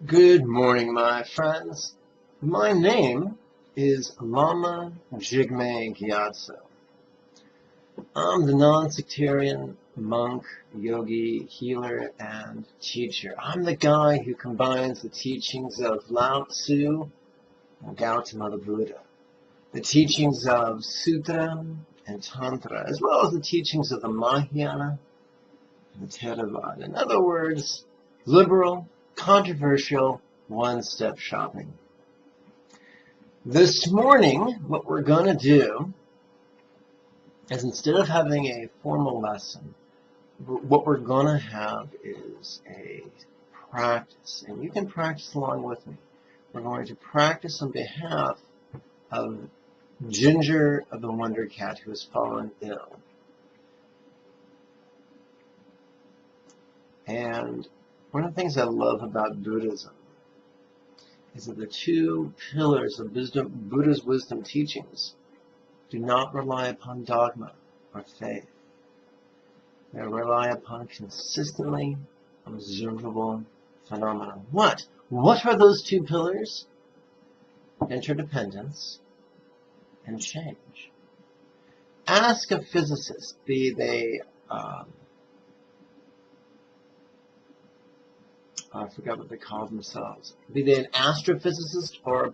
Good morning, my friends. My name is Lama Jigme. I'm the non-sectarian monk, yogi, healer, and teacher. I'm the guy who combines the teachings of Lao Tzu and Gautama the Buddha, the teachings of Sutra and Tantra, as well as the teachings of the Mahayana and the Theravada. In other words, liberal, controversial, one-step shopping. This morning, what we're going to do is, instead of having a formal lesson, what we're going to have is a practice, and you can practice along with me. We're going to practice on behalf of Ginger of the Wonder Cat, who has fallen ill. And one of the things I love about Buddhism is that the two pillars of Buddha's wisdom teachings do not rely upon dogma or faith. They rely upon consistently observable phenomena. What? What are those two pillars? Interdependence and change. Ask a physicist, be they I forgot what they call themselves, be they an astrophysicist or a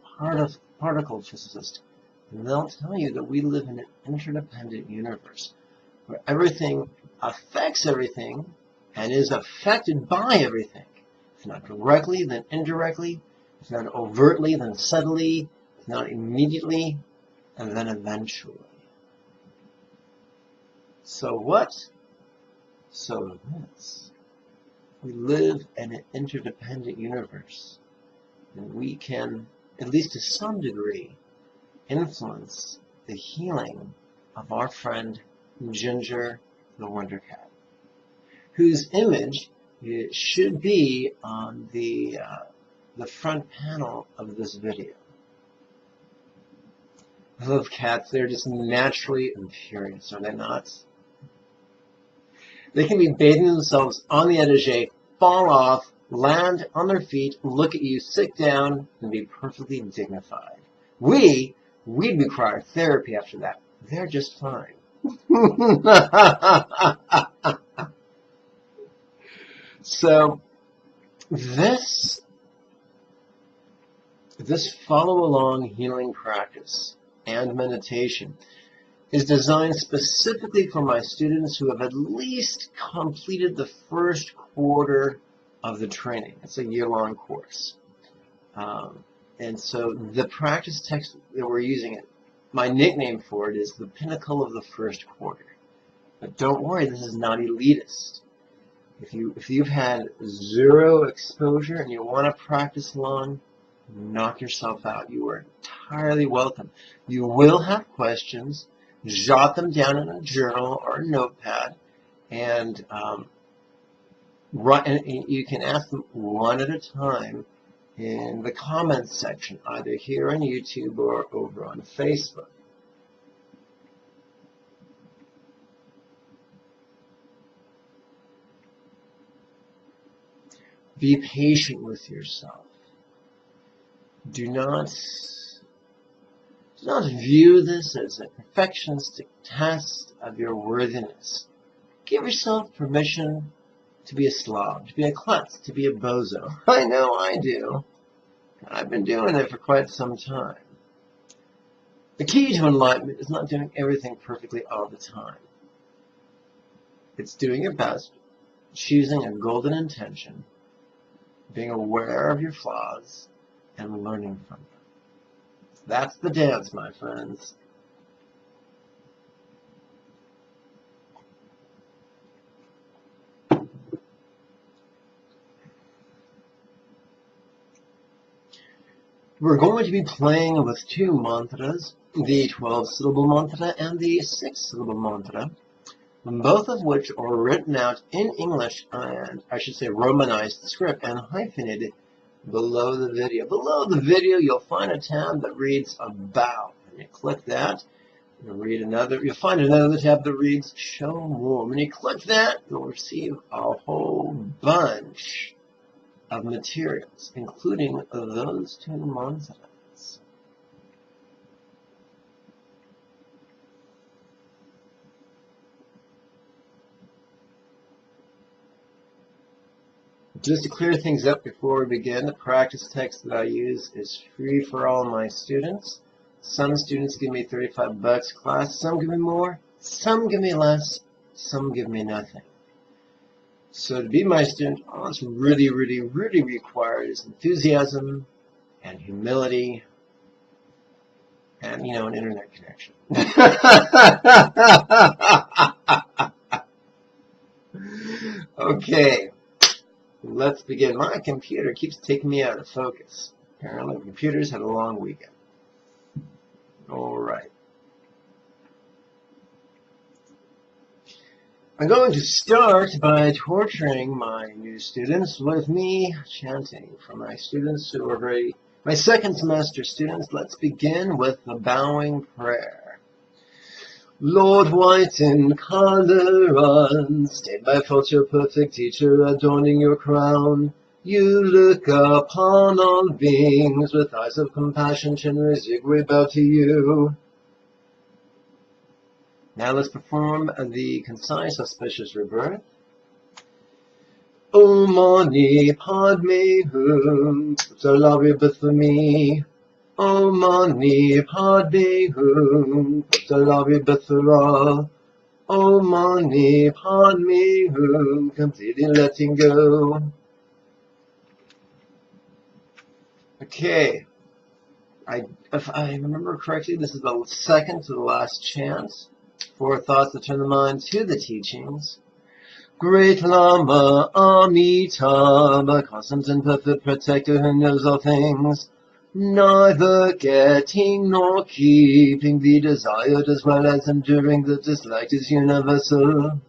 particle physicist, and they'll tell you that we live in an interdependent universe where everything affects everything and is affected by everything. If not directly, then indirectly. If not overtly, then subtly. If not immediately, and then eventually. So what? So this. We live in an interdependent universe, and we can, at least to some degree, influence the healing of our friend Ginger the Wonder Cat, whose image should be on the front panel of this video. I love cats. They're just naturally imperious, are they not? They can be bathing themselves on the edge, fall off, land on their feet, look at you, sit down, and be perfectly dignified. We'd require therapy after that. They're just fine. So, this follow-along healing practice and meditation is designed specifically for my students who have at least completed the first quarter of the training. It's a year-long course. And so the practice text that we're using, my nickname for it is the pinnacle of the first quarter. But don't worry, this is not elitist. If you've had zero exposure and you want to practice along, knock yourself out. You are entirely welcome. You will have questions. Jot them down in a journal or a notepad, and you can ask them one at a time in the comments section, either here on YouTube or over on Facebook. Be patient with yourself. Do not view this as a perfectionistic test of your worthiness. Give yourself permission to be a slob, to be a klutz, to be a bozo. I know I do. I've been doing it for quite some time. The key to enlightenment is not doing everything perfectly all the time. It's doing your best, choosing a golden intention, being aware of your flaws, and learning from them. That's the dance, my friends. We're going to be playing with two mantras, the 12-syllable mantra and the 6-syllable mantra, both of which are written out in English, and I should say Romanized script, and hyphenated below the video. Below the video, you'll find a tab that reads About. And you click that, you'll find another tab that reads Show More. When you click that, you'll receive a whole bunch of materials, including those two mountains. Just to clear things up before we begin, the practice text that I use is free for all my students. Some students give me $35 class, some give me more, some give me less, some give me nothing. So to be my student, all it's really, really, really required is enthusiasm and humility and, you know, an internet connection. Okay. Let's begin. My computer keeps taking me out of focus. Apparently, computers had a long weekend. All right. I'm going to start by torturing my new students with me chanting. For my students who are my second semester students, let's begin with the bowing prayer. Lord white in color, unstained by fault, your perfect teacher, adorning your crown. You look upon all beings with eyes of compassion, generous, we bow to you. Now let's perform the concise, auspicious rebirth. Om Mani Padme Hum, Putala rebirth for me. Om Mani Padme Hum, Putala rebirth for all. Om Mani Padme Hum, completely letting go. Okay, if I remember correctly, this is the second to the last chant. 4 thoughts that turn the mind to the teachings. Great Lama Amitabha, constant and perfect protector who knows all things, neither getting nor keeping the desired as well as enduring the disliked is universal.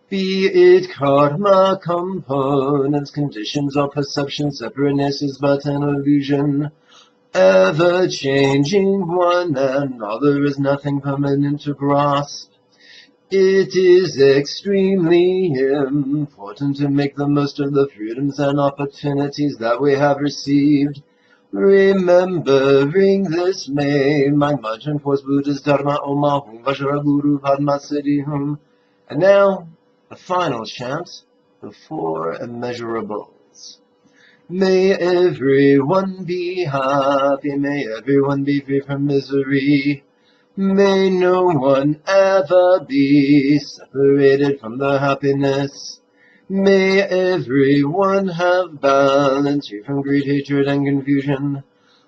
Be it karma components, conditions, or perception, separateness is but an illusion. Ever changing one and other is nothing permanent to grasp. It is extremely important to make the most of the freedoms and opportunities that we have received. Remembering this may my mind enforce Buddha's Dharma Om Ahum Vajraguru Padma Siddhi Hum. And now, the final chant, the 4 immeasurables. May everyone be happy, may everyone be free from misery. May no one ever be separated from the happiness. May everyone have balance, free from greed, hatred, and confusion.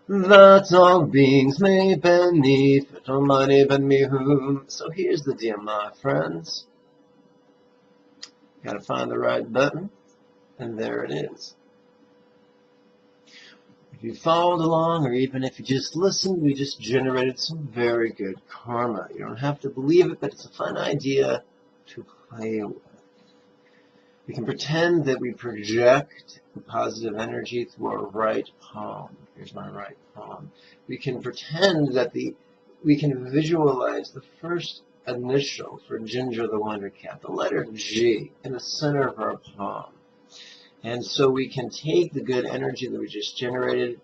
That all beings may benefit, Almighty ben me whom. So here's the deal, my friends. Gotta find the right button, and there it is. If you followed along, or even if you just listened, we just generated some very good karma. You don't have to believe it, but it's a fun idea to play with. We can pretend that we project the positive energy through our right palm. Here's my right palm. We can pretend that we can visualize the first initial for Ginger the Wonder Cat, the letter G, in the center of our palm. And so we can take the good energy that we just generated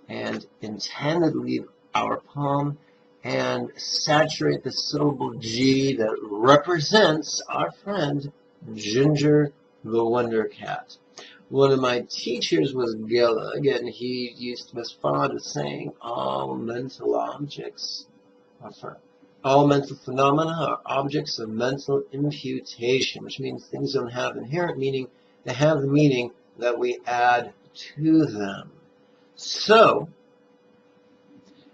and intend to leave our palm and saturate the syllable G that represents our friend Ginger the Wonder Cat. One of my teachers was Gela. Again, he was fond of saying all mental objects, all mental phenomena are objects of mental imputation, which means things don't have inherent meaning. They have the meaning that we add to them. So,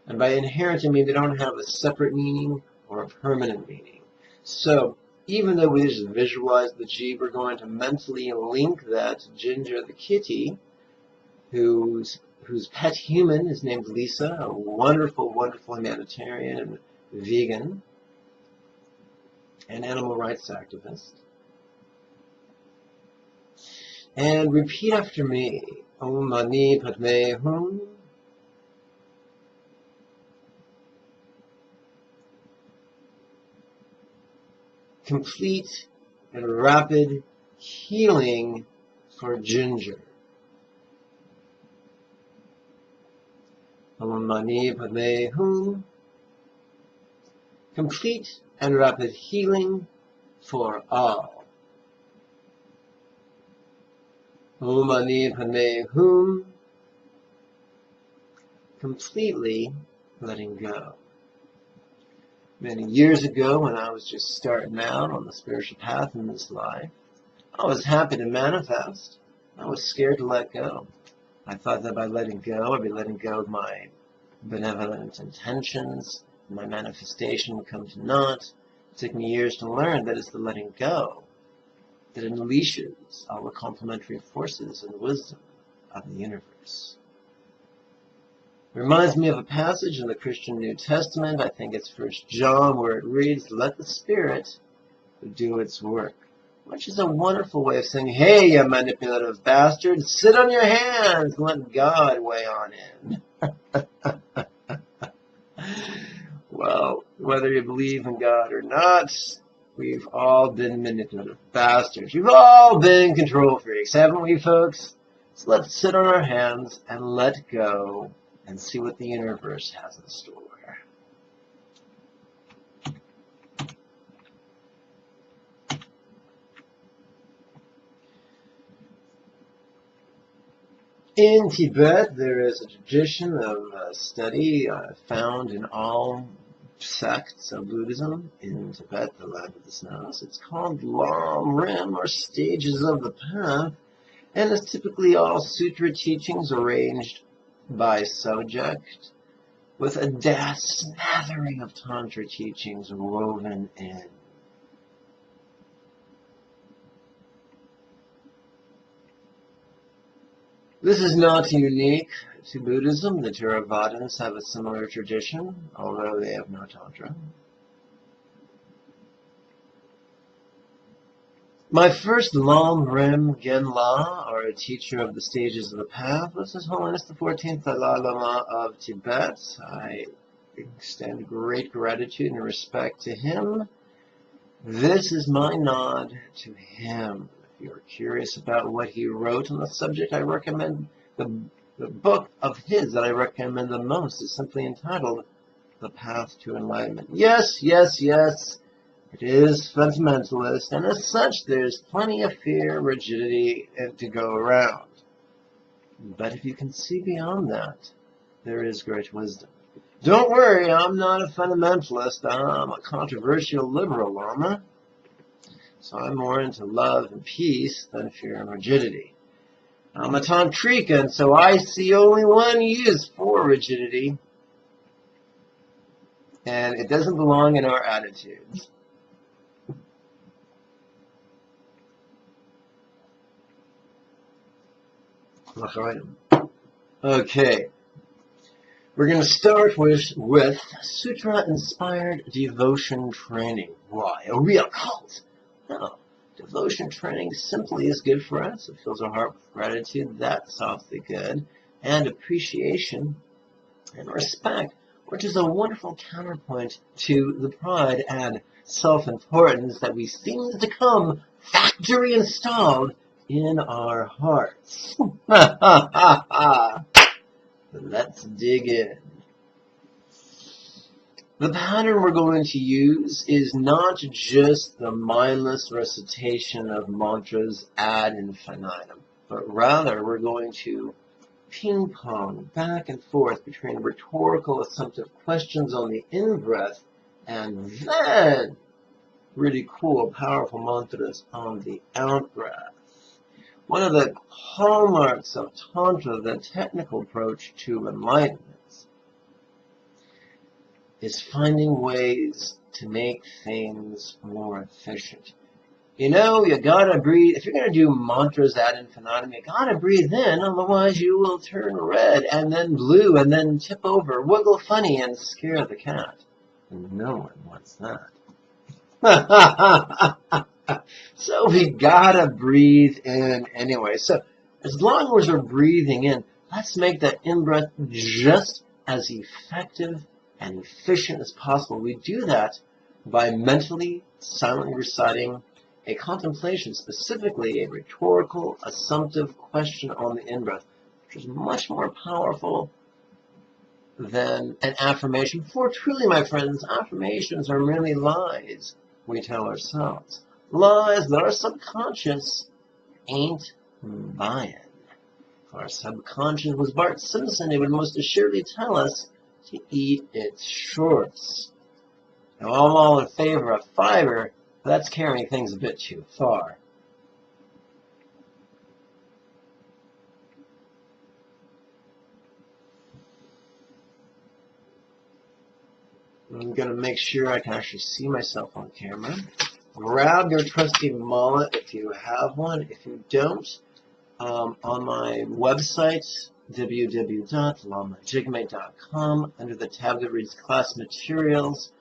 and by inherent I mean they don't have a separate meaning or a permanent meaning. So, even though we just visualize the G, we're going to mentally link that to Ginger the kitty, whose pet human is named Lisa, a wonderful, wonderful humanitarian and vegan and animal rights activist. And repeat after me. Om Mani Padme Hum. Complete and rapid healing for ginger. Om Mani Padme Hum. Complete and rapid healing for all. Om Mani Padme Hum. Completely letting go. Many years ago, when I was just starting out on the spiritual path in this life, I was happy to manifest. I was scared to let go. I thought that by letting go, I'd be letting go of my benevolent intentions. My manifestation would come to naught. It took me years to learn that it's the letting go that unleashes all the complementary forces and wisdom of the universe. It reminds me of a passage in the Christian New Testament. I think it's 1 John, where it reads, "Let the Spirit do its work," which is a wonderful way of saying, hey, you manipulative bastard, sit on your hands and let God weigh on in. Well, whether you believe in God or not, we've all been manipulative bastards. We've all been control freaks, haven't we, folks? So let's sit on our hands and let go and see what the universe has in store. In Tibet, there is a tradition of study found in all sects of Buddhism in Tibet, the land of the snows. It's called Lam, or stages of the path, and it's typically all sutra teachings arranged by subject, with a smattering of tantra teachings woven in. This is not unique to Buddhism. The Theravadins have a similar tradition, although they have no tantra. My first Lam Rim Genla, or a teacher of the stages of the path, was His Holiness the 14th Dalai Lama of Tibet. I extend great gratitude and respect to him. This is my nod to him. If you're curious about what he wrote on the subject, I recommend the book of his that I recommend the most is simply entitled The Path to Enlightenment. Yes, yes, yes. It is fundamentalist, and as such, there's plenty of fear, rigidity to go around. But if you can see beyond that, there is great wisdom. Don't worry, I'm not a fundamentalist. I'm a controversial liberal, Lama. So I'm more into love and peace than fear and rigidity. I'm a tantrika, and so I see only one use for rigidity, and it doesn't belong in our attitudes. Okay, we're going to start with Sutra-inspired devotion training. Why? A real cult? No. Devotion training simply is good for us. It fills our heart with gratitude. That's awfully good. And appreciation and respect, which is a wonderful counterpoint to the pride and self-importance that we seem to come factory installed in our hearts. Let's dig in. The pattern we're going to use is not just the mindless recitation of mantras ad infinitum, but rather we're going to ping-pong back and forth between rhetorical assumptive questions on the in-breath and then really cool, powerful mantras on the out-breath. One of the hallmarks of Tantra, the technical approach to enlightenment, is finding ways to make things more efficient. You know, you gotta breathe. If you're gonna do mantras ad infinitum, you gotta breathe in, otherwise you will turn red and then blue and then tip over, wiggle funny, and scare the cat. And no one wants that. So we gotta breathe in anyway. So as long as we're breathing in, let's make that in-breath just as effective and efficient as possible. We do that by mentally, silently reciting a contemplation, specifically a rhetorical, assumptive question on the in-breath, which is much more powerful than an affirmation. For truly, my friends, affirmations are merely lies we tell ourselves. Lies that our subconscious ain't buying. If our subconscious was Bart Simpson, it would most assuredly tell us to eat its shorts. Now, I'm all in favor of fiber, but that's carrying things a bit too far. I'm going to make sure I can actually see myself on camera. Grab your trusty mullet if you have one. If you don't, on my website, www.lamajigme.com, under the tab that reads Class Materials,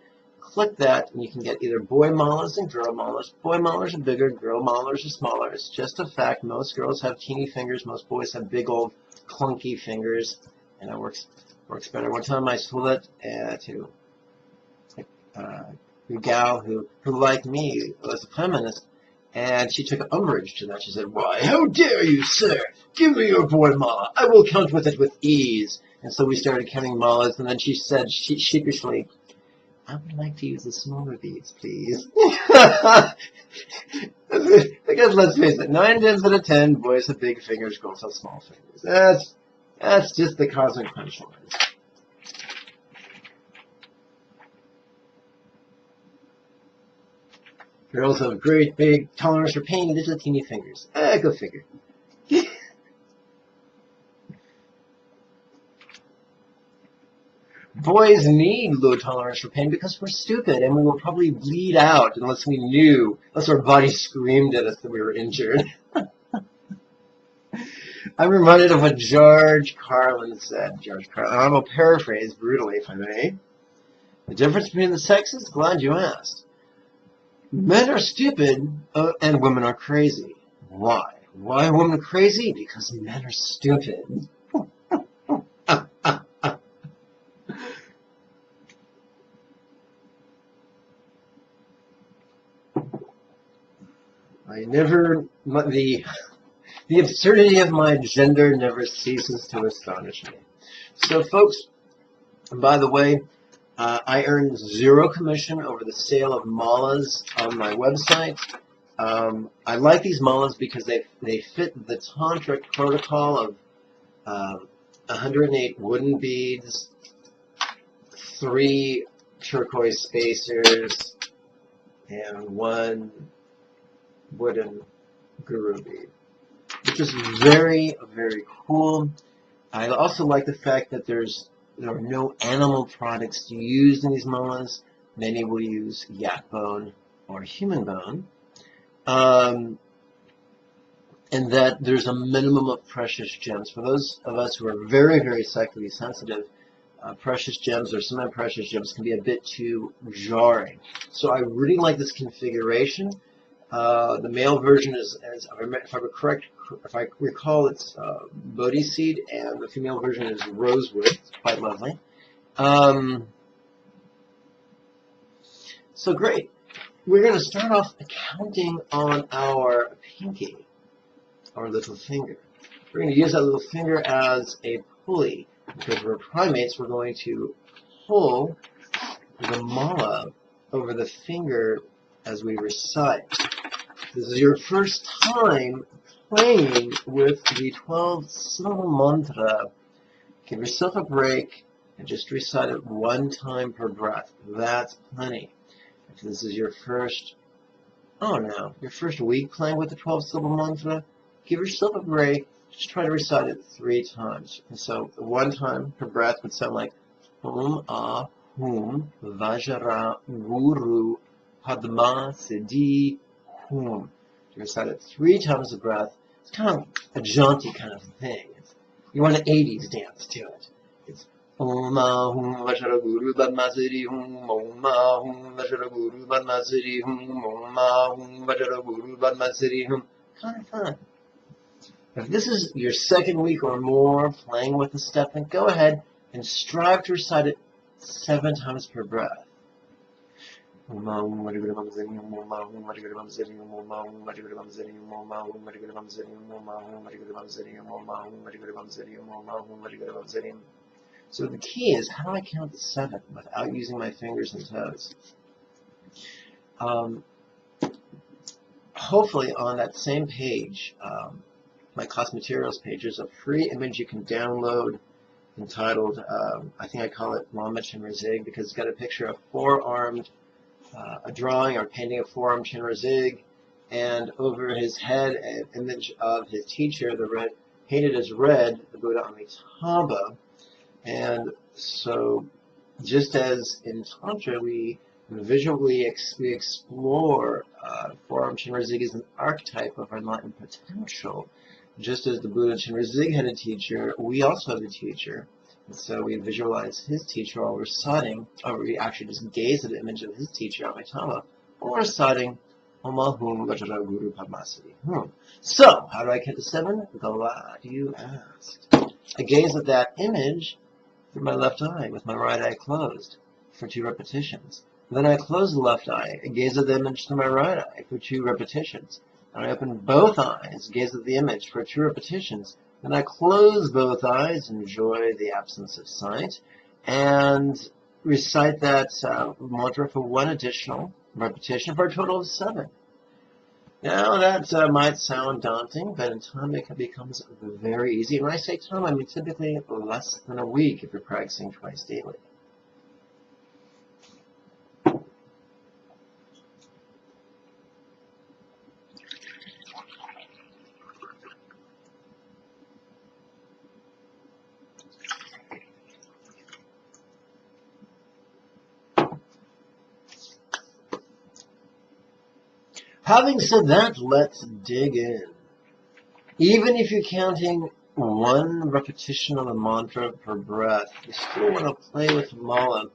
click that and you can get either boy mullets and girl mullets. Boy mullets are bigger, girl mullets are smaller. It's just a fact. Most girls have teeny fingers. Most boys have big old clunky fingers, and it works better. One time I told it to a gal who like me, was a feminist, and she took umbrage to that. She said, "Why, how dare you, sir? Give me your boy mullet. I will count with it with ease." And so we started counting mullets, and then she said sheepishly, "I would like to use the smaller beads, please." Because let's face it, 9 times out of 10, boys have big fingers, girls have small fingers. That's just the cosmic punchline. Girls have great big tolerance for pain, little teeny fingers. Go figure. Boys need low tolerance for pain because we're stupid and we will probably bleed out unless our body screamed at us that we were injured. I'm reminded of what George Carlin said. George Carlin, I will paraphrase brutally if I may. The difference between the sexes? Glad you asked. Men are stupid and women are crazy. Why? Why are women crazy? Because men are stupid. The absurdity of my gender never ceases to astonish me. So, folks, by the way, I earned 0 commission over the sale of malas on my website. I like these malas because they fit the tantric protocol of 108 wooden beads, 3 turquoise spacers, and 1 wooden guru bead, which is very, very cool. I also like the fact that there are no animal products used in these malas. Many will use yak bone or human bone. And that there's a minimum of precious gems. For those of us who are very, very psychically sensitive, precious gems or semi-precious gems can be a bit too jarring. So I really like this configuration. The male version is, if I recall, it's Bodhi seed, and the female version is rosewood. It's quite lovely. So great. We're going to start off counting on our pinky, our little finger. We're going to use that little finger as a pulley. Because we're primates, we're going to pull the mala over the finger as we recite. This is your first time playing with the 12-syllable mantra. Give yourself a break and just recite it 1 time per breath. That's plenty. If this is your first, your first week playing with the 12-syllable mantra, give yourself a break. Just try to recite it 3 times. And so 1 time per breath would sound like Hum Ahum Vajra Guru Padma Siddhi Hum. You recite it 3 times a breath. It's kind of a jaunty kind of thing. You want an 80s dance to it. It's Om Ahum Vajra Guru Padma Siddhi Hum. Om Ahum Vajra Guru Padma Siddhi Hum. Om Ahum Vajra Guru Padma Siddhi Hum. Kind of fun. If this is your 2nd week or more playing with the step, then go ahead and strive to recite it 7 times per breath. So the key is, how do I count to 7 without using my fingers and toes? Hopefully on that same page, my class materials page, there's a free image you can download entitled, I think I call it Lama Chinrazig, because it's got a picture of four-armed, a drawing or painting of four-armed Chinrazig, and over his head an image of his teacher, painted as red, the Buddha Amitabha. And so, just as in Tantra we visually explore four-armed Chinrazig as an archetype of our enlightened potential, just as the Buddha Chinrazig had a teacher, we also have a teacher. And so we visualize his teacher while reciting, or we actually just gaze at the image of his teacher, Amitabha, while reciting Om Ahum Vajra Guru Padmasari. So, how do I count to 7? Glad you asked. I gaze at that image through my left eye with my right eye closed for 2 repetitions. Then I close the left eye and gaze at the image through my right eye for 2 repetitions. And I open both eyes, gaze at the image for 2 repetitions. Then I close both eyes, enjoy the absence of sight, and recite that mantra for 1 additional repetition for a total of 7. Now that might sound daunting, but in time it becomes very easy. And when I say time, I mean typically less than a week if you're practicing twice daily. Having said that, let's dig in. Even if you're counting 1 repetition of the mantra per breath, you still want to play with mala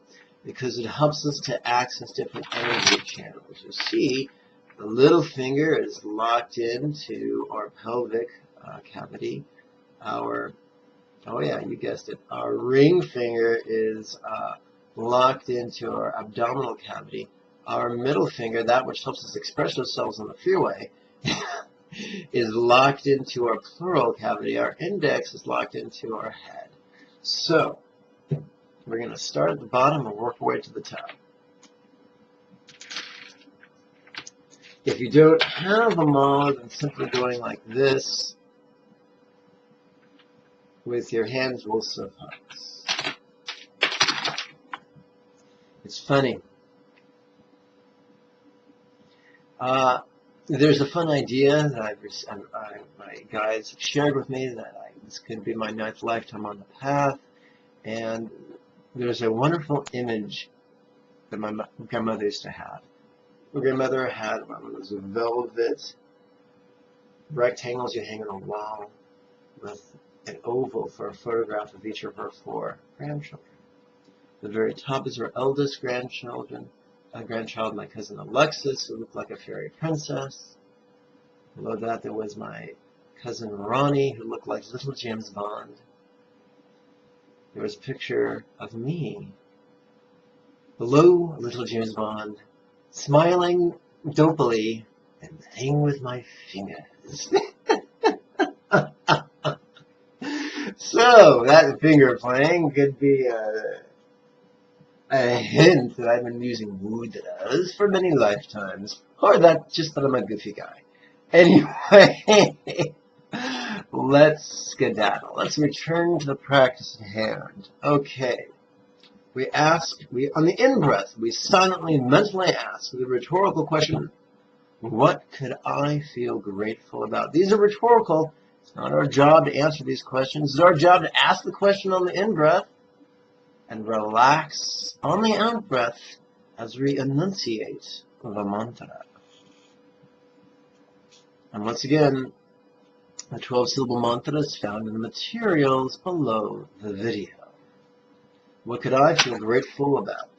because it helps us to access different energy channels. You see, the little finger is locked into our pelvic cavity. Oh yeah, you guessed it. Our ring finger is locked into our abdominal cavity. Our middle finger, that which helps us express ourselves on the freeway, is locked into our pleural cavity. Our index is locked into our head. So, we're going to start at the bottom and work our way to the top. If you don't have a mala, then simply going like this with your hands will suffice. It's funny. There's a fun idea that my guides have shared with me that this could be my 9th lifetime on the path, and there's a wonderful image that my grandmother used to have. My grandmother had one of those velvet rectangles you hang on a wall with an oval for a photograph of each of her 4 grandchildren. The very top is her eldest grandchild, my cousin Alexis, who looked like a fairy princess. Below that, there was my cousin Ronnie, who looked like little James Bond. There was a picture of me below little James Bond, smiling dopily and playing with my fingers. So, that finger playing could be a hint that I've been using mudras for many lifetimes, or just that I'm a goofy guy. Anyway, let's skedaddle. Let's return to the practice at hand. Okay. On the in-breath, we silently, mentally ask the rhetorical question, what could I feel grateful about? These are rhetorical. It's not our job to answer these questions. It's our job to ask the question on the in-breath and relax on the out-breath as we enunciate the mantra. And once again, the 12-syllable mantra is found in the materials below the video. What could I feel grateful about?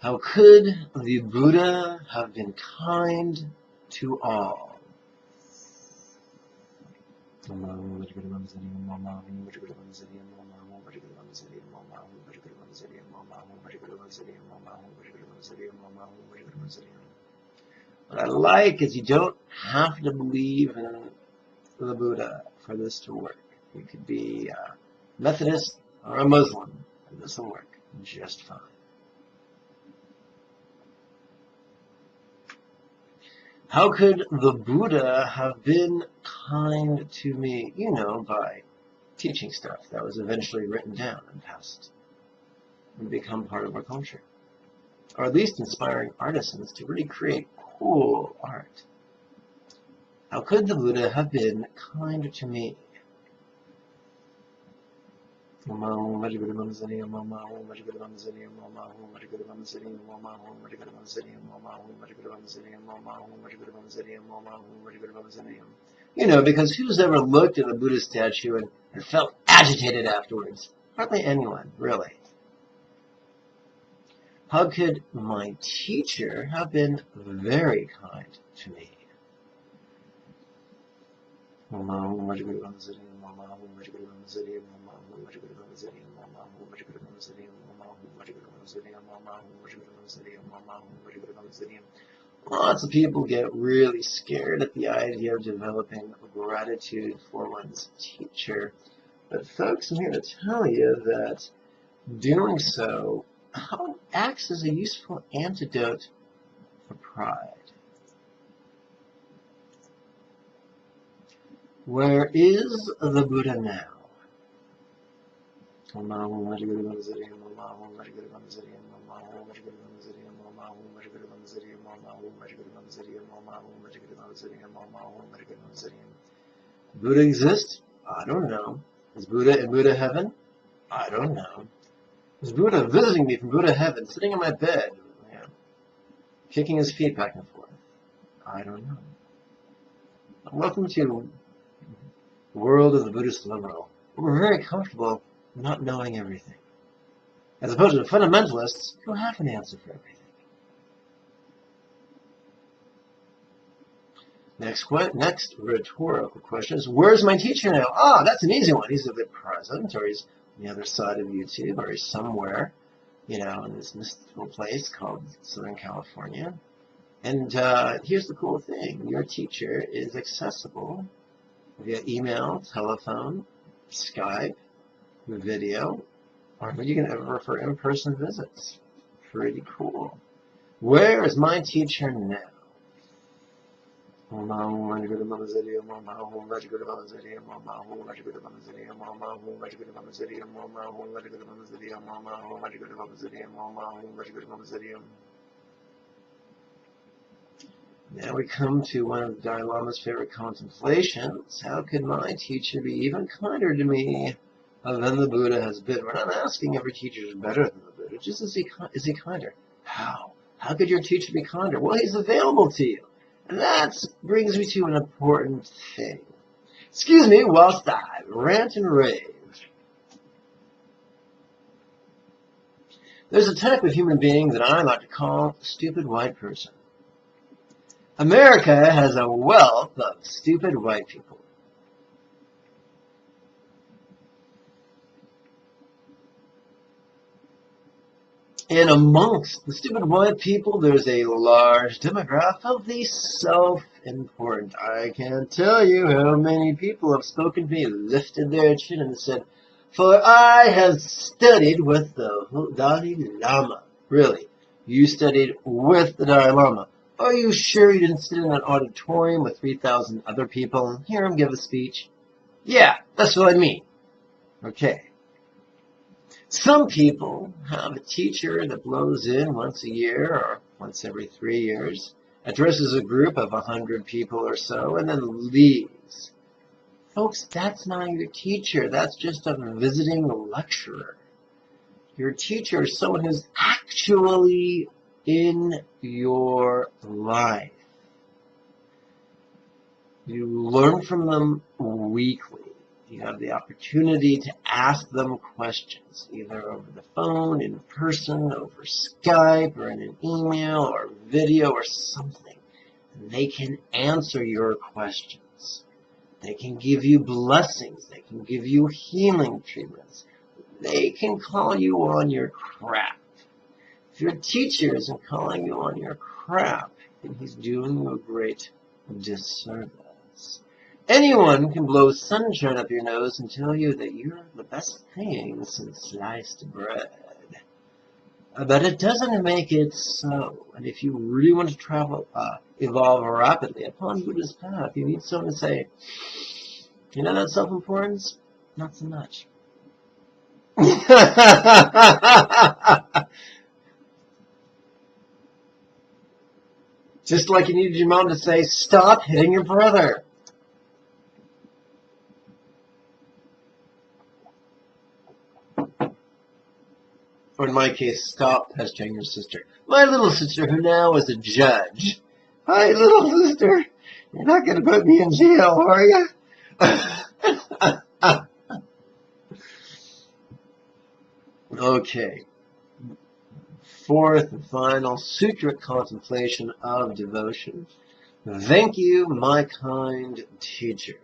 How could the Buddha have been kind to all? What I like is you don't have to believe in the Buddha for this to work. You could be a Methodist or a Muslim, and this will work just fine. How could the Buddha have been kind to me? You know, by teaching stuff that was eventually written down and passed and become part of our culture. Or at least inspiring artisans to really create cool art. How could the Buddha have been kind to me? You know, because who's ever looked at a Buddha statue and felt agitated afterwards? Hardly anyone, really. How could my teacher have been very kind to me? Lots of people get really scared at the idea of developing gratitude for one's teacher. But folks, I'm here to tell you that doing so acts as a useful antidote for pride. Where is the Buddha now? Buddha exists? I don't know. Is Buddha in Buddha heaven? I don't know. Is Buddha visiting me from Buddha heaven, sitting in my bed, kicking his feet back and forth? I don't know. Welcome to the world of the Buddhist liberal. We're very comfortable not knowing everything, as opposed to the fundamentalists who have an answer for everything. Next rhetorical question is, where's my teacher now? Ah, that's an easy one. He's either present, or he's on the other side of YouTube, or he's somewhere, in this mystical place called Southern California. And here's the cool thing. Your teacher is accessible via email, telephone, Skype, video, or you can ever for in-person visits. Pretty cool. Where is my teacher now? Now we come to one of the Dalai Lama's favorite contemplations. How could my teacher be even kinder to me than the Buddha has been? We're not asking every teacher is better than the Buddha. Just is he kinder? How? How could your teacher be kinder? Well, he's available to you. And that brings me to an important thing. Excuse me whilst I rant and rave. There's a type of human being that I like to call a stupid white person. America has a wealth of stupid white people. And amongst the stupid white people, there's a large demographic of the self-important. I can't tell you how many people have spoken to me, lifted their chin and said, "For I have studied with the Dalai Lama." Really? You studied with the Dalai Lama? Are you sure you didn't sit in an auditorium with 3,000 other people and hear him give a speech? Yeah, that's what I mean. Okay. Some people have a teacher that blows in once a year or once every 3 years, addresses a group of 100 people or so, and then leaves. Folks, that's not your teacher. That's just a visiting lecturer. Your teacher is someone who's actually in your life. You learn from them weekly. You have the opportunity to ask them questions, either over the phone, in person, over Skype, or in an email, or video, or something. And they can answer your questions. They can give you blessings. They can give you healing treatments. They can call you on your crap. If your teacher isn't calling you on your crap, then he's doing you a great disservice. Anyone can blow sunshine up your nose and tell you that you're the best thing since sliced bread. But it doesn't make it so. And if you really want to evolve rapidly upon Buddha's path, you need someone to say, you know that self-importance? Not so much. Just like you needed your mom to say, stop hitting your brother. Or in my case, stop pestering your sister. My little sister, who now is a judge. Hi, little sister. You're not going to put me in jail, are you? Okay. Fourth and final sutra contemplation of devotion. Thank you, my kind teacher.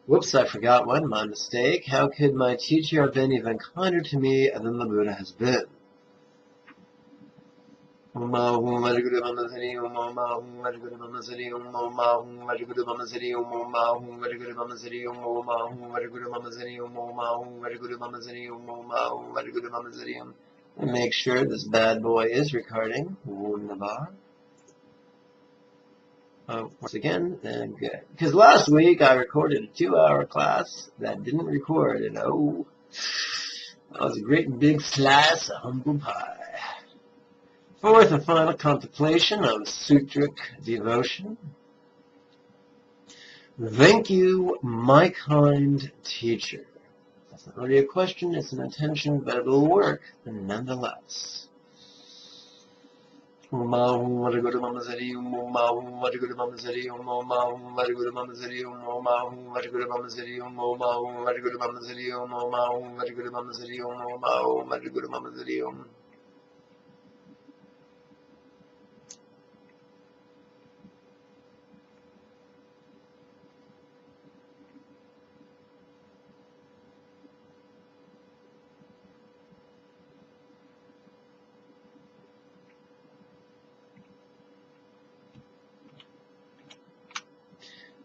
Whoops, I forgot one. My mistake. How could my teacher have been even kinder to me than the Buddha has been? Make sure this bad boy is recording. Once again, and good. Because last week I recorded a 2-hour class that didn't record, and oh, that was a great big slice of humble pie. Fourth and final contemplation of sutric devotion. Thank you, my kind teacher. That's not really a question, it's an intention, but it'll work nonetheless.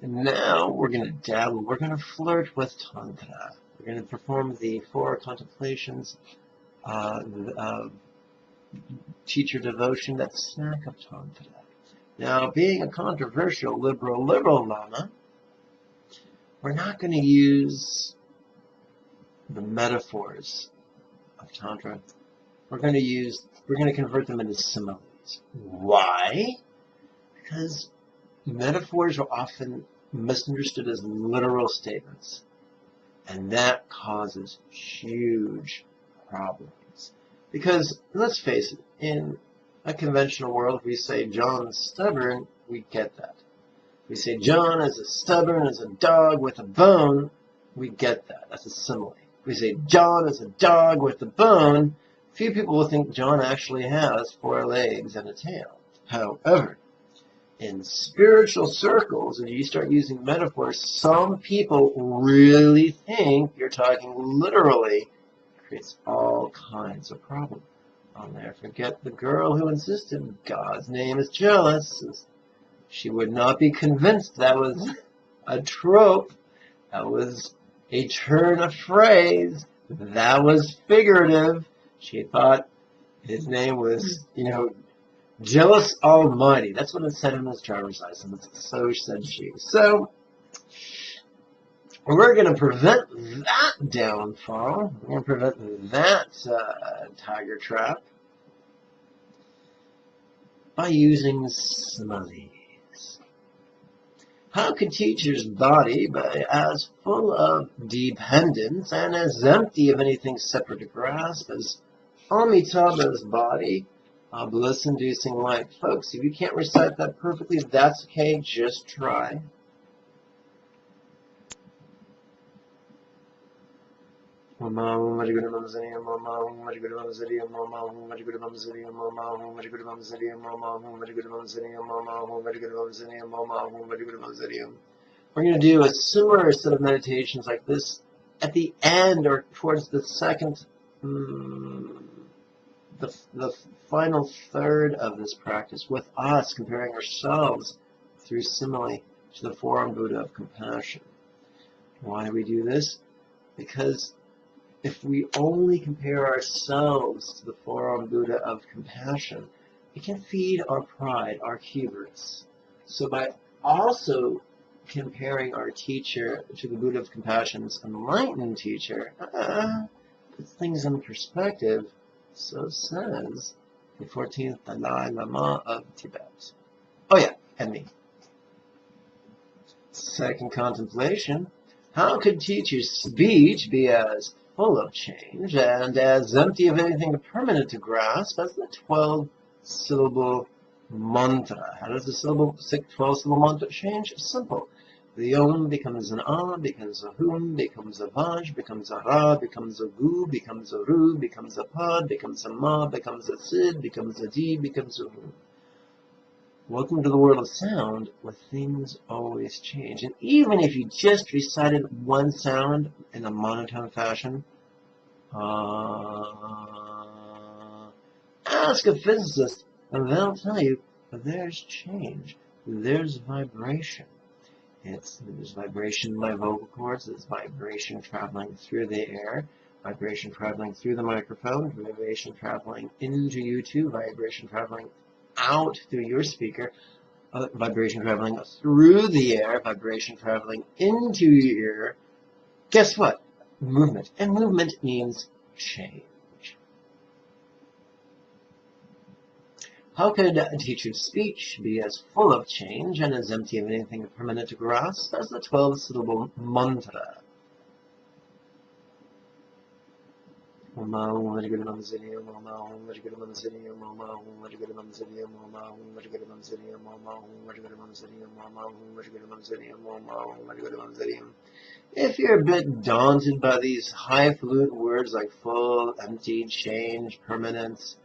And now we're going to dabble, we're going to flirt with Tantra. We're going to perform the 4 contemplations of teacher devotion that snack of Tantra. Now, being a controversial liberal Lama, we're not going to use the metaphors of Tantra. We're going to convert them into similes. Why? Because metaphors are often misunderstood as literal statements, and that causes huge problems. Because, let's face it, in a conventional world, if we say John's stubborn, we get that. If we say John is as stubborn as a dog with a bone, we get that. That's a simile. If we say John is a dog with a bone, few people will think John actually has 4 legs and a tail. However, in spiritual circles, if you start using metaphors, some people really think you're talking literally. It creates all kinds of problems. I'll never forget the girl who insisted God's name is jealous. She would not be convinced that was a trope. That was a turn of phrase. That was figurative. She thought his name was, Jealous Almighty. That's what it said in his driver's license. So said she. So, we're going to prevent that downfall. We're going to prevent that tiger trap by using similes. How could teacher's body be as full of dependence and as empty of anything separate to grasp as Amitabha's body? Bliss-inducing light. Folks, if you can't recite that perfectly, that's okay. Just try. We're going to do a similar set of meditations like this at the end or towards the second, the final third of this practice, with us comparing ourselves through simile to the four-armed Buddha of compassion. Why do we do this? Because if we only compare ourselves to the four-armed Buddha of compassion, it can feed our pride, our hubris. So by also comparing our teacher to the Buddha of compassion's enlightened teacher, puts things in perspective. So says the 14th Dalai Lama of Tibet. Oh yeah, and me. Second contemplation. How could teacher's speech be as full of change and as empty of anything permanent to grasp as the 12-syllable mantra? How does the 12-syllable mantra change? Simple. The Om becomes an Ah, becomes a Hum, becomes a Vaj, becomes a Ra, becomes a Gu, becomes a Ru, becomes a Pa, becomes a Ma, becomes a Sid, becomes a Di, becomes a Hu. Welcome to the world of sound, where things always change. And even if you just recited one sound in a monotone fashion, ask a physicist, and they'll tell you that there's change, there's vibration. There's vibration in my vocal cords, there's vibration traveling through the air, vibration traveling through the microphone, vibration traveling into YouTube, vibration traveling out through your speaker, vibration traveling through the air, vibration traveling into your ear. Guess what? Movement. And movement means change. How could a teacher's speech be as full of change and as empty of anything permanent to grasp as the 12-syllable mantra? If you're a bit daunted by these highfalutin words like full, empty, change, permanence,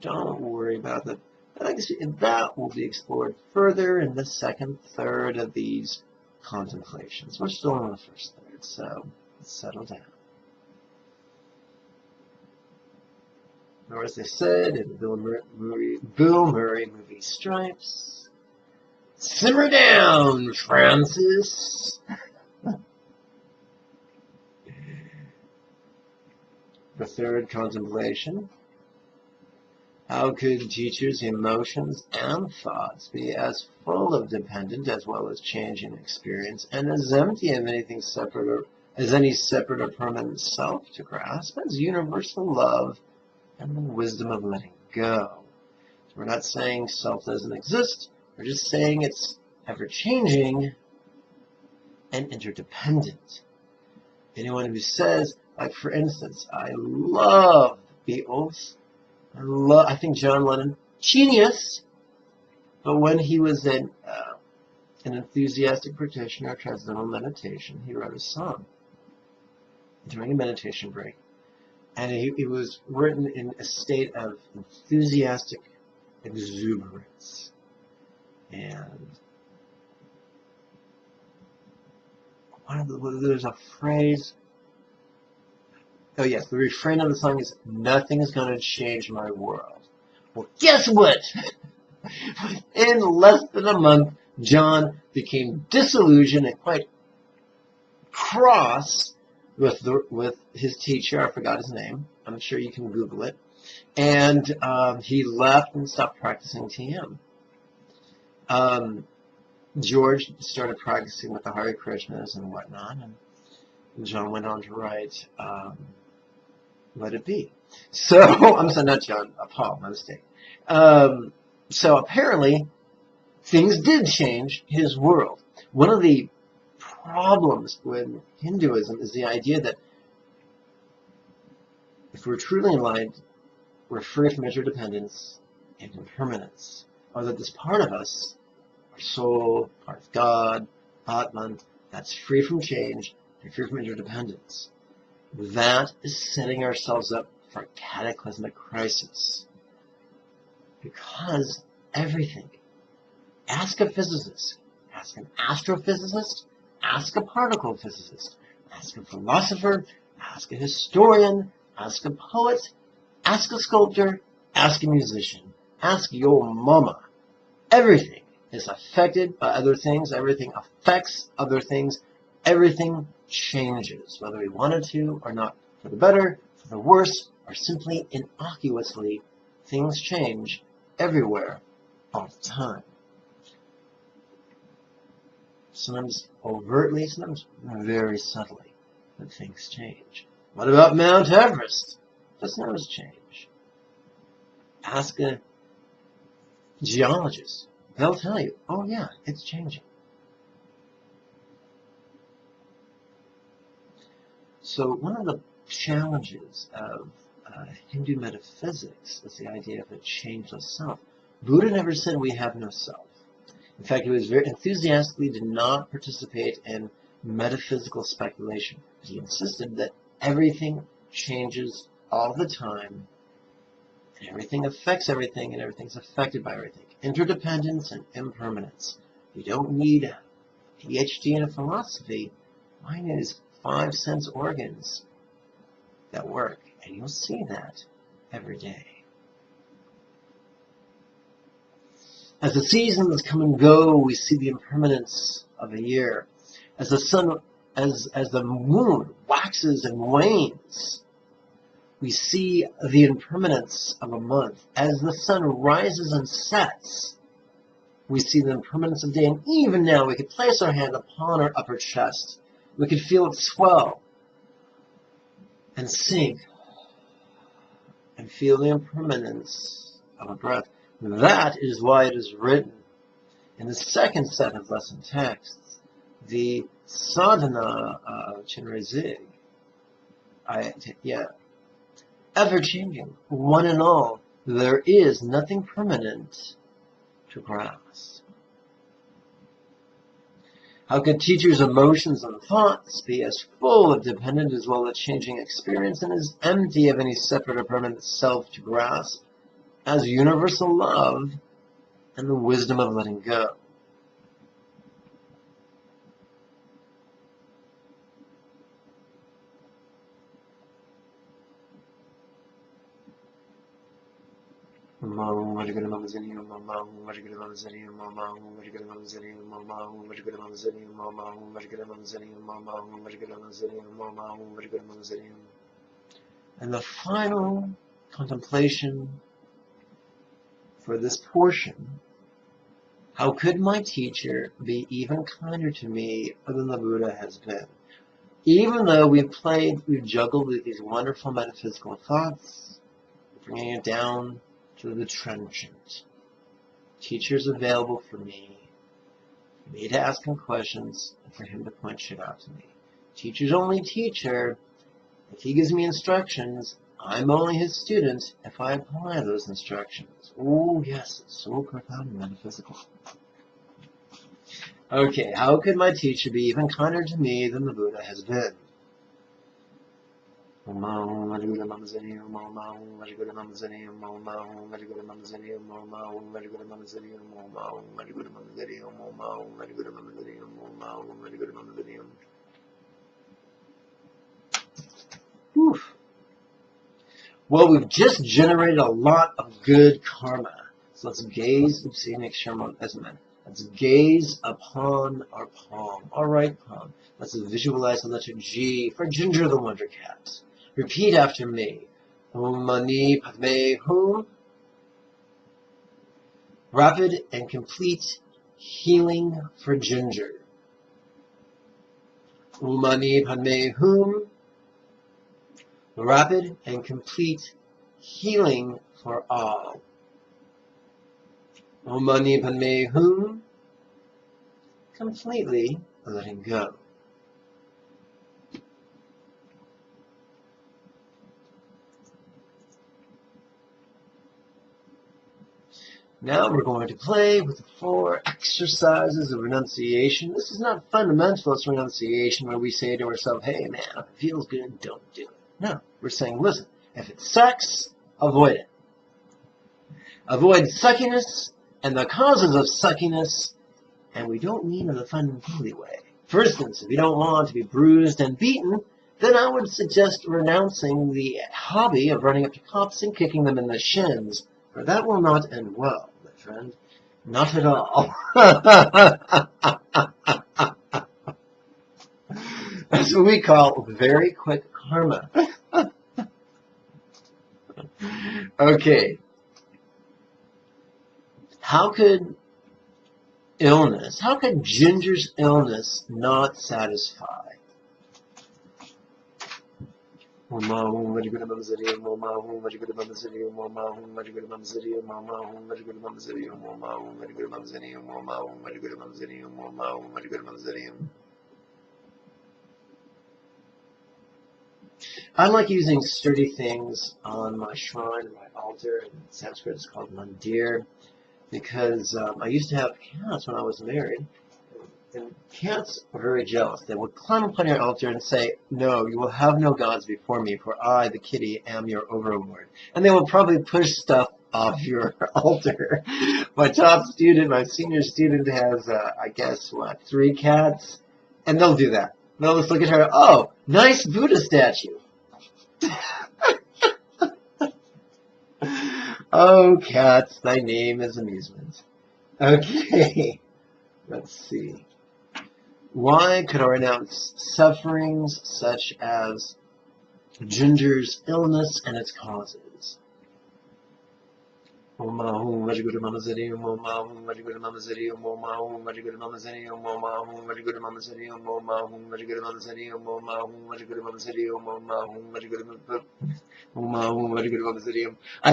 don't worry about that. That will be explored further in the second third of these contemplations. We're still in the first third, so let's settle down. Or as they said in the Bill Murray movie Stripes, simmer down, Francis. The third contemplation. How could teachers' emotions and thoughts be as full of dependent as well as changing experience and as empty of anything separate or as any separate or permanent self to grasp as universal love and the wisdom of letting go? So we're not saying self doesn't exist, we're just saying it's ever-changing and interdependent. Anyone who says, like for instance, I love the Beatles, I think John Lennon, genius, but when he was an enthusiastic practitioner of transcendental meditation, he wrote a song during a meditation break. And it was written in a state of enthusiastic exuberance. And there's a phrase. Oh yes, the refrain of the song is, "Nothing is going to change my world." Well, guess what? In less than a month, John became disillusioned and quite cross with his teacher. I forgot his name. I'm sure you can Google it. And he left and stopped practicing TM. George started practicing with the Hare Krishnas and whatnot, and John went on to write Let It Be. So, I'm sorry, not John, Paul, my mistake. So apparently, things did change his world. One of the problems with Hinduism is the idea that if we're truly enlightened, we're free from interdependence and impermanence, or that this part of us, our soul, part of God, Atman, that's free from change and free from interdependence. that is setting ourselves up for a cataclysmic crisis. Because everything, ask a physicist, ask an astrophysicist, ask a particle physicist, ask a philosopher, ask a historian, ask a poet, ask a sculptor, ask a musician, ask your mama. Everything is affected by other things. Everything affects other things. Everything changes, whether we want it to or not. For the better, for the worse, or simply innocuously, things change everywhere all the time. Sometimes overtly, sometimes very subtly, but things change. What about Mount Everest? Does not change. Ask a geologist. They'll tell you, oh yeah, it's changing. So one of the challenges of Hindu metaphysics is the idea of a changeless self. Buddha never said we have no self. In fact, he was very enthusiastically did not participate in metaphysical speculation. He insisted that everything changes all the time, and everything affects everything, and everything's affected by everything. Interdependence and impermanence. You don't need a PhD in philosophy. Mine is 5 sense organs that work, and you'll see that every day. As the seasons come and go, we see the impermanence of a year. As the sun, as the moon waxes and wanes, we see the impermanence of a month. As the sun rises and sets, we see the impermanence of day. And even now, we could place our hand upon our upper chest. We could feel it swell and sink and feel the impermanence of a breath. That is why it is written in the second set of lesson texts, the sadhana of Chenrezig. Ever-changing, one and all, there is nothing permanent to grasp. How could teachers' emotions and thoughts be as full of dependent as well as changing experience and as empty of any separate or permanent self to grasp as universal love and the wisdom of letting go? And the final contemplation for this portion: how could my teacher be even kinder to me than the Buddha has been? Even though we've juggled with these wonderful metaphysical thoughts, bringing it down to the trenchant. Teachers available for me to ask him questions, and for him to point shit out to me. Teacher's only teacher. If he gives me instructions, I'm only his student if I apply those instructions. Oh yes, it's so profound and metaphysical. Okay, how could my teacher be even kinder to me than the Buddha has been? Oof. Well, we've just generated a lot of good karma. So let's gaze, make sure I'm on Esmond. Let's gaze upon our palm, our right palm. Let's visualize the letter G for Ginger the Wonder Cat. Repeat after me. Om Mani Padme Hum. Rapid and complete healing for Ginger. Om Mani Padme Hum. Rapid and complete healing for all. Om Mani Padme Hum. Completely letting go. Now we're going to play with the 4 exercises of renunciation. This is not fundamentalist renunciation where we say to ourselves, hey man, if it feels good, don't do it. No, we're saying, listen, if it sucks, avoid it. Avoid suckiness and the causes of suckiness, and we don't mean in a funny way. For instance, if you don't want to be bruised and beaten, then I would suggest renouncing the hobby of running up to cops and kicking them in the shins, for that will not end well, my friend. Not at all. That's what we call very quick karma. Okay. How could Ginger's illness not satisfy? I like using sturdy things on my shrine and my altar. In Sanskrit, it's called mandir, because I used to have cats when I was married. And cats are very jealous. They will climb upon your altar and say, no, you will have no gods before me, for I, the kitty, am your overlord. And they will probably push stuff off your altar. My top student, my senior student has, I guess, 3 cats? And they'll do that. They'll just look at her, oh, nice Buddha statue. Oh, cats, thy name is amusement. Okay, let's see. Why could I renounce sufferings such as Ginger's illness and its causes? I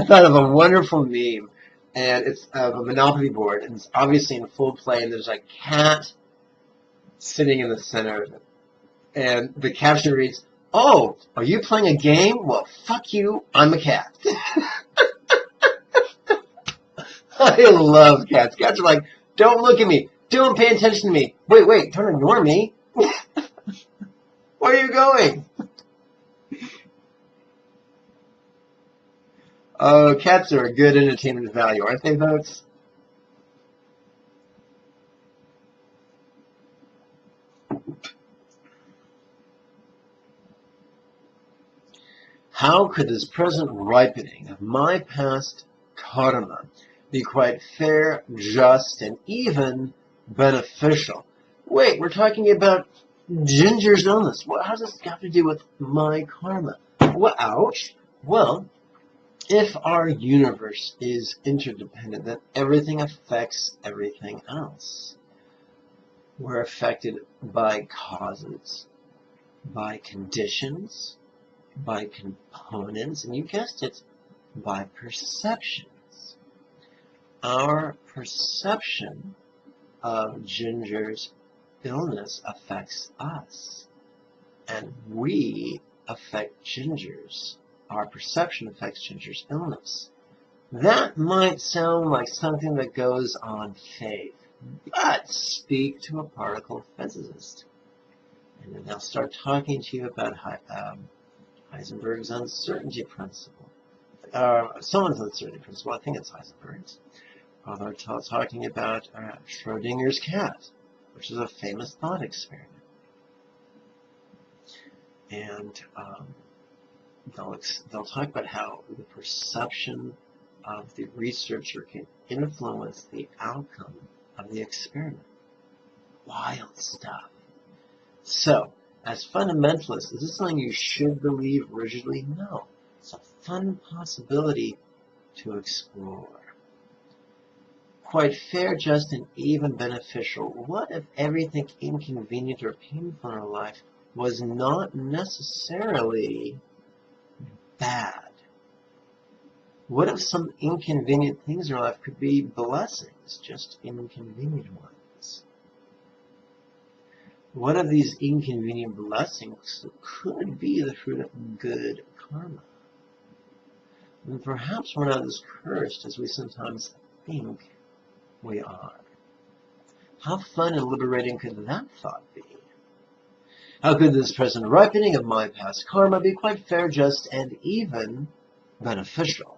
thought of a wonderful meme, and it's of a Monopoly board, and it's obviously in full play, and there's a cat sitting in the center of it. And the caption reads, oh, are you playing a game? Well, fuck you, I'm a cat. I love cats. Cats are like, don't look at me. Don't pay attention to me. Wait, don't ignore me. Where are you going? Oh, cats are a good entertainment value, aren't they, folks? How could this present ripening of my past karma be quite fair, just, and even beneficial? Wait, we're talking about Ginger's illness. How does this have to do with my karma? Well, ouch. Well, if our universe is interdependent, then everything affects everything else. We're affected by causes, by conditions, by components, and you guessed it, by perceptions. Our perception of Ginger's illness affects us, and we affect Ginger's. Our perception affects Ginger's illness. That might sound like something that goes on faith, but speak to a particle physicist, and then they'll start talking to you about Heisenberg's uncertainty principle. Someone's uncertainty principle, I think it's Heisenberg's. They're talking about Schrodinger's cat, which is a famous thought experiment. And they'll talk about how the perception of the researcher can influence the outcome of the experiment. Wild stuff. So, as fundamentalists, is this something you should believe rigidly? No. It's a fun possibility to explore. Quite fair, just, and even beneficial. What if everything inconvenient or painful in our life was not necessarily bad? What if some inconvenient things in our life could be blessings, just inconvenient ones? What if these inconvenient blessings could be the fruit of good karma? And perhaps we're not as cursed as we sometimes think we are. How fun and liberating could that thought be? How could this present ripening of my past karma be quite fair, just, and even beneficial?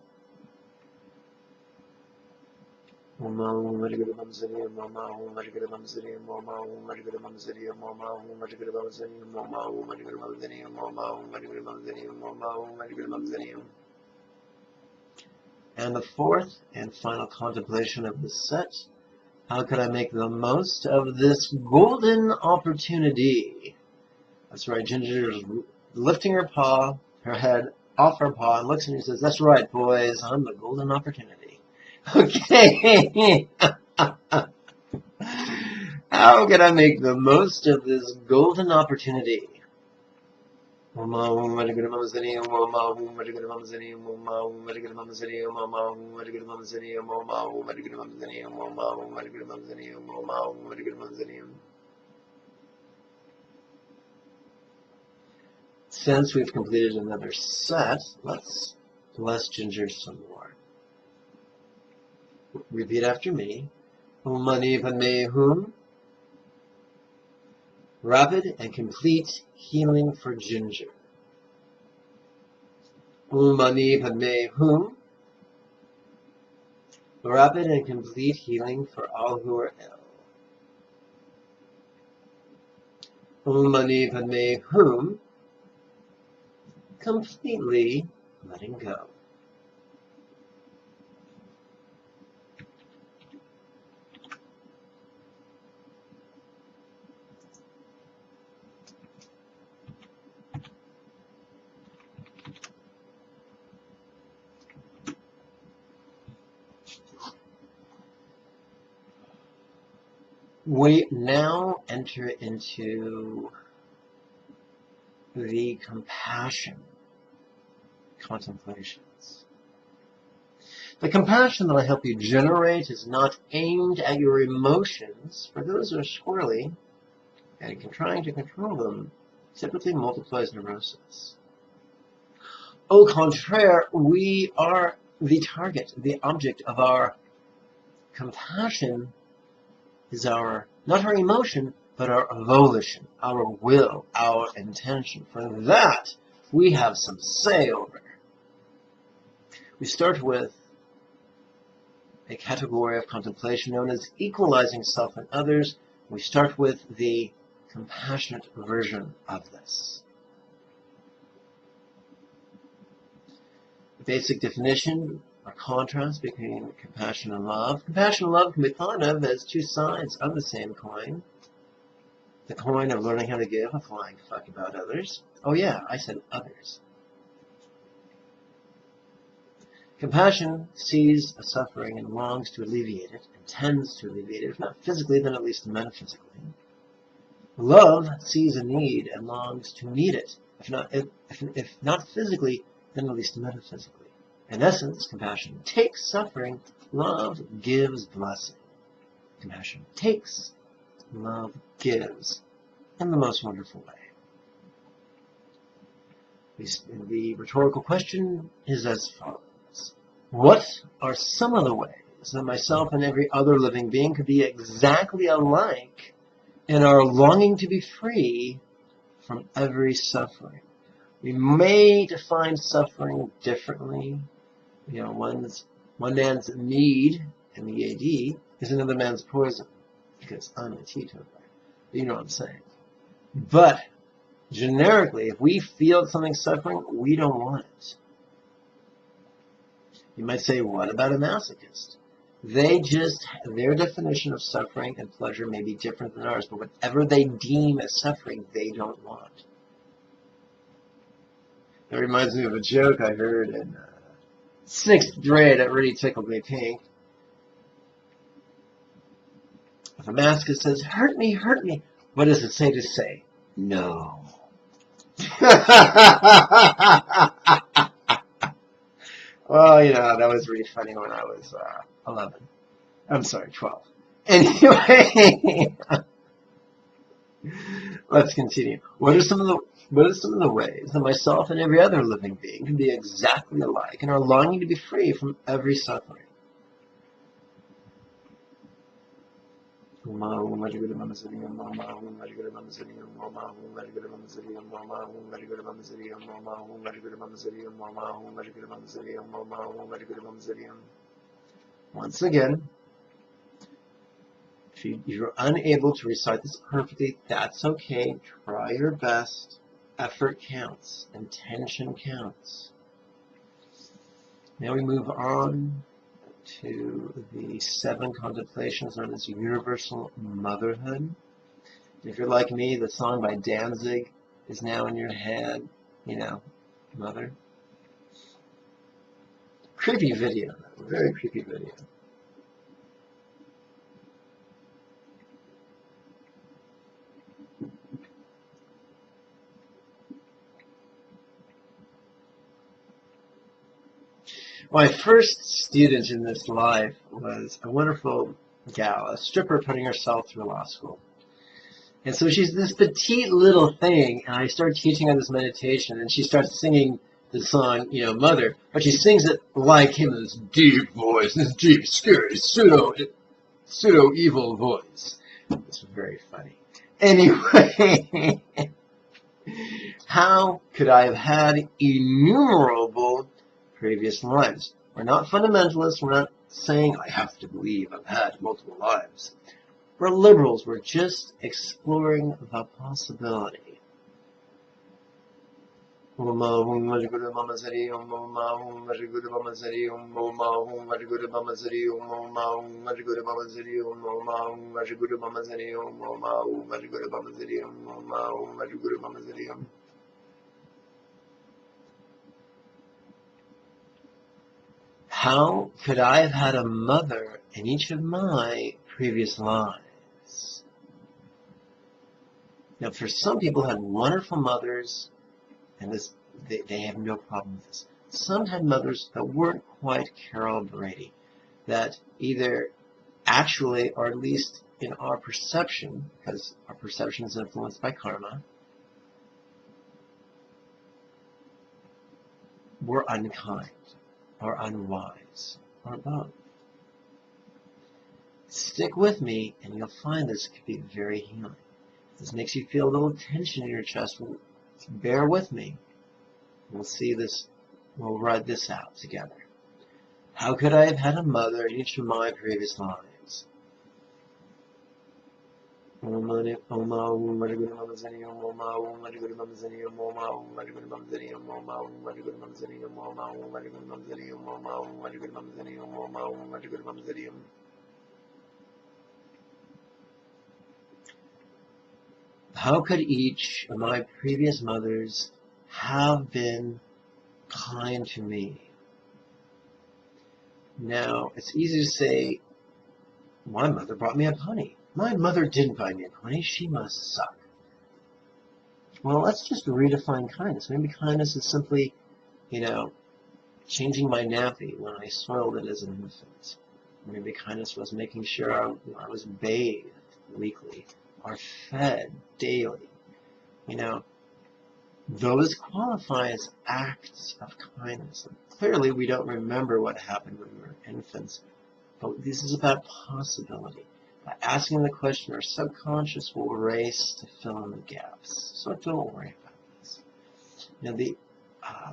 And the fourth and final contemplation of this set: how could I make the most of this golden opportunity? That's right, Ginger is lifting her paw, her head off her paw, and looks at me and says, "That's right, boys, I'm the golden opportunity." Okay. How can I make the most of this golden opportunity? Since we've completed another set, let's bless Ginger some more. Repeat after me. Mani Padme Hum. Rapid and complete healing for Ginger. Mani Padme Hum. Rapid and complete healing for all who are ill. Mani Padme Hum. Completely letting go. We now enter into the compassion contemplations. The compassion that I help you generate is not aimed at your emotions, for those are squirrely, and trying to control them typically multiplies neurosis. Au contraire, we are the target, the object of our compassion is not our emotion, but our volition, our will, our intention. For that, we have some say over. We start with a category of contemplation known as equalizing self and others. We start with the compassionate version of this. The basic definition or contrast between compassion and love. Compassion and love can be thought of as two sides of the same coin. The coin of learning how to give a flying fuck about others. Oh yeah, I said others. Compassion sees a suffering and longs to alleviate it, and tends to alleviate it, if not physically, then at least metaphysically. Love sees a need and longs to meet it, if not physically, then at least metaphysically. In essence, compassion takes suffering, love gives blessing. Compassion takes, love gives, in the most wonderful way. The rhetorical question is as follows. What are some of the ways that myself and every other living being could be exactly alike in our longing to be free from every suffering? We may define suffering differently. You know, one man's need, MEAD, is another man's poison, because I'm a teetotaler. You know what I'm saying. But generically, if we feel something's suffering, we don't want it. You might say, what about a masochist? Their definition of suffering and pleasure may be different than ours, but whatever they deem as suffering, they don't want. That reminds me of a joke I heard in 6th grade that really tickled me pink. If a masochist says, hurt me, what does it say to say? No. Well, you know, that was really funny when I was 11. I'm sorry, 12. Anyway, let's continue. What are some of the ways that myself and every other living being can be exactly alike and are longing to be free from every suffering? Once again, if you're unable to recite this perfectly, that's okay. Try your best. Effort counts. Intention counts. Now we move on to the 7 contemplations known as universal motherhood. If you're like me, the song by Danzig is now in your head. You know, mother. Creepy video. Very creepy video. My first student in this life was a wonderful gal, a stripper putting herself through law school. And so she's this petite little thing, and I start teaching her this meditation, and she starts singing the song, you know, Mother, but she sings it like him, this deep voice, this deep, scary, pseudo-evil voice. It's very funny. Anyway, how could I have had innumerable previous lives? We're not fundamentalists. We're not saying I have to believe I've had multiple lives. We're liberals. We're just exploring the possibility. How could I have had a mother in each of my previous lives? Now, for some people had wonderful mothers, and they have no problem with this. Some had mothers that weren't quite Carol Brady, that either actually, or at least in our perception, because our perception is influenced by karma, were unkind, or unwise, or both. Stick with me, and you'll find this could be very healing. If this makes you feel a little tension in your chest, bear with me. We'll see this, we'll ride this out together. How could I have had a mother in each of my previous lives? How could each of my previous mothers have been kind to me? Now, it's easy to say, my mother brought me a pony. My mother didn't buy me a pony. She must suck. Well, let's just redefine kindness. Maybe kindness is simply, changing my nappy when I soiled it as an infant. Maybe kindness was making sure I was bathed weekly or fed daily. Those qualify as acts of kindness. Clearly, we don't remember what happened when we were infants, but this is about possibility. By asking the question, our subconscious will race to fill in the gaps. So don't worry about this.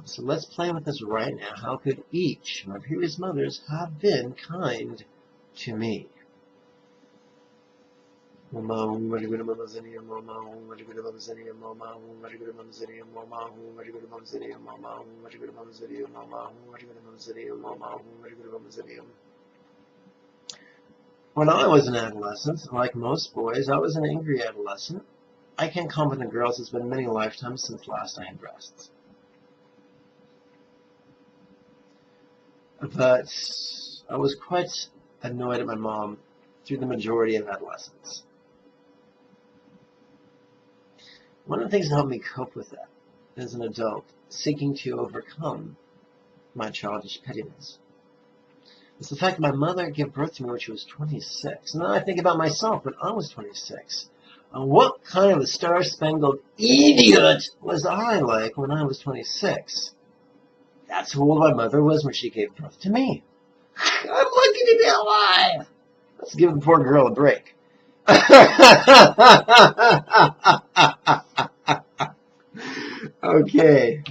So let's play with this right now. How could each of my previous mothers have been kind to me? When I was an adolescent, like most boys, I was an angry adolescent. I can't comment on girls. It's been many lifetimes since last I had breasts. But I was quite annoyed at my mom through the majority of adolescence. One of the things that helped me cope with that as an adult, seeking to overcome my childish pettiness, was the fact that my mother gave birth to me when she was 26. And then I think about myself when I was 26. What kind of a star-spangled idiot was I like when I was 26? That's how old my mother was when she gave birth to me. I'm lucky to be alive. Let's give the poor girl a break. Okay.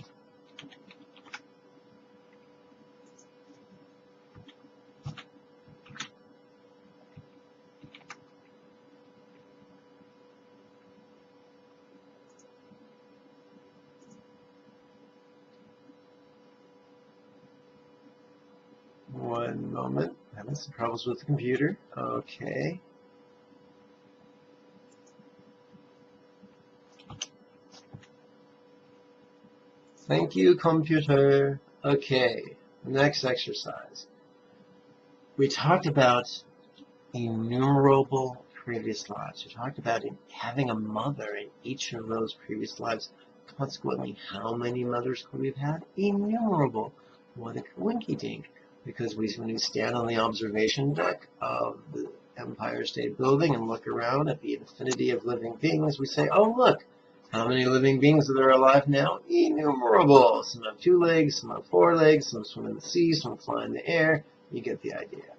One moment. Having some troubles with the computer. Okay. Thank you, computer. Okay. Next exercise. We talked about innumerable previous lives. We talked about having a mother in each of those previous lives. Consequently, how many mothers could we have had? Innumerable. What a winky-dink. Because when we stand on the observation deck of the Empire State Building and look around at the infinity of living beings, we say, oh, look, how many living beings are there alive now? Innumerable. Some have 2 legs, some have 4 legs, some swim in the sea, some fly in the air. You get the idea.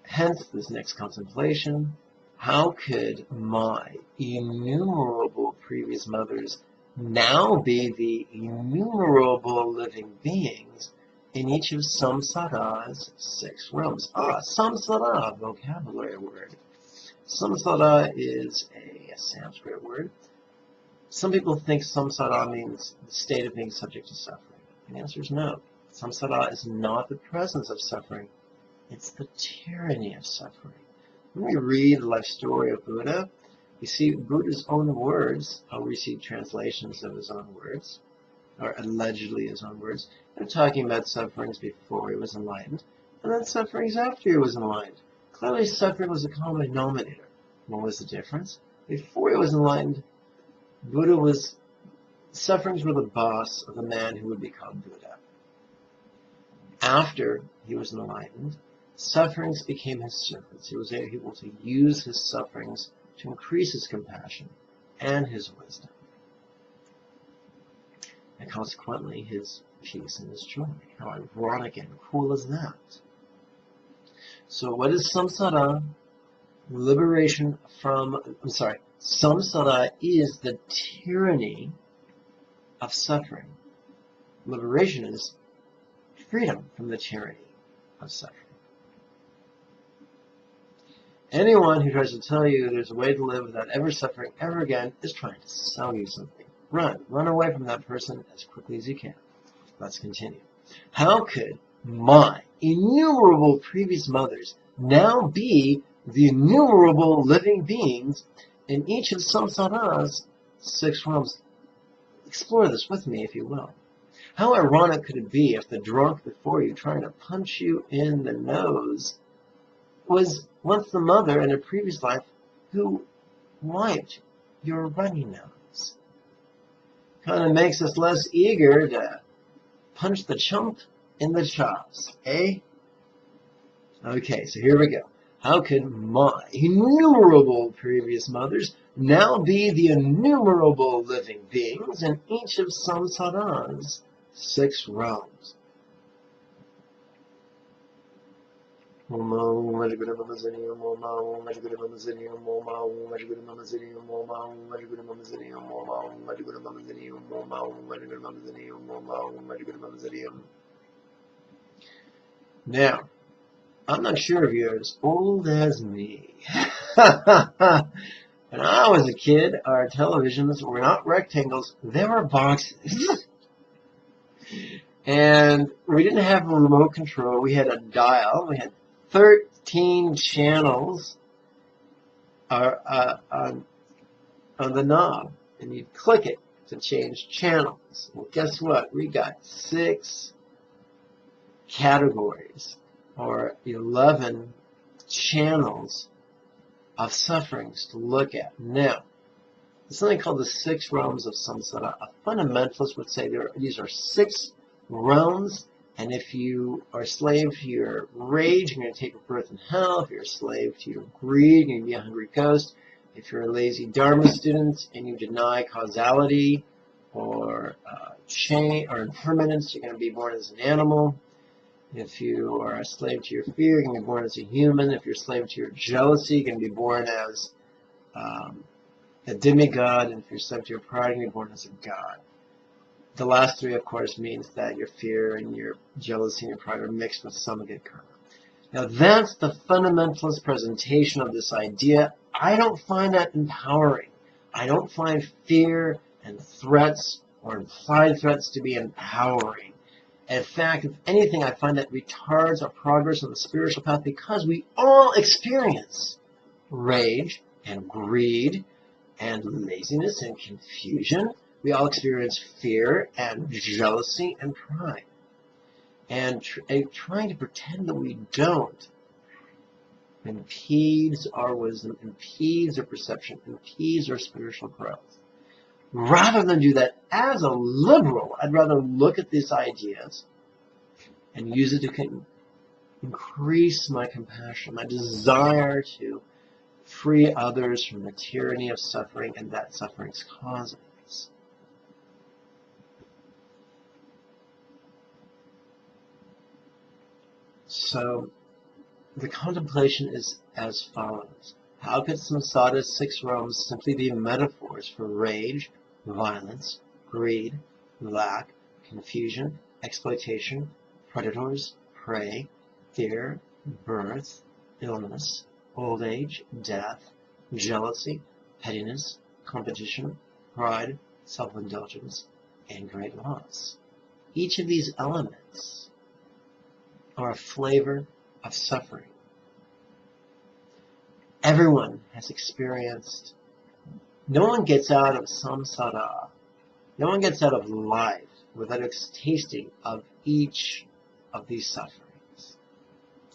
Hence, this next contemplation, how could my innumerable previous mothers now be the innumerable living beings in each of Samsara's 6 realms? Samsara, vocabulary word. Samsara is a Sanskrit word. Some people think samsara means the state of being subject to suffering. The answer is no. Samsara is not the presence of suffering. It's the tyranny of suffering. When we read the life story of Buddha, we see Buddha's own words. I'll receive translations of his own words, or allegedly his own words. They're talking about sufferings before he was enlightened, and then sufferings after he was enlightened. Clearly, suffering was a common denominator. What was the difference? Before he was enlightened, sufferings were the boss of the man who would become Buddha. After he was enlightened, sufferings became his servants. He was able to use his sufferings to increase his compassion and his wisdom. And consequently, his peace and his joy. How ironic and cool is that? So what is samsara? Samsara is the tyranny of suffering. Liberation is freedom from the tyranny of suffering. Anyone who tries to tell you there's a way to live without ever suffering ever again is trying to sell you something. Run away from that person as quickly as you can. Let's continue. How could my innumerable previous mothers now be the innumerable living beings in each of Samsara's 6 realms? Explore this with me, if you will. How ironic could it be if the drunk before you trying to punch you in the nose was once the mother in a previous life who wiped your runny nose? Kind of makes us less eager to punch the chump in the chops, eh? Okay, so here we go. How could my innumerable previous mothers now be the innumerable living beings in each of Samsara's 6 realms? Now, I'm not sure if you're as old as me. When I was a kid, our televisions were not rectangles, they were boxes. And we didn't have a remote control, we had a dial, we had 13 channels on the knob, and you'd click it to change channels. Well, guess what? We got 6 categories, or 11 channels of sufferings to look at. Now, there's something called the 6 realms of samsara. A fundamentalist would say these are 6 realms, and if you are a slave to your rage, you're going to take a birth in hell. If you're a slave to your greed, you're going to be a hungry ghost. If you're a lazy Dharma student and you deny causality or change or impermanence, you're going to be born as an animal. If you are a slave to your fear, you can be born as a human. If you're a slave to your jealousy, you can be born as a demigod. And if you're a slave to your pride, you can be born as a god. The last three, of course, means that your fear and your jealousy and your pride are mixed with some good karma. Now, that's the fundamentalist presentation of this idea. I don't find that empowering. I don't find fear and threats or implied threats to be empowering. In fact, if anything, I find that retards our progress on the spiritual path because we all experience rage and greed and laziness and confusion. We all experience fear and jealousy and pride. And trying to pretend that we don't impedes our wisdom, impedes our perception, impedes our spiritual growth. Rather than do that as a liberal, I'd rather look at these ideas and use it to increase my compassion, my desire to free others from the tyranny of suffering and that suffering's causes. So, the contemplation is as follows. How could samsara's 6 realms simply be metaphors for rage, violence, greed, lack, confusion, exploitation, predators, prey, fear, birth, illness, old age, death, jealousy, pettiness, competition, pride, self-indulgence, and great loss? Each of these elements are a flavor of suffering. Everyone has experienced, no one gets out of samsara, no one gets out of life without tasting of each of these sufferings,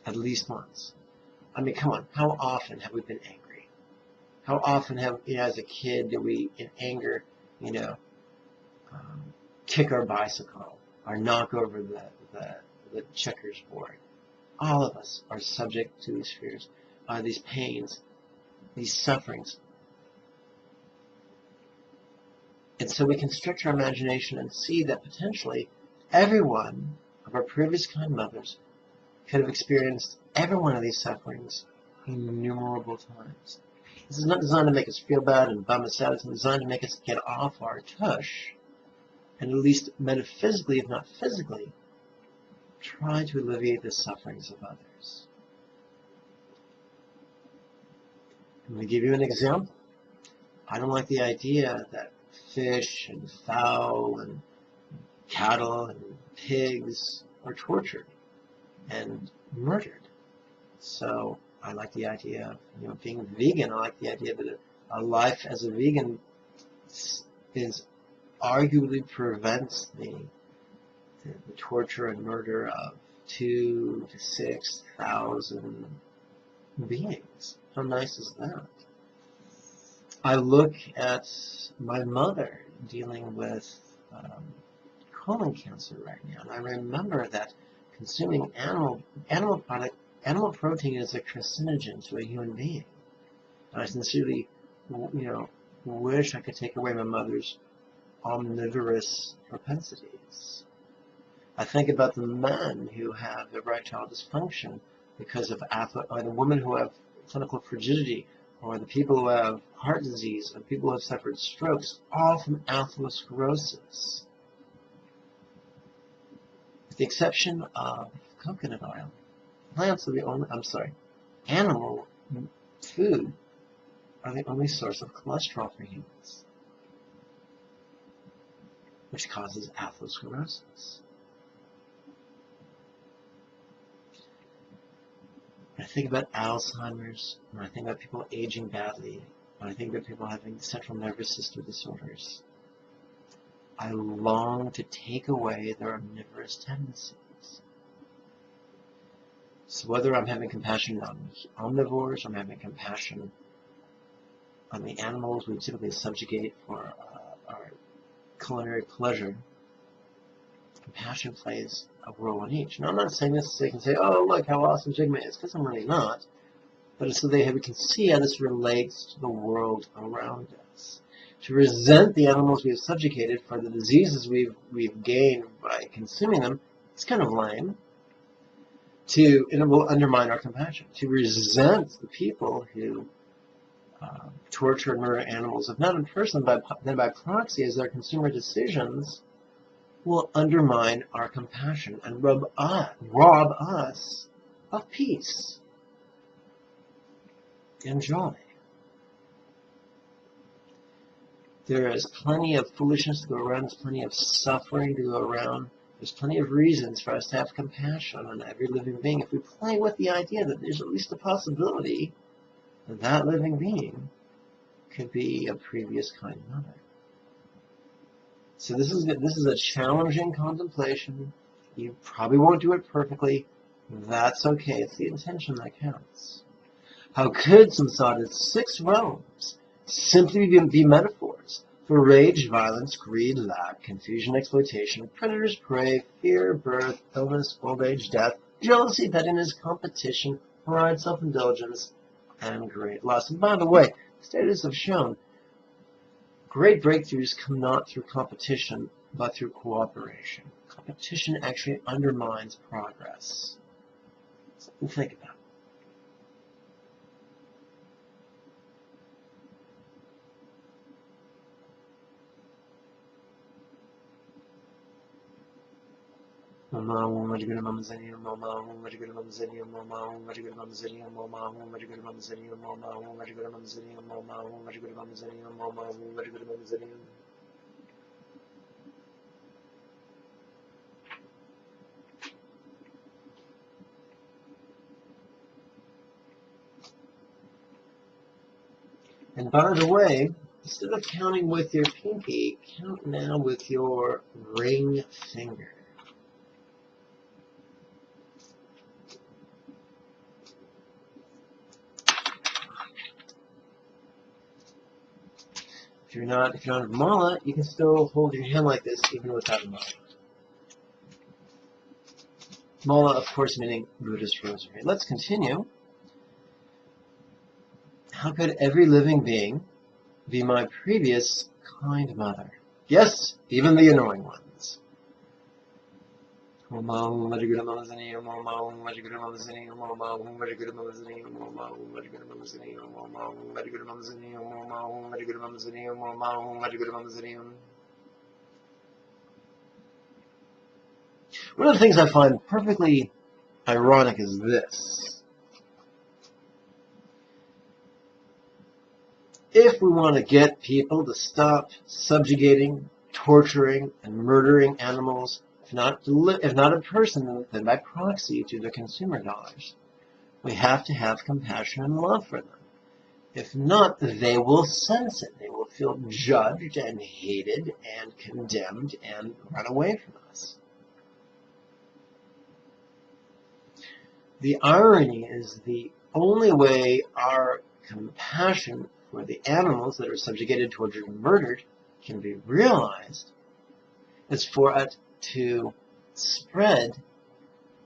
at least once. I mean, come on, how often have we been angry? How often have, as a kid, did we, in anger, kick our bicycle or knock over the checkers board? All of us are subject to these fears, these pains, these sufferings. And so we can stretch our imagination and see that potentially every one of our previous kind mothers could have experienced every one of these sufferings innumerable times. This is not designed to make us feel bad and bum us out. It's designed to make us get off our tush and at least metaphysically, if not physically, try to alleviate the sufferings of others. I'm going to give you an example. I don't like the idea that fish and fowl and cattle and pigs are tortured and murdered. So I like the idea of being vegan. I like the idea that a life as a vegan is arguably prevents the torture and murder of 2,000 to 6,000 beings. How nice is that? I look at my mother dealing with colon cancer right now, and I remember that consuming animal protein is a carcinogen to a human being. And I sincerely, wish I could take away my mother's omnivorous propensities. I think about the men who have erectile dysfunction because of or the women who have clinical frigidity, or the people who have heart disease, or people who have suffered strokes, all from atherosclerosis. With the exception of coconut oil, plants are the only, animal food are the only source of cholesterol for humans, which causes atherosclerosis. When I think about Alzheimer's, when I think about people aging badly, when I think about people having central nervous system disorders, I long to take away their omnivorous tendencies. So whether I'm having compassion on omnivores, or I'm having compassion on the animals we typically subjugate for our culinary pleasure, compassion plays a role in each. Now, I'm not saying this so they can say, oh, look how awesome Jigme is, because I'm really not. But it's so we can see how this relates to the world around us. To resent the animals we have subjugated for the diseases we've gained by consuming them, it's kind of lame. it will undermine our compassion. To resent the people who torture and murder animals, if not in person, then by proxy as their consumer decisions, will undermine our compassion and rob us of peace and joy. There is plenty of foolishness to go around. There's plenty of suffering to go around. There's plenty of reasons for us to have compassion on every living being if we play with the idea that there's at least a possibility that that living being could be a previous kind mother. So this is a challenging contemplation. You probably won't do it perfectly. That's okay. It's the intention that counts. How could samsara's 6 realms simply be metaphors for rage, violence, greed, lack, confusion, exploitation, predators, prey, fear, birth, illness, old age, death, jealousy, pettiness, competition, pride, self-indulgence, and great loss? And by the way, studies have shown great breakthroughs come not through competition, but through cooperation. Competition actually undermines progress. Something to think about. And by the way, instead of counting with your pinky, count now with your ring finger. If you're not a mala, you can still hold your hand like this even without a mala. Mala, of course, meaning Buddhist rosary. Let's continue. How could every living being be my previous kind mother? Yes, even the annoying ones. One of the things I find perfectly ironic is this. If we want to get people to stop subjugating, torturing, and murdering animals, if not in person, then by proxy to the consumer dollars, we have to have compassion and love for them. If not, they will sense it. They will feel judged and hated and condemned and run away from us. The irony is the only way our compassion for the animals that are subjugated, tortured, and murdered can be realized is for it to spread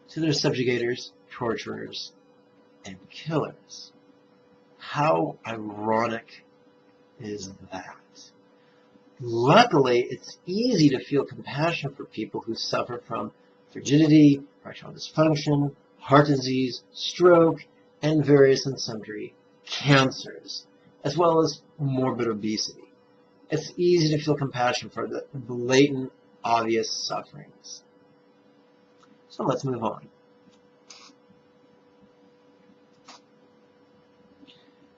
to their subjugators, torturers, and killers. How ironic is that? Luckily, it's easy to feel compassion for people who suffer from frigidity, erectile dysfunction, heart disease, stroke, and various and sundry cancers, as well as morbid obesity. It's easy to feel compassion for the blatant, obvious sufferings. So let's move on.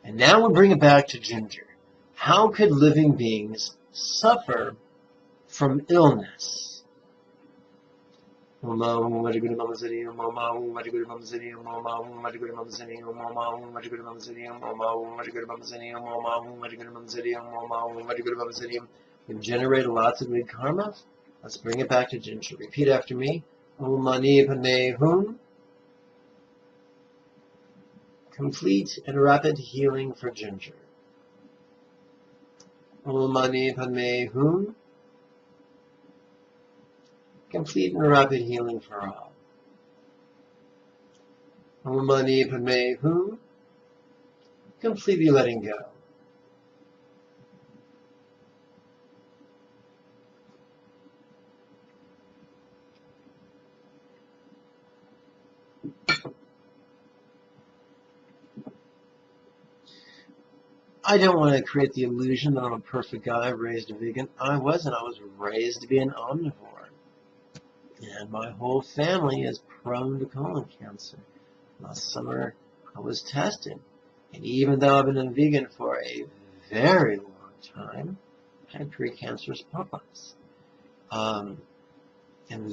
And now we'll bring it back to Ginger. How could living beings suffer from illness? We generate lots of good karma. Let's bring it back to Ginger. Repeat after me. Om Mani Padme Hum. Complete and rapid healing for Ginger. Om Mani Padme Hum. Complete and rapid healing for all. Om Mani Padme Hum. Completely letting go. I don't want to create the illusion that I'm a perfect guy raised a vegan. I wasn't. I was raised to be an omnivore. And my whole family is prone to colon cancer. Last summer, I was tested. And even though I've been a vegan for a very long time, I had precancerous pop-ups. And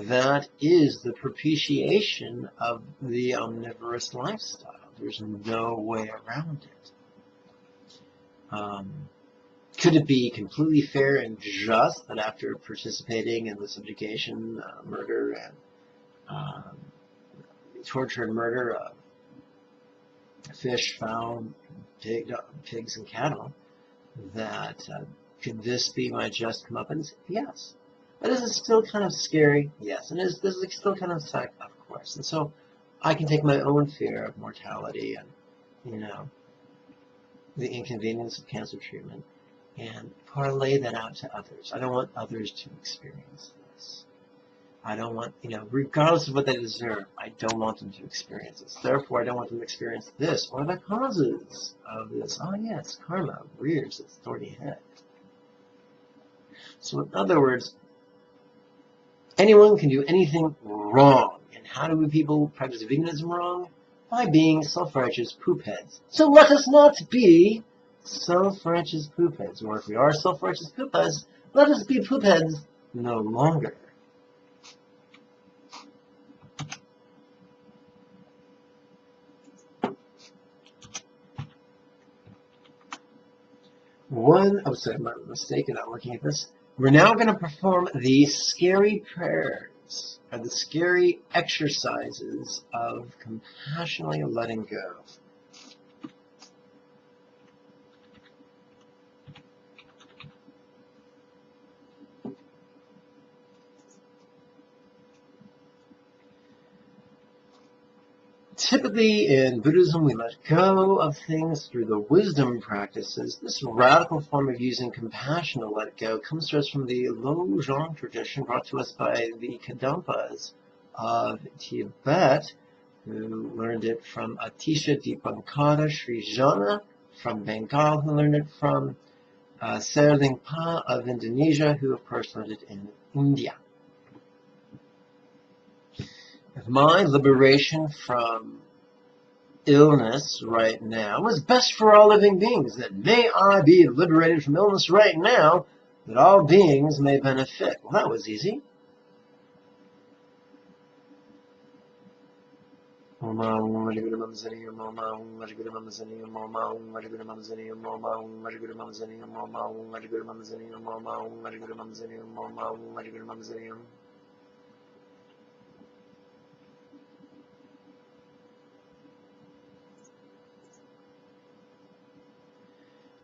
that is the propitiation of the omnivorous lifestyle. There's no way around it. Could it be completely fair and just that after participating in the subjugation, murder, and torture and murder of fish, fowl, pigs, and cattle, that could this be my just comeuppance? Yes. But is it still kind of scary? Yes. And is this still kind of sad? Of course. And so I can take my own fear of mortality and, the inconvenience of cancer treatment and parlay that out to others. I don't want others to experience this. I don't want, regardless of what they deserve, I don't want them to experience this. Therefore, I don't want them to experience this or the causes of this. Oh, yes, karma rears its thorny head. So, in other words, anyone can do anything wrong. And how do people practice veganism wrong? By being self-righteous poopheads. So let us not be self-righteous poopheads. Or if we are self-righteous poopheads, let us be poopheads no longer. Sorry, I'm mistaken, I'm looking at this. We're now going to perform the scary prayers, or the scary exercises of compassionately letting go. Typically in Buddhism, we let go of things through the wisdom practices. This radical form of using compassion to let go comes to us from the Lojong tradition brought to us by the Kadampas of Tibet, who learned it from Atisha Dipankara Sri Jana from Bengal, who learned it from Serlingpa of Indonesia, who of course learned it in India. If my liberation from illness right now is best for all living beings, then may I be liberated from illness right now, that all beings may benefit. Well, that was easy.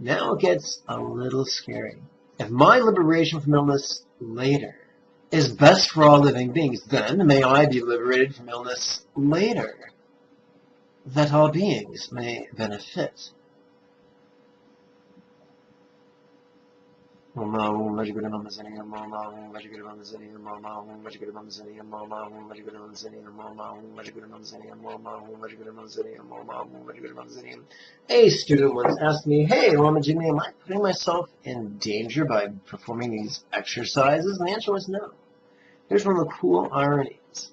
Now it gets a little scary. If my liberation from illness later is best for all living beings, then may I be liberated from illness later, that all beings may benefit. A student once asked me, "Hey, Lama Jigme, am I putting myself in danger by performing these exercises?" And the answer was no. Here's one of the cool ironies.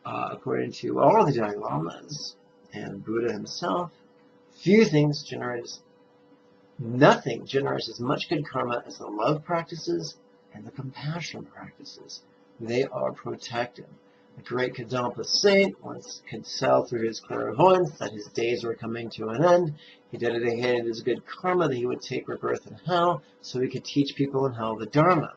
According to all the Dalai Lamas and Buddha himself, nothing generates as much good karma as the love practices and the compassion practices. They are protective. The great Kadampa saint once could tell through his clairvoyance that his days were coming to an end. He dedicated his good karma that he would take rebirth in hell so he could teach people in hell the Dharma.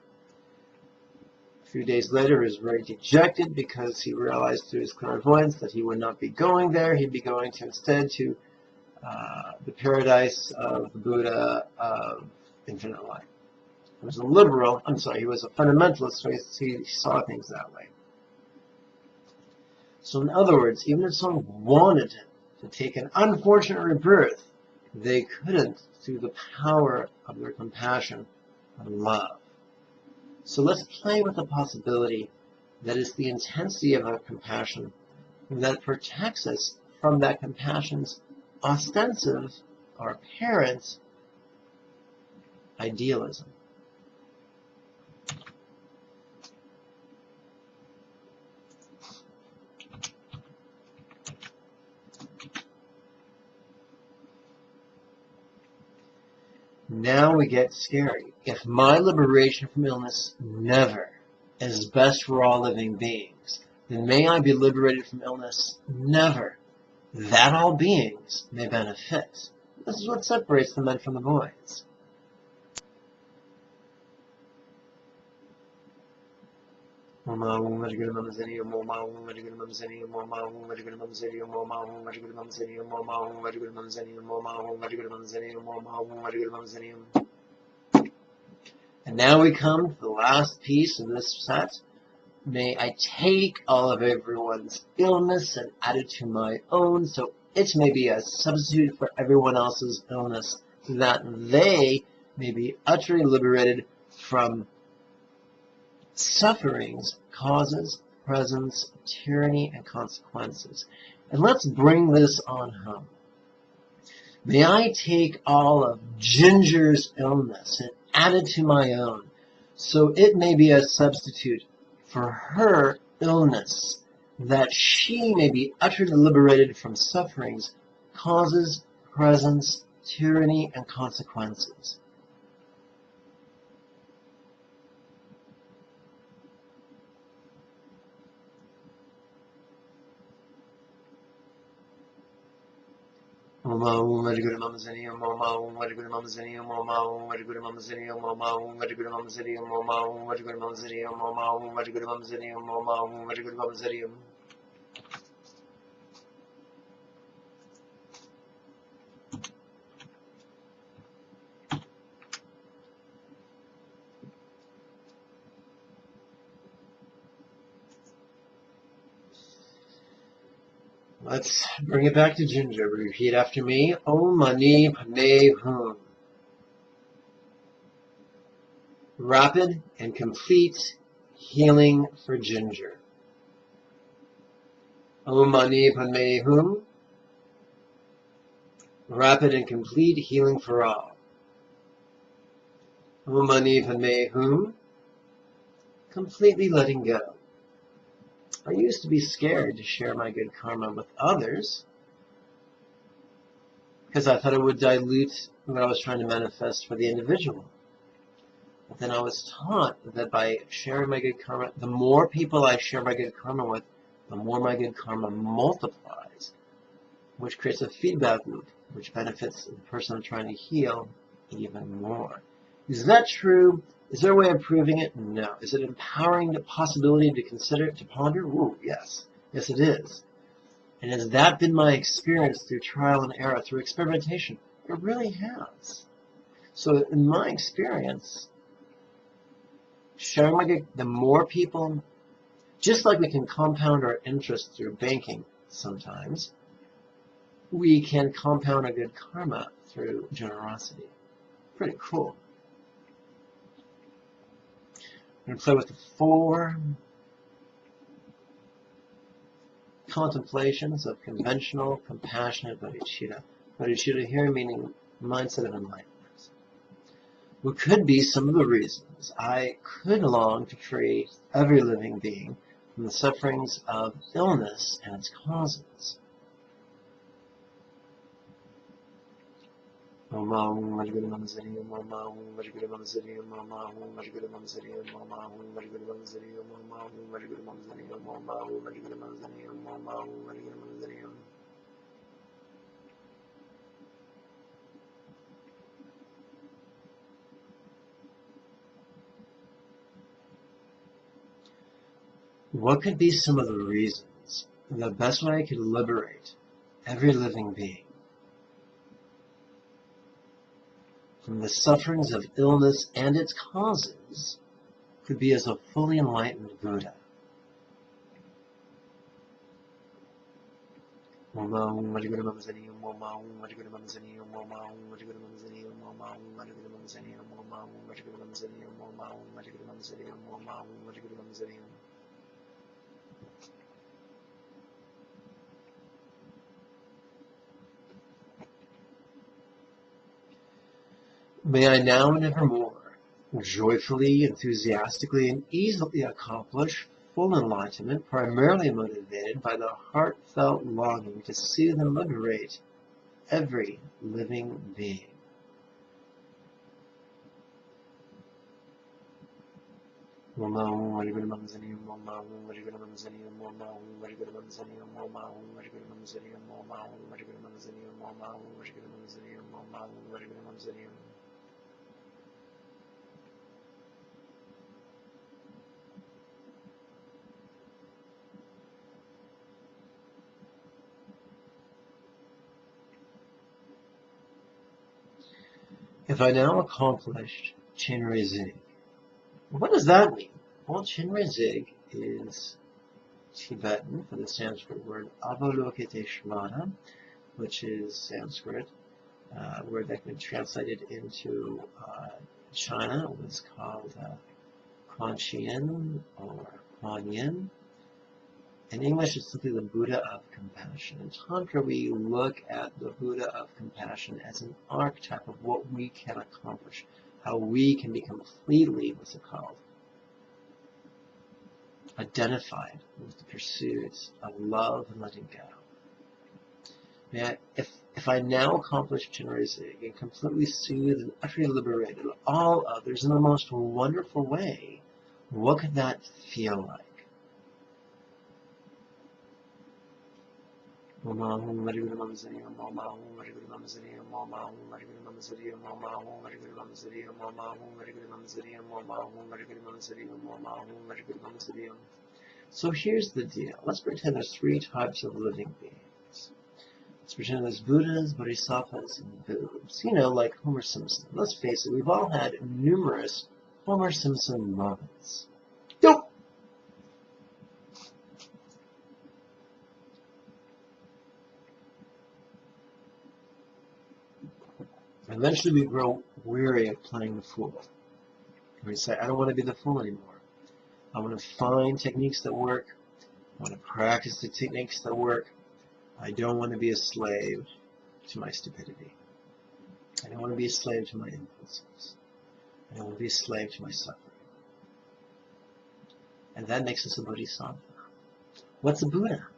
A few days later, he was very dejected because he realized through his clairvoyance that he would not be going there. He'd be going instead to the paradise of the Buddha of infinite life. He was a he was a fundamentalist, so he saw things that way. So in other words, even if someone wanted to take an unfortunate rebirth, they couldn't through the power of their compassion and love. So let's play with the possibility that it's the intensity of our compassion that protects us from that compassion's ostensive or apparent idealism. Now we get scary. If my liberation from illness never is best for all living beings, then may I be liberated from illness never, that all beings may benefit. This is what separates the men from the boys. And now we come to the last piece of this set. May I take all of everyone's illness and add it to my own, so it may be a substitute for everyone else's illness, that they may be utterly liberated from sufferings, causes, presence, tyranny, and consequences. And let's bring this on home. May I take all of Ginger's illness and add it to my own, so it may be a substitute for her illness, that she may be utterly liberated from sufferings, causes, presence, tyranny, and consequences. Let's bring it back to Ginger. Repeat after me. Om Mani Padme Hum. Rapid and complete healing for Ginger. Om Mani Padme Hum. Rapid and complete healing for all. Om Mani Padme Hum. Completely letting go. I used to be scared to share my good karma with others because I thought it would dilute what I was trying to manifest for the individual. But then I was taught that by sharing my good karma, the more people I share my good karma with, the more my good karma multiplies, which creates a feedback loop, which benefits the person I'm trying to heal even more. Is that true? Is there a way of proving it? No. Is it empowering the possibility to consider, to ponder? Ooh, yes. Yes, it is. And has that been my experience through trial and error, through experimentation? It really has. So in my experience, sharing the more people, just like we can compound our interest through banking sometimes, we can compound our good karma through generosity. Pretty cool. I'm going to play with the 4 contemplations of conventional, compassionate bodhicitta. Bodhicitta here meaning mindset of enlightenment. What could be some of the reasons I could long to free every living being from the sufferings of illness and its causes. Om Vajguru Mamsariyam, Om Vajguru Mamsariyam, Om Vajguru Mamsariyam, Om Vajguru Mamsariyam, Om Vajguru Mamsariyam, Om Vajguru Mamsariyam, Om Vajguru Mamsariyam. What could be some of the reasons, the best way I could liberate every living being from the sufferings of illness and its causes could be as a fully enlightened Buddha? Om Vajguru Mamsariyam, Om Vajguru Mamsariyam, Om Vajguru Mamsariyam, Om Vajguru Mamsariyam, Om Vajguru Mamsariyam, Om Vajguru Mamsariyam, Om Vajguru Mamsariyam. May I now and evermore joyfully, enthusiastically, and easily accomplish full enlightenment, primarily motivated by the heartfelt longing to soothe and liberate every living being. If I now accomplished Chinre Zig, what does that mean? Well, Chinre Zig is Tibetan for the Sanskrit word Avalokiteshvara, which is Sanskrit, word that can be translated into China. It was called Kuan Yin or Kuan Yin. In English, it's simply the Buddha of compassion. In Tantra, we look at the Buddha of compassion as an archetype of what we can accomplish, how we can be completely, what's it called, identified with the pursuits of love and letting go. If I now accomplish Chinre Zig and completely soothe and utterly liberated all others in the most wonderful way, what could that feel like? So here's the deal. Let's pretend there's three types of living beings. Let's pretend there's Buddhas, Bodhisattvas, and boobs. You know, like Homer Simpson. Let's face it, we've all had numerous Homer Simpson moments. Nope. Eventually we grow weary of playing the fool. And we say, I don't want to be the fool anymore. I want to find techniques that work. I want to practice the techniques that work. I don't want to be a slave to my stupidity. I don't want to be a slave to my impulses. I don't want to be a slave to my suffering. And that makes us a bodhisattva. What's a Buddha?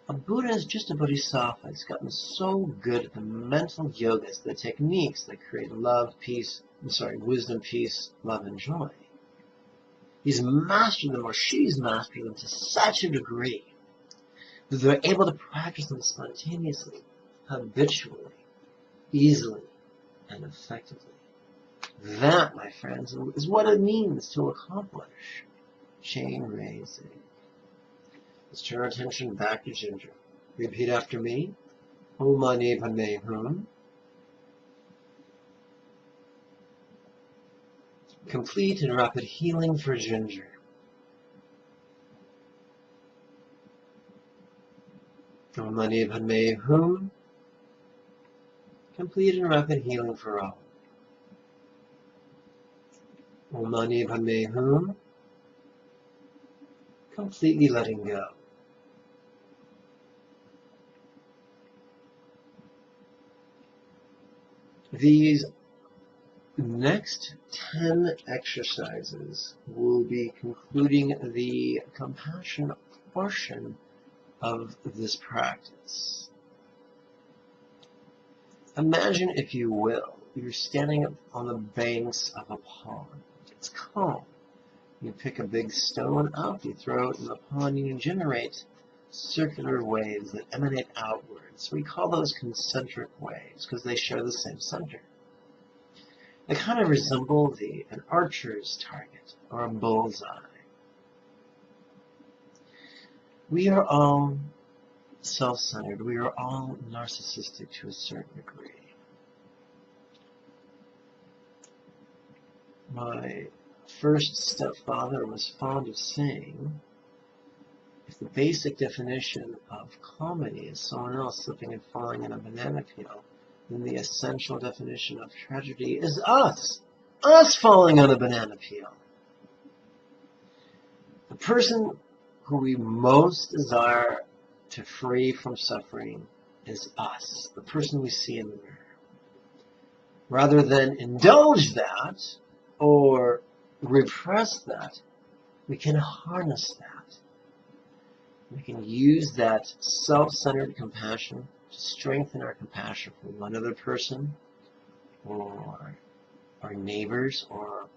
A Buddha is just a bodhisattva. He's gotten so good at the mental yogas, the techniques that create love, wisdom, peace, love, and joy. He's mastered them, or she's mastered them to such a degree that they're able to practice them spontaneously, habitually, easily, and effectively. That, my friends, is what it means to accomplish Chinre Zig. Let's turn our attention back to Ginger. Repeat after me. Om Mani Padme Hum. Complete and rapid healing for Ginger. Om Mani Padme Hum. Complete and rapid healing for all. Om Mani Padme Hum. Completely letting go. These next 10 exercises will be concluding the compassion portion of this practice. Imagine, if you will, you're standing on the banks of a pond. It's calm. You pick a big stone up, you throw it in the pond, and you generate circular waves that emanate outwards. We call those concentric waves because they share the same center. They kind of resemble an archer's target or a bullseye. We are all self-centered. We are all narcissistic to a certain degree. My first stepfather was fond of saying, if the basic definition of comedy is someone else slipping and falling in a banana peel, then the essential definition of tragedy is us falling on a banana peel. The person who we most desire to free from suffering is us, the person we see in the mirror. Rather than indulge that or repress that, we can harness that. We can use that self-centered compassion to strengthen our compassion for one other person, or our neighbors, or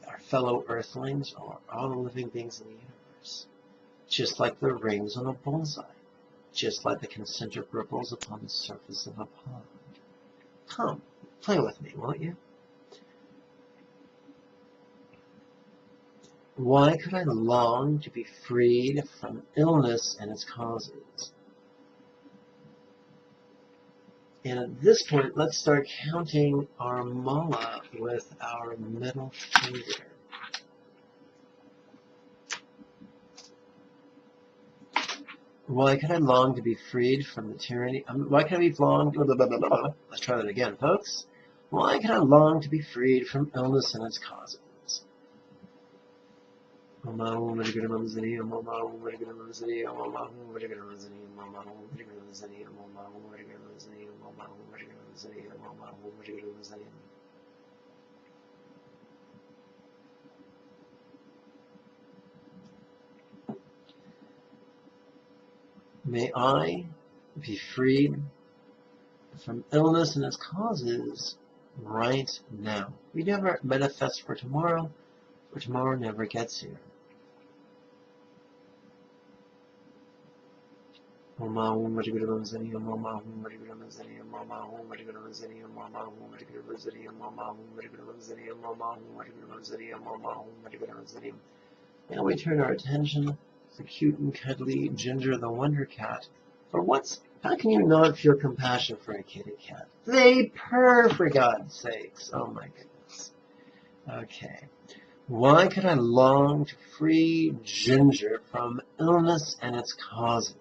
our fellow earthlings, or all the living beings in the universe. Just like the rings on a bullseye, just like the concentric ripples upon the surface of a pond. Come, play with me, won't you? Why could I long to be freed from illness and its causes? And at this point, let's start counting our mala with our middle finger. Why could I long to be freed from the tyranny? Why can I be long? Let's try that again, folks. Why can I long to be freed from illness and its causes? May I be freed from illness and its causes right now. We never manifest for tomorrow never gets here. Now we turn our attention to the cute and cuddly Ginger the Wonder Cat. How can you not feel compassion for a kitty cat? They purr, for God's sakes. Oh my goodness. Okay. Why could I long to free Ginger from illness and its causes?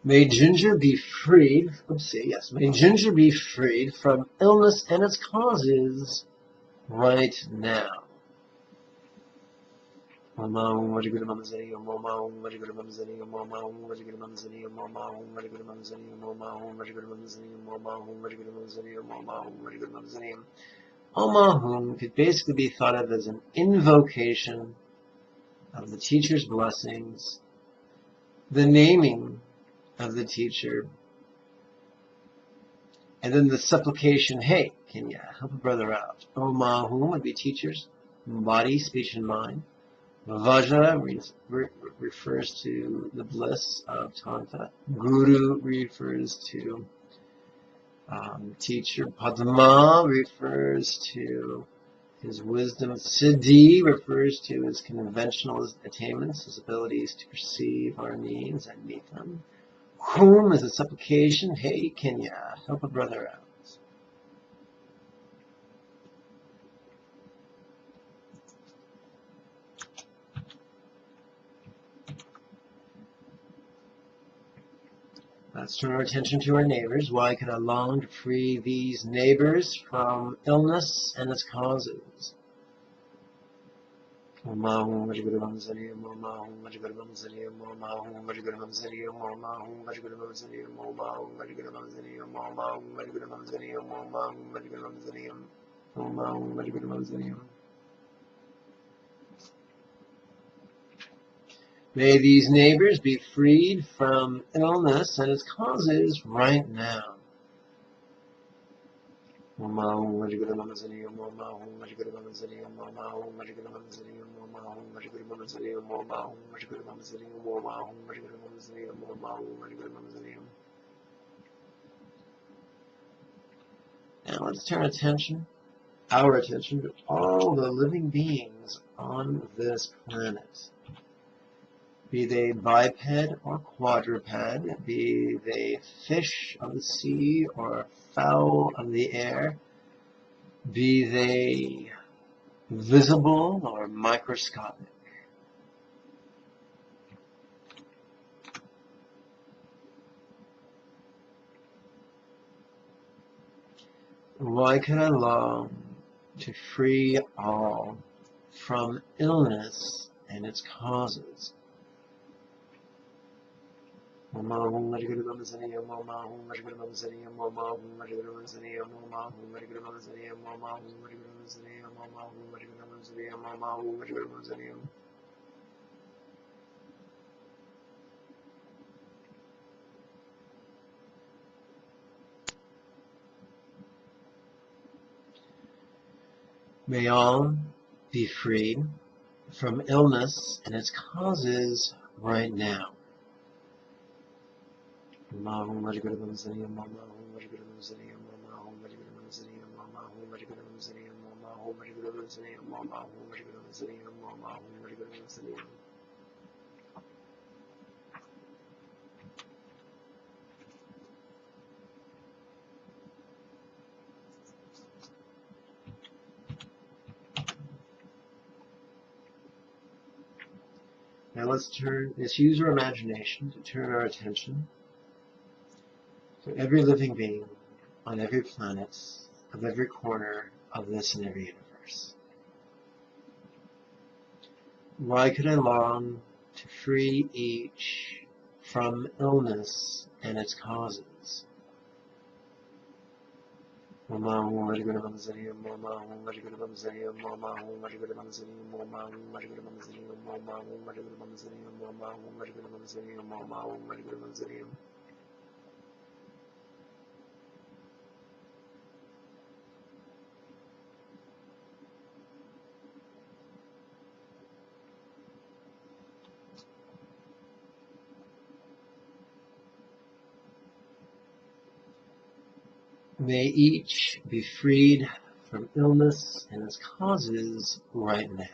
May Ginger be freed, may Ginger be freed from illness and its causes right now. Omahum could basically be thought of as an invocation of the teacher's blessings, the naming of the teacher, and then the supplication, hey, can you help a brother out? Omahum would be teachers, body, speech, and mind. Vajra refers to the bliss of Tanta. Guru refers to teacher. Padma refers to his wisdom. Siddhi refers to his conventional attainments, his abilities to perceive our needs and meet them. Hum is a supplication. Hey, can you help a brother out? Let's turn our attention to our neighbors. Why can I long to free these neighbors from illness and its causes? May these neighbors be freed from illness and its causes right now. Now let's turn our attention to all the living beings on this planet. Be they biped or quadruped, be they fish of the sea or fowl of the air, be they visible or microscopic. Why could I long to free all from illness and its causes? May all be freed from illness and its causes right now. Now let's use our imagination to turn our attention to every living being on every planet of every corner of this and every universe. Why could I long to free each from illness and its causes? May each be freed from illness and its causes right now.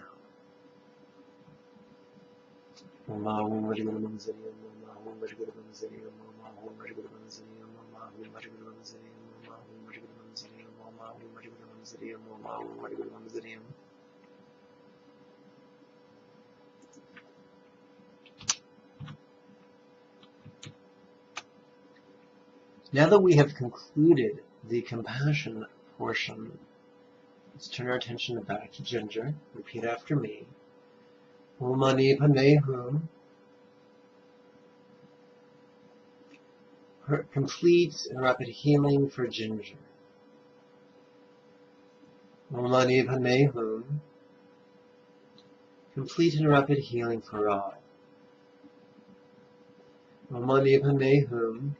Now that we have concluded the compassion portion, let's turn our attention back to Ginger. Repeat after me. Mani Padme complete and rapid healing for Ginger. Mani Padme complete and rapid healing for Rod. Mani Padme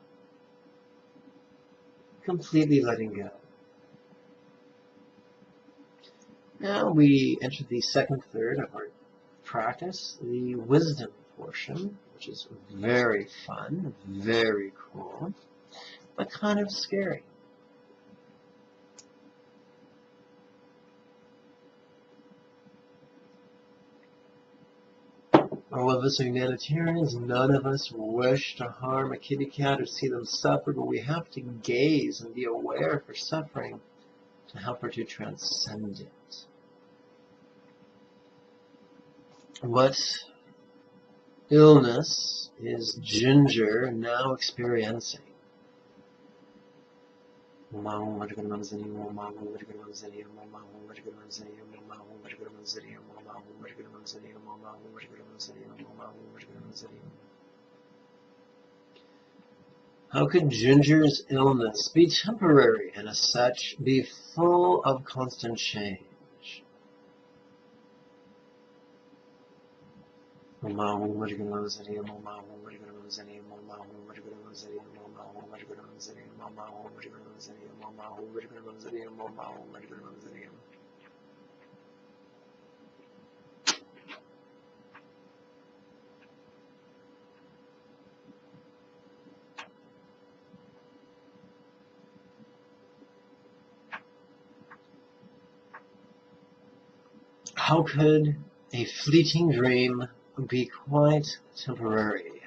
completely letting go. Now we enter the second third of our practice, the wisdom portion, which is very fun, very cool, but kind of scary. All of us are humanitarians. None of us wish to harm a kitty cat or see them suffer, but we have to gaze and be aware of her suffering to help her to transcend it. What illness is Ginger now experiencing? How could Ginger's illness be temporary and as such be full of constant change? How could a fleeting dream be quite temporary?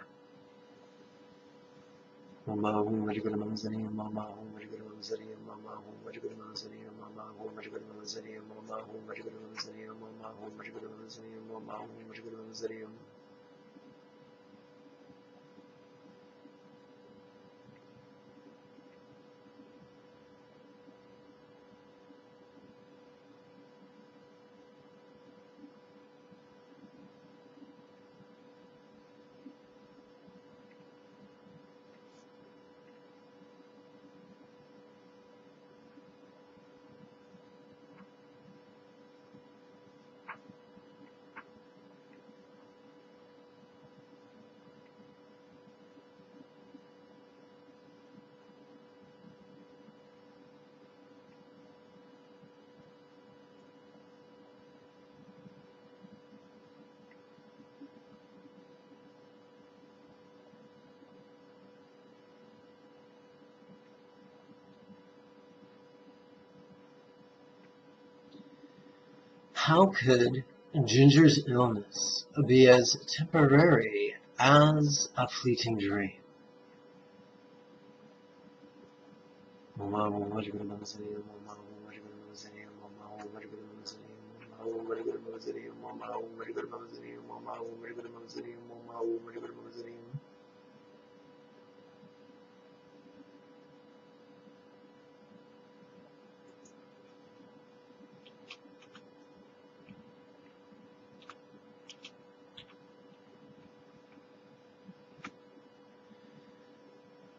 How could Ginger's illness be as temporary as a fleeting dream?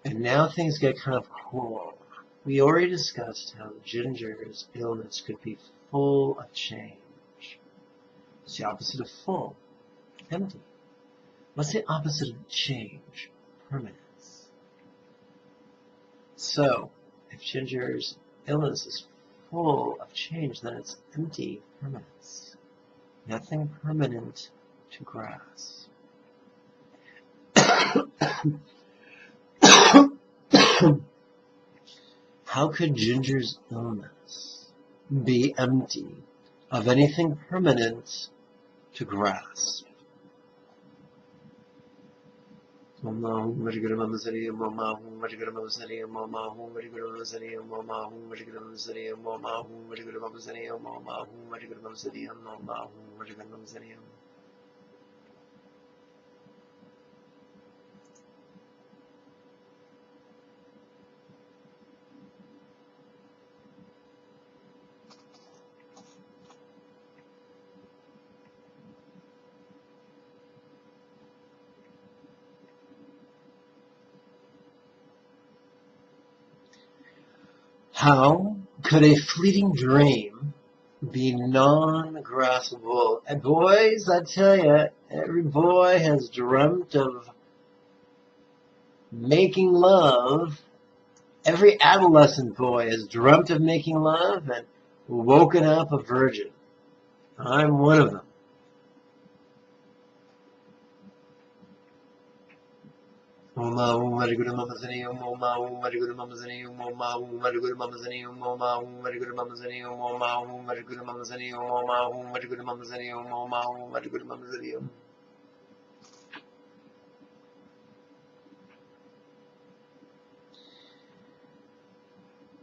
And now things get kind of cool. We already discussed how Ginger's illness could be full of change. What's the opposite of full? Empty. What's the opposite of change? Permanence. So, if Ginger's illness is full of change, then it's empty permanence. Nothing permanent to grasp. How could Ginger's illness be empty of anything permanent to grasp? How could a fleeting dream be non-graspable? And boys, I tell you, every boy has dreamt of making love. Every adolescent boy has dreamt of making love and woken up a virgin. I'm one of them.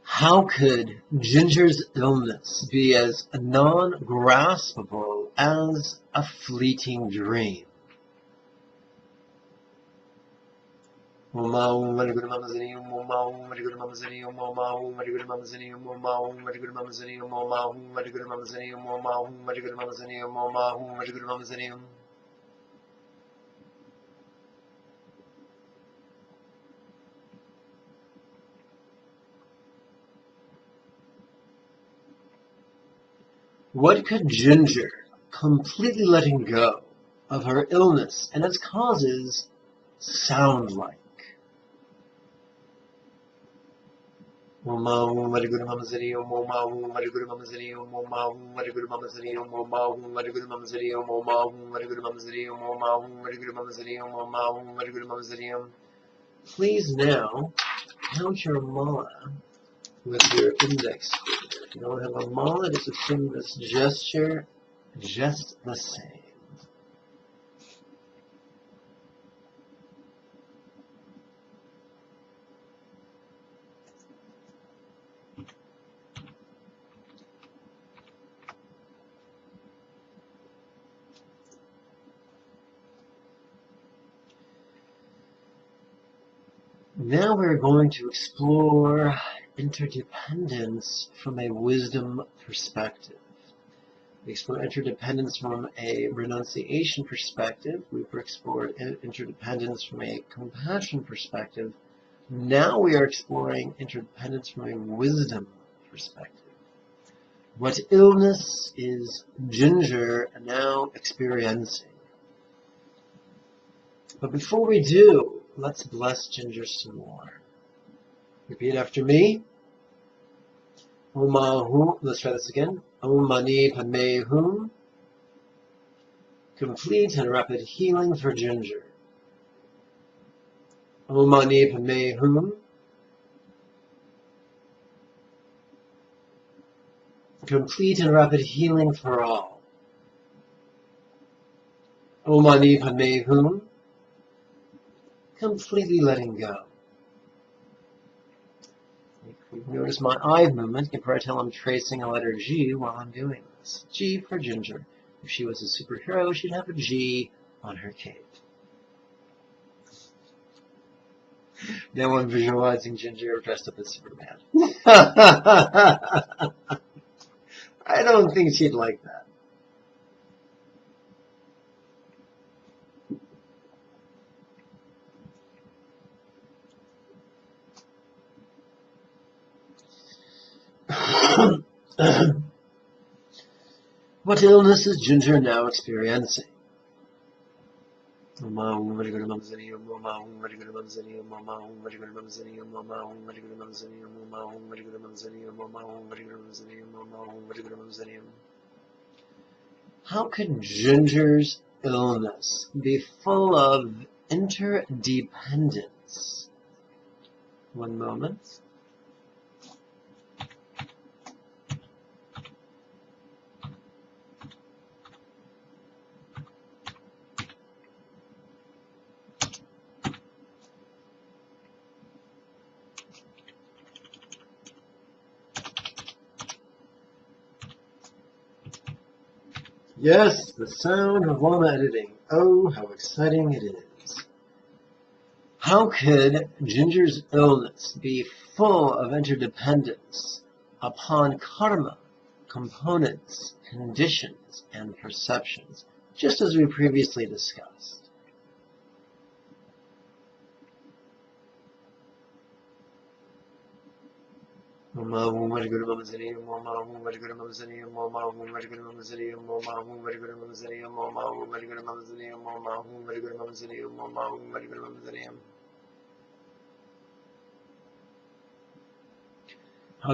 How could Ginger's illness be as non-graspable as a fleeting dream? What could Ginger, completely letting go of her illness and its causes, sound like? Please now count your mala with your index finger. If you don't have a mala, just assume this gesture just the same. Now we're going to explore interdependence from a wisdom perspective. We explore interdependence from a renunciation perspective. We've explored interdependence from a compassion perspective. Now we are exploring interdependence from a wisdom perspective. What illness is Ginger now experiencing? But before we do, let's bless Ginger some more. Repeat after me. Let's try this again. Om Mani Padme Hum. Complete and rapid healing for Ginger. Om Mani Padme Hum. Complete and rapid healing for all. Om Mani Padme Hum. Completely letting go. Notice my eye movement. You can probably tell I'm tracing a letter G while I'm doing this. G for Ginger. If she was a superhero, she'd have a G on her cape. Now I'm visualizing Ginger dressed up as Superman. I don't think she'd like that. What illness is Ginger now experiencing? How can Ginger's illness be full of interdependence? One moment. Yes, the sound of Lama editing. Oh, how exciting it is. How could Ginger's illness be full of interdependence upon karma, components, conditions, and perceptions, just as we previously discussed? How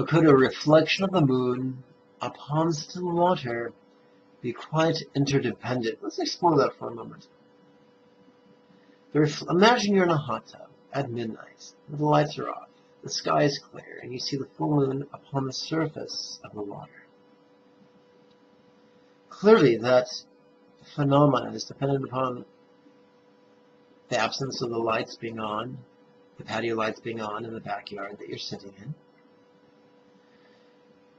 could a reflection of the moon upon still water be quite interdependent? Let's explore that for a moment. Imagine you're in a hot tub at midnight, the lights are off. The sky is clear, and you see the full moon upon the surface of the water. Clearly, that phenomenon is dependent upon the absence of the lights being on, the patio lights being on in the backyard that you're sitting in.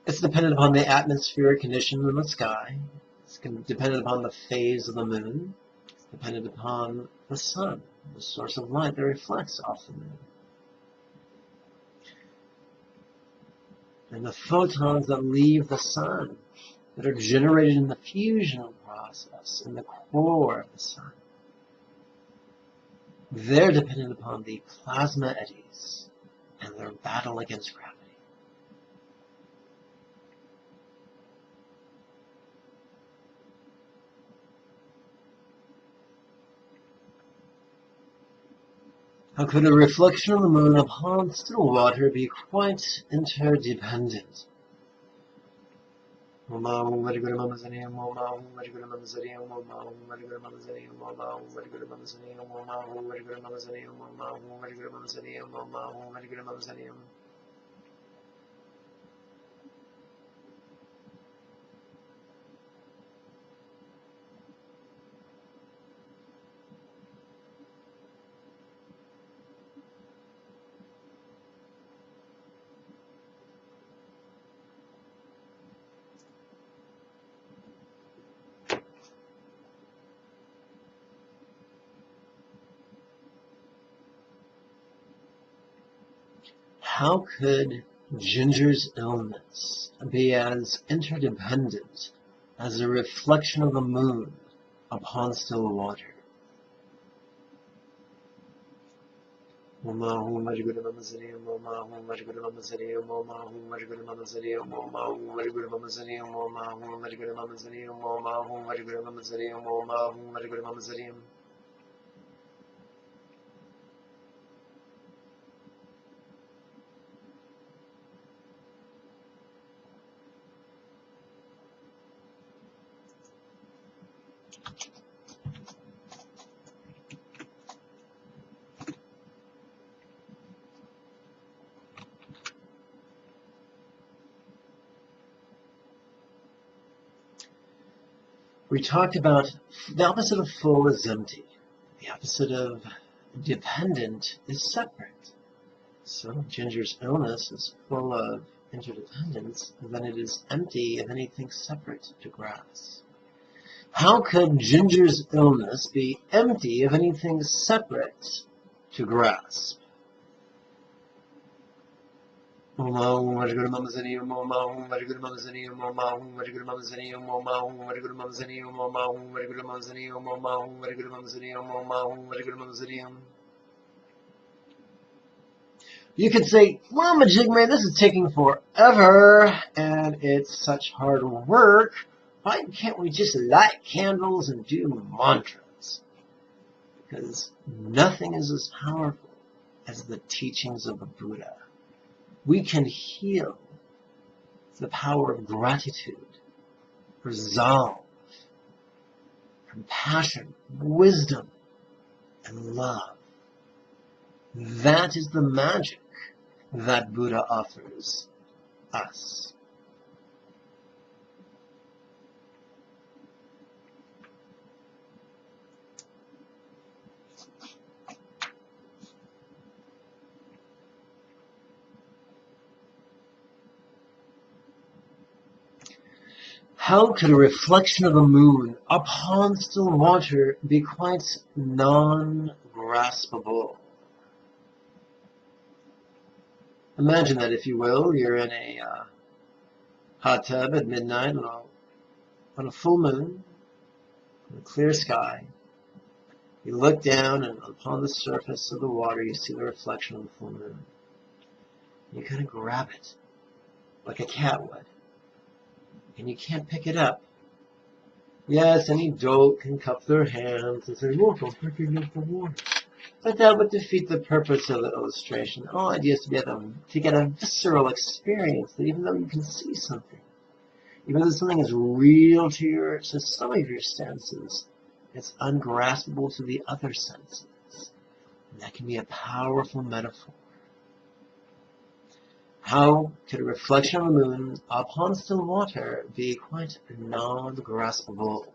It's dependent upon the atmospheric conditions in the sky. It's dependent upon the phase of the moon. It's dependent upon the sun, the source of light that reflects off the moon. And the photons that leave the sun, that are generated in the fusion process, in the core of the sun, they're dependent upon the plasma eddies and their battle against gravity. How could a reflection of the moon upon still water be quite interdependent? How could Ginger's illness be as interdependent as a reflection of the moon upon still water? We talked about the opposite of full is empty. The opposite of dependent is separate. So Ginger's illness is full of interdependence, and then it is empty of anything separate to grasp. How could Ginger's illness be empty of anything separate to grasp? How could You could say, Lama Jigme, this is taking forever, and it's such hard work. Why can't we just light candles and do mantras? Because nothing is as powerful as the teachings of the Buddha. We can heal the power of gratitude, resolve, compassion, wisdom, and love. That is the magic that Buddha offers us. How could a reflection of the moon upon still water be quite non-graspable? Imagine that, if you will, you're in a hot tub at midnight on a full moon, on a clear sky. You look down, and upon the surface of the water, you see the reflection of the full moon. You kind of grab it, like a cat would. And you can't pick it up. Yes, any dolt can cup their hands and say, look, I'm picking up the water. But that would defeat the purpose of the illustration. The whole idea is to get a visceral experience that even though you can see something, even though something is real to some of your senses, it's ungraspable to the other senses. And that can be a powerful metaphor. How could a reflection of the moon upon still water be quite non-graspable?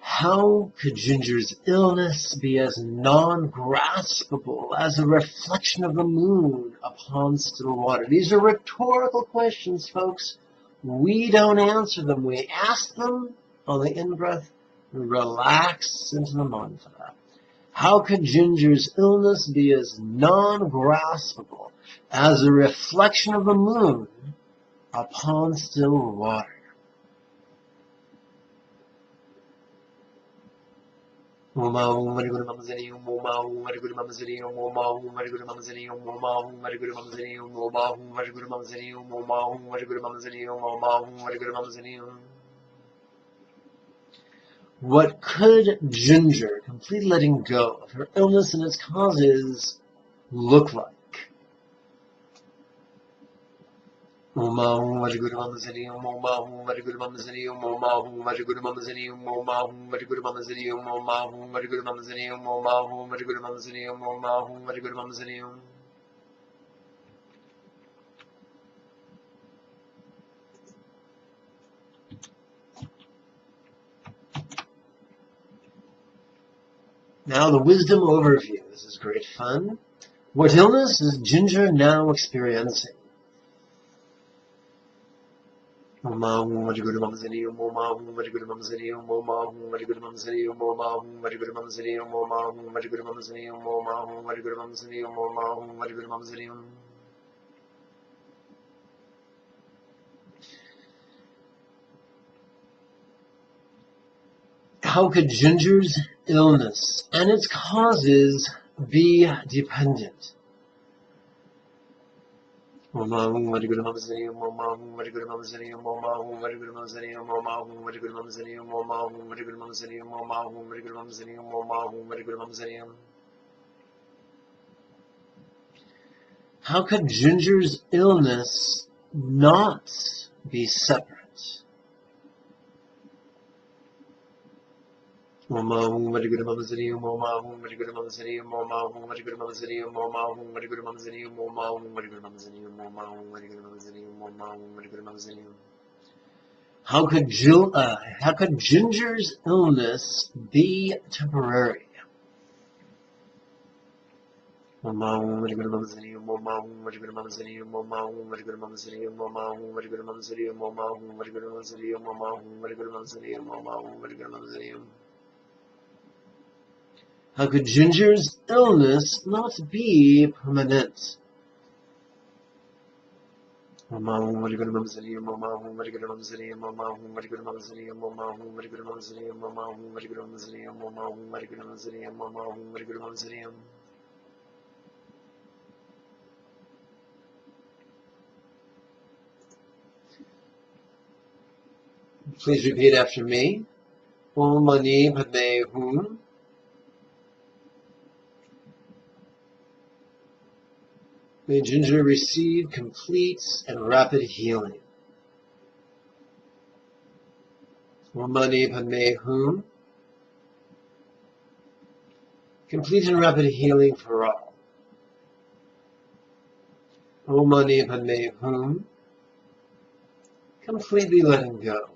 How could Ginger's illness be as non-graspable as a reflection of the moon upon still water? These are rhetorical questions, folks. We don't answer them. We ask them on the in-breath and relax into the mantra. How could Ginger's illness be as non-graspable as a reflection of the moon upon still water? What could Ginger, completely letting go of her illness and its causes, look like? Now the wisdom overview. This is great fun. What illness is Ginger now experiencing? How could Ginger's illness and its causes be dependent? How could Ginger's illness not be separate? How could Ginger's illness be temporary? How could Ginger's illness not be permanent? Please repeat after me. Om Mani Padme Hum. May Ginger receive complete and rapid healing. Om Mani Padme Hum. Complete and rapid healing for all. Om Mani Padme Hum. Completely letting go.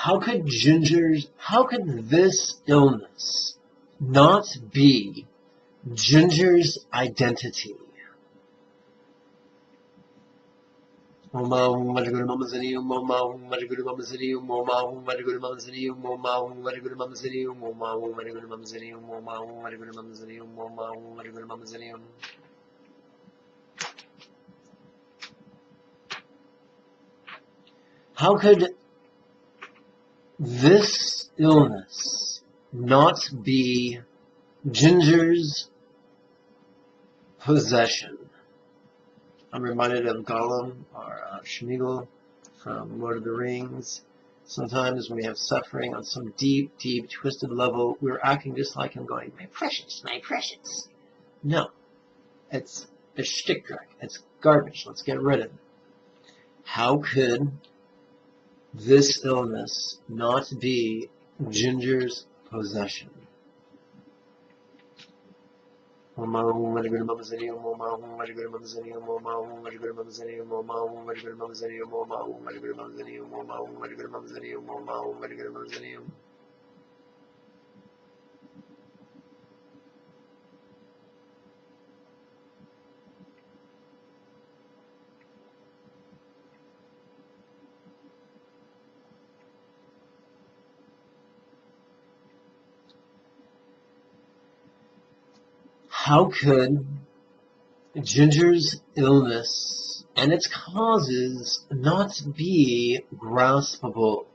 How could this illness not be Ginger's identity? How could this illness not be Ginger's possession? I'm reminded of Gollum or Schmeagol from Lord of the Rings. Sometimes when we have suffering on some deep, deep, twisted level, we're acting just like him, going, my precious, my precious. No, it's a shtick drag. It's garbage. Let's get rid of it. How could this illness not be Ginger's possession? How could Ginger's illness and its causes not be graspable?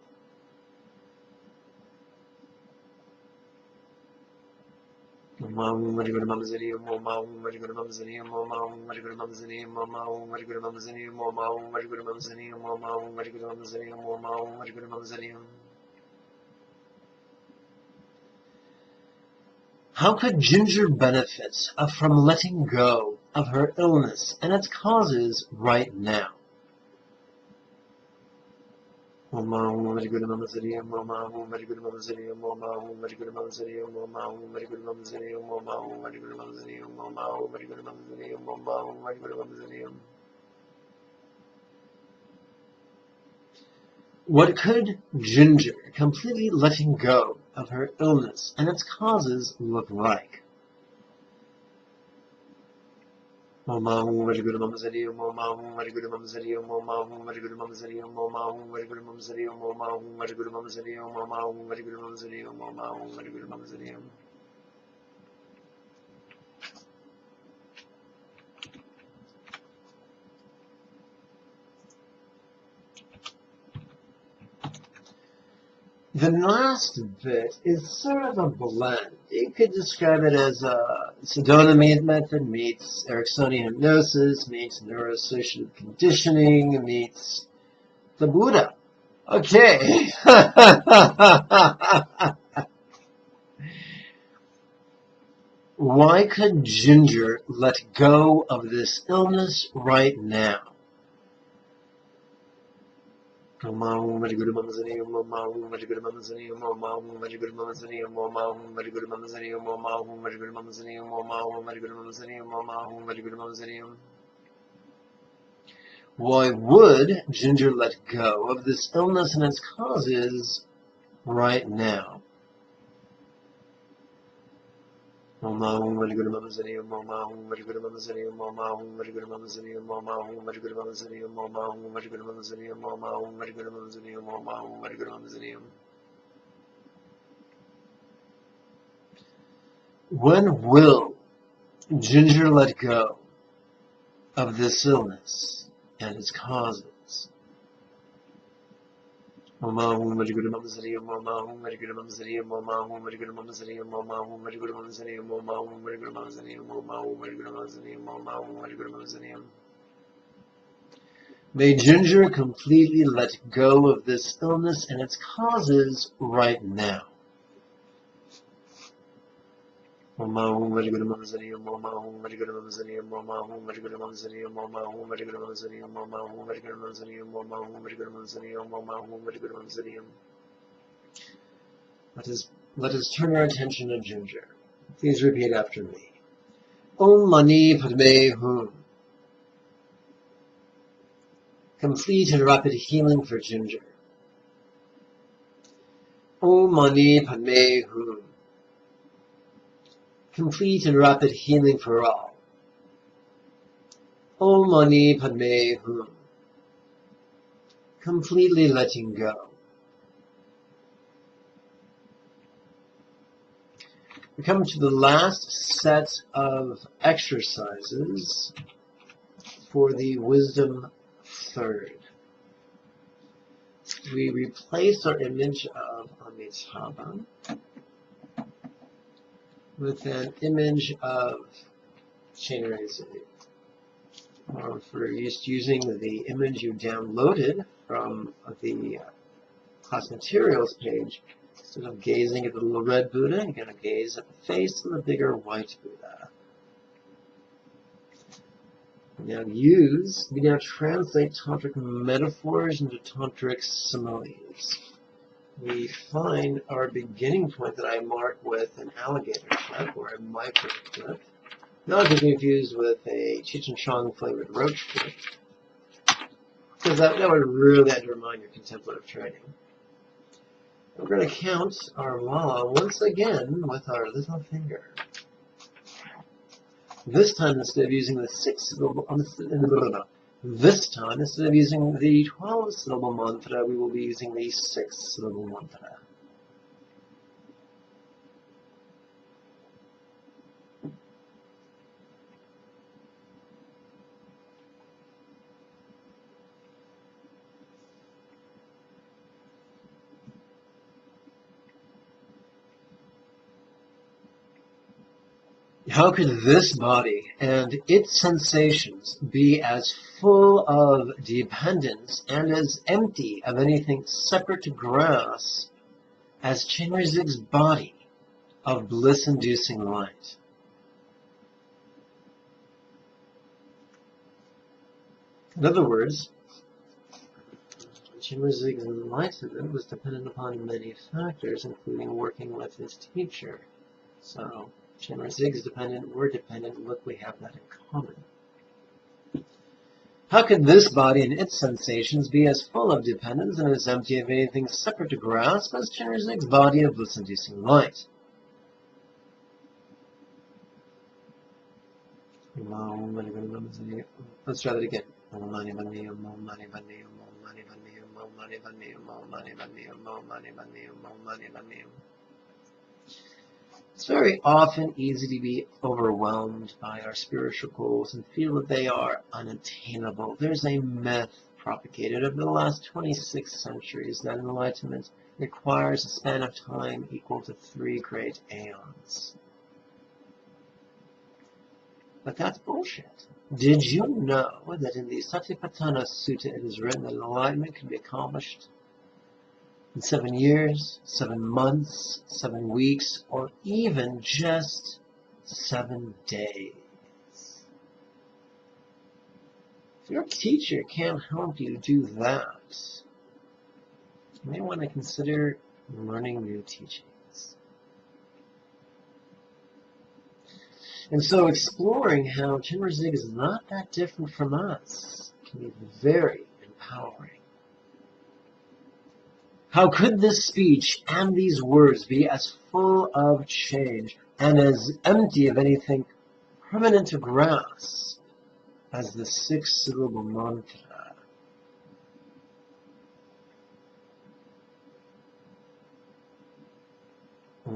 How could Ginger benefit from letting go of her illness and its causes right now? What could Ginger completely letting go of her illness and its causes look like? The last bit is sort of a blend. You could describe it as Sedona method meets Ericksonian hypnosis, meets neuroassociative conditioning, meets the Buddha. Okay. Why could Ginger let go of this illness right now? Why would Ginger let go of this illness and its causes right now? When will Ginger let go of this illness and its causes? When may Ginger completely let go of this illness and its causes right now. Let us turn our attention to Ginger. Please repeat after me. Om Mani Padme Hum. Complete and rapid healing for Ginger. Om Mani Padme Hum. Complete and rapid healing for all. Om Mani Padme Hum. Completely letting go. We come to the last set of exercises for the Wisdom Third. We replace our image of Amitabha with an image of Chenrezig. Or if we're using the image you downloaded from the class materials page, instead of gazing at the little red Buddha, you're going to gaze at the face of the bigger white Buddha. We now translate tantric metaphors into tantric similes. We find our beginning point that I mark with an alligator clip or a micro clip, not to be confused with a Cheech and Chong flavored roach clip, because that would really undermine your contemplative training. We're going to count our Lama once again with our little finger. This time, instead of using the 6-syllable, this time, instead of using the 12-syllable mantra, we will be using the 6-syllable mantra. How could this body and its sensations be as full of dependence and as empty of anything separate to grasp as Chenrezig's body of bliss-inducing light? In other words, let's Jigme's enlightenment was dependent upon many factors, including working with his teacher. So, Jigme's dependent, we're dependent, look, we have that in common. How could this body and its sensations be as full of dependence and as empty of anything separate to grasp as Jigme's body of bliss-inducing light? Let's try that again. It's very often easy to be overwhelmed by our spiritual goals and feel that they are unattainable. There's a myth propagated over the last 26 centuries that enlightenment requires a span of time equal to 3 great aeons. But that's bullshit. Did you know that in the Satipatthana Sutta it is written that enlightenment can be accomplished in 7 years, 7 months, 7 weeks, or even just 7 days? If your teacher can't help you do that, you may want to consider learning new teachings. And so exploring how Jigme is not that different from us can be very empowering. How could this speech and these words be as full of change and as empty of anything permanent to grasp as the 6-syllable mantra? I've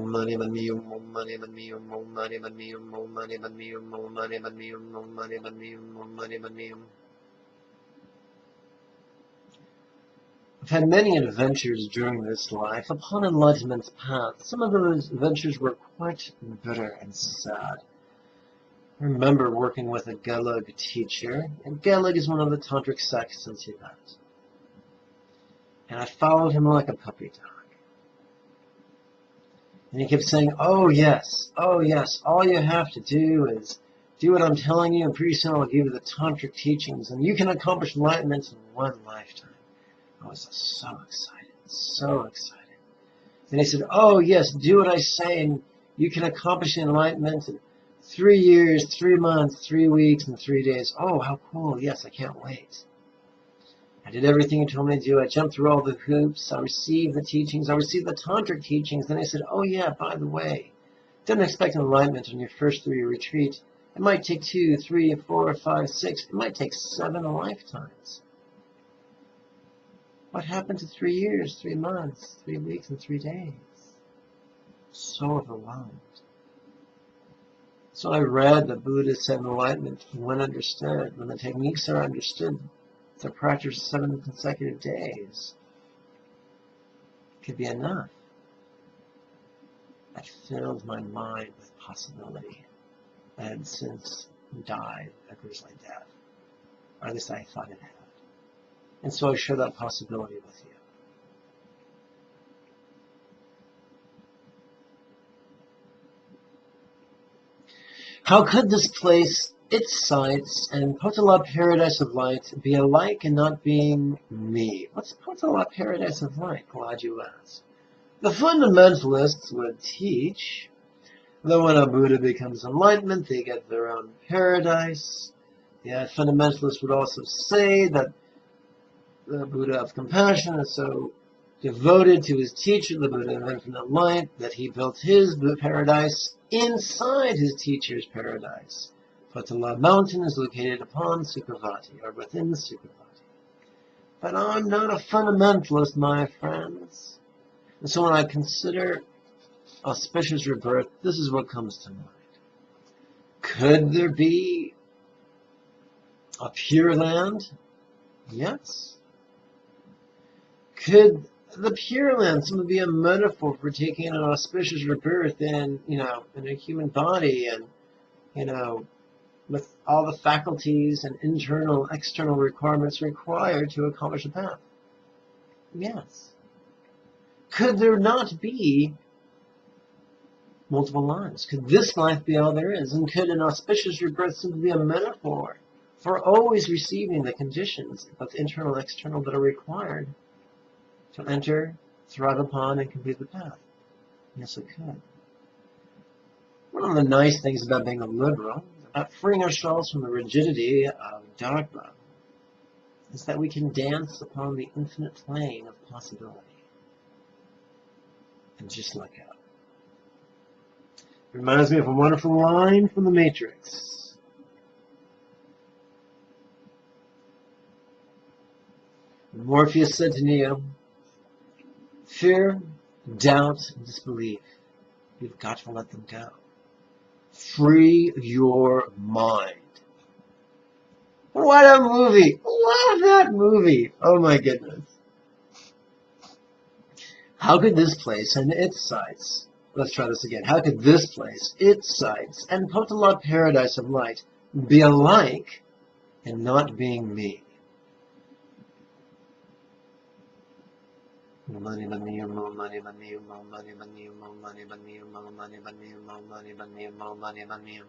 had many adventures during this life upon enlightenment's path. Some of those adventures were quite bitter and sad. I remember working with a Gelug teacher, and Gelug is one of the tantric sects in Tibet. And I followed him like a puppy dog. And he kept saying, oh yes, all you have to do is do what I'm telling you, and pretty soon I'll give you the tantric teachings, and you can accomplish enlightenment in 1 lifetime. I was so excited, so excited. And he said, oh yes, do what I say, and you can accomplish enlightenment in 3 years, 3 months, 3 weeks, and 3 days. Oh, how cool, yes, I can't wait. I did everything he told me to do. I jumped through all the hoops. I received the teachings. I received the tantric teachings. Then I said, oh yeah, by the way, don't expect enlightenment on your first 3 retreat. It might take 2, 3, 4, 5, 6. It might take 7 lifetimes. What happened to 3 years, 3 months, 3 weeks, and 3 days? So overwhelmed. So I read the Buddha said enlightenment when understood, when the techniques are understood, to practice 7 consecutive days could be enough. That filled my mind with possibility. I had since died a grisly death, or at least I thought it had. And so I share that possibility with you. How could this place, its sights, and Potala Paradise of Light be alike in not being me? What's Potala Paradise of Light? Glad you asked. The fundamentalists would teach that when a Buddha becomes enlightenment, they get their own paradise. The fundamentalists would also say that the Buddha of compassion is so devoted to his teacher, the Buddha of infinite light, that he built his paradise inside his teacher's paradise. Potala mountain is located upon Sukhavati, or within Sukhavati. But I'm not a fundamentalist, my friends. And so when I consider auspicious rebirth, this is what comes to mind. Could there be a Pure Land? Yes. Could the Pure Land simply be a metaphor for taking an auspicious rebirth in, in a human body and, with all the faculties and internal, external requirements required to accomplish the path? Yes. Could there not be multiple lives? Could this life be all there is? And could an auspicious rebirth simply be a metaphor for always receiving the conditions, both internal and external, that are required to enter, thrive upon, and complete the path? Yes, it could. One of the nice things about being a liberal, about freeing ourselves from the rigidity of dogma, is that we can dance upon the infinite plane of possibility and just let go. It reminds me of a wonderful line from The Matrix. Morpheus said to Neo, fear, doubt, and disbelief, you've got to let them go. Free your mind. What a movie! Love that movie! Oh my goodness. How could this place and its sights, let's try this again. How could this place, its sights, and Potalot paradise of light be alike in not being me? Money, money, more money, money, more money, money, more money, money, more money, money, more money, money, more money, money.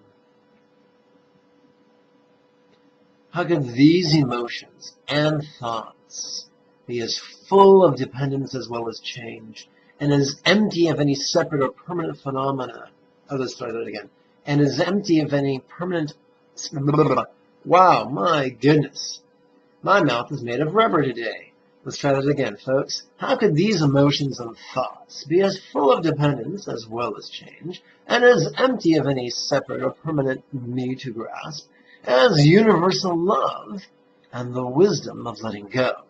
How could these emotions and thoughts be as full of dependence as well as change, and as empty of any separate or permanent phenomena? Oh, let's try that again. And as empty of any permanent... Wow, my goodness. My mouth is made of rubber today. Let's try that again, folks. How could these emotions and thoughts be as full of dependence as well as change, and as empty of any separate or permanent me to grasp, as universal love and the wisdom of letting go?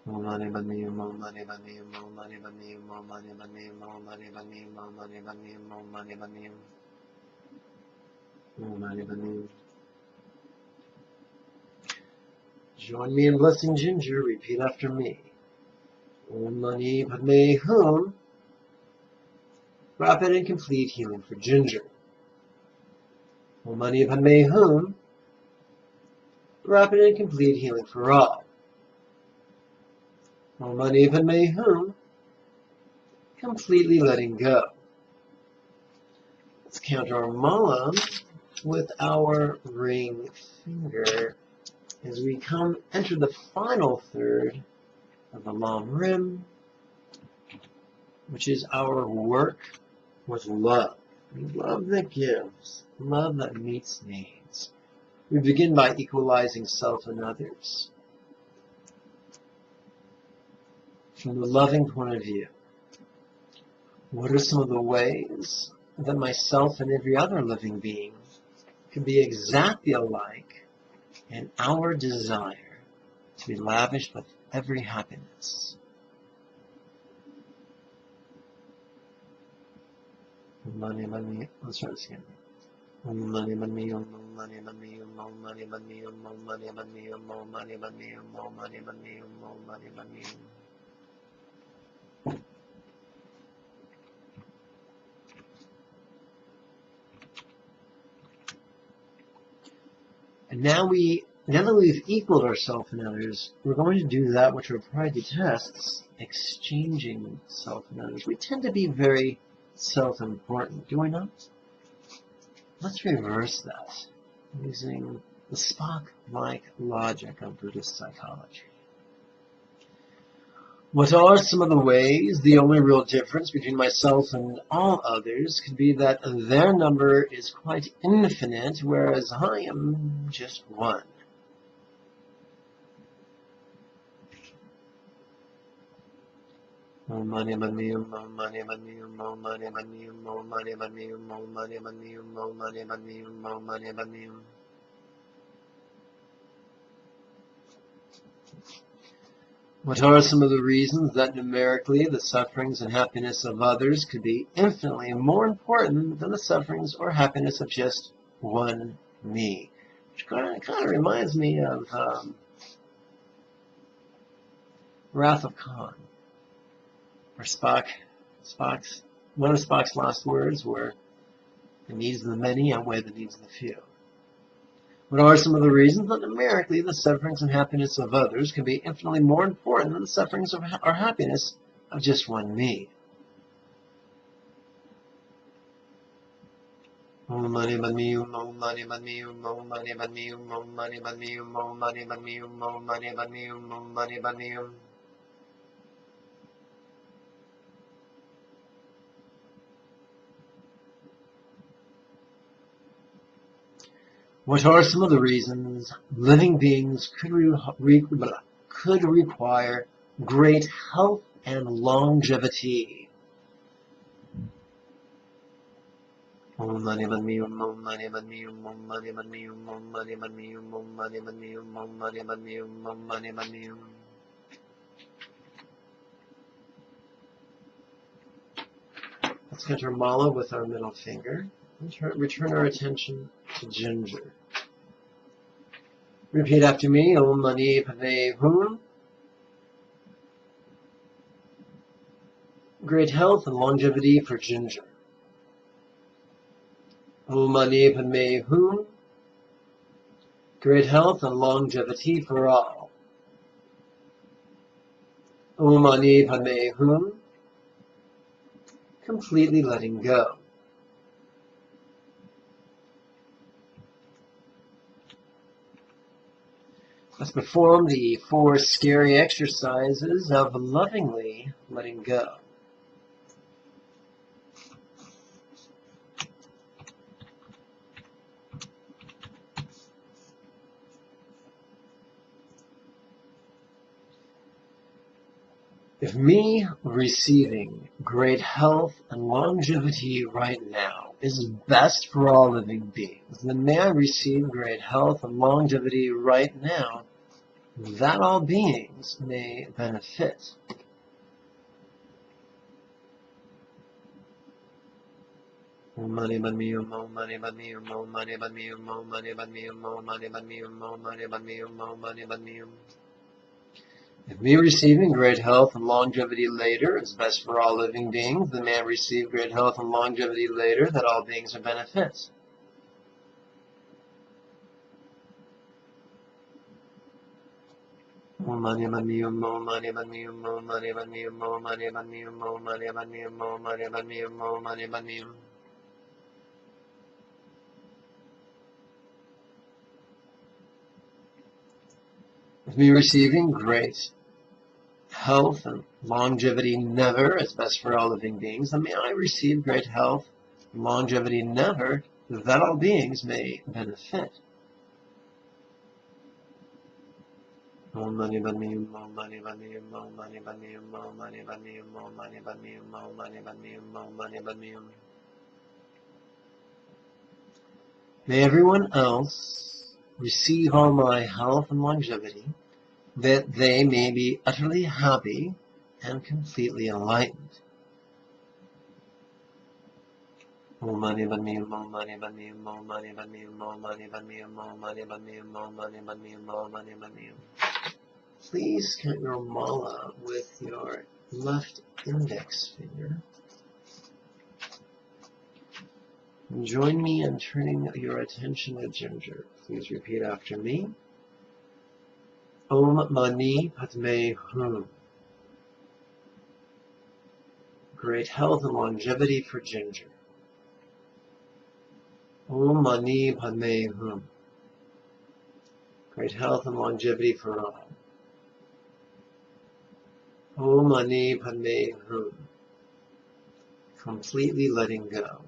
More money, money, more money, money, more money, money, more money, money, more money, money, more money, money, more money, money. Join me in blessing Ginger. Repeat after me. Om Mani Padme Hum. Rapid and complete healing for Ginger. Om Mani Padme Hum. Rapid and complete healing for Rob. Om Mani Padme Hum. Completely letting go. Let's count our mala with our ring finger as we enter the final third of the long rim, which is our work with love. Love that gives, love that meets needs. We begin by equalizing self and others. From the loving point of view, what are some of the ways that myself and every other living being can be exactly alike in our desire to be lavished with every happiness? Money, money. Let's try this again. Money, money, money, money, money, money, money, money, money, money, money, money, money, money, money. And now that we've equaled ourselves and others, we're going to do that which our pride detests, exchanging self and others. We tend to be very self-important, do we not? Let's reverse that using the Spock-like logic of Buddhist psychology. What are some of the ways the only real difference between myself and all others could be that their number is quite infinite, whereas I am just one? More money, money, more money, money, more money, money, more money, money, more money, money, more money, money, more money, money. What are some of the reasons that numerically the sufferings and happiness of others could be infinitely more important than the sufferings or happiness of just one me? Which kind of reminds me of Wrath of Khan, where one of Spock's last words were, the needs of the many outweigh the needs of the few. What are some of the reasons that numerically the sufferings and happiness of others can be infinitely more important than the sufferings or happiness of just one me? Om Mani Padme Hum, Om Mani Padme Hum, Om Mani Padme Hum, Om Mani Padme Hum, Om Mani Padme Hum, Om Mani Padme Hum, Om Mani Padme Hum. What are some of the reasons living beings could require great health and longevity? Om Mani Padme Hum, Om Mani Padme Hum, Om Mani Padme Hum, Om Mani Padme Hum, Om Mani Padme Hum, Om Mani Padme Hum, Om Mani Padme Hum. Let's enter mala with our middle finger. Return our attention to ginger. Repeat after me. Om Mani Padme Hum. Great health and longevity for ginger. Om Mani Padme Hum. Great health and longevity for all. Om Mani Padme Hum. Completely letting go. Let's perform the 4 scary exercises of lovingly letting go. If me receiving great health and longevity right now is best for all living beings, then may I receive great health and longevity right now, that all beings may benefit. Om Mani Padme Hum, Om Mani Padme Hum, Om Mani Padme Hum, Om Mani Padme Hum, Om Mani Padme Hum, Om Mani Padme Hum, Om Mani Padme Hum. If me receiving great health and longevity later is best for all living beings, then may I receive great health and longevity later, that all beings are benefits. Om Mani Padme Hum, Om Mani Padme Hum, Om Mani Padme Hum, Om Mani Padme Hum, Om Mani Padme Hum, Om Mani Padme Hum, Om Mani Padme Hum. If me receiving great health and longevity never is best for all living beings, then may I receive great health and longevity never, that all beings may benefit. Om Mani Padme Hum, Om Mani Padme Hum, Om Mani Padme Hum, Om Mani Padme Hum, Om Mani Padme Hum, Om Mani Padme Hum, Om Mani Padme Hum. May everyone else receive all my health and longevity, that they may be utterly happy and completely enlightened. Om Mani Padme Hum, Om Mani Padme Hum, Om Mani Padme Hum, Om Mani Padme Hum, Om Mani Padme Hum, Om Mani Padme Hum, Om Mani Padme Hum. Please count your mala with your left index finger. And join me in turning your attention to ginger. Please repeat after me. Om Mani Padme Hum. Great health and longevity for ginger. Om Mani Padme Hum. Great health and longevity for all. Om Mani Padme Hum. Completely letting go.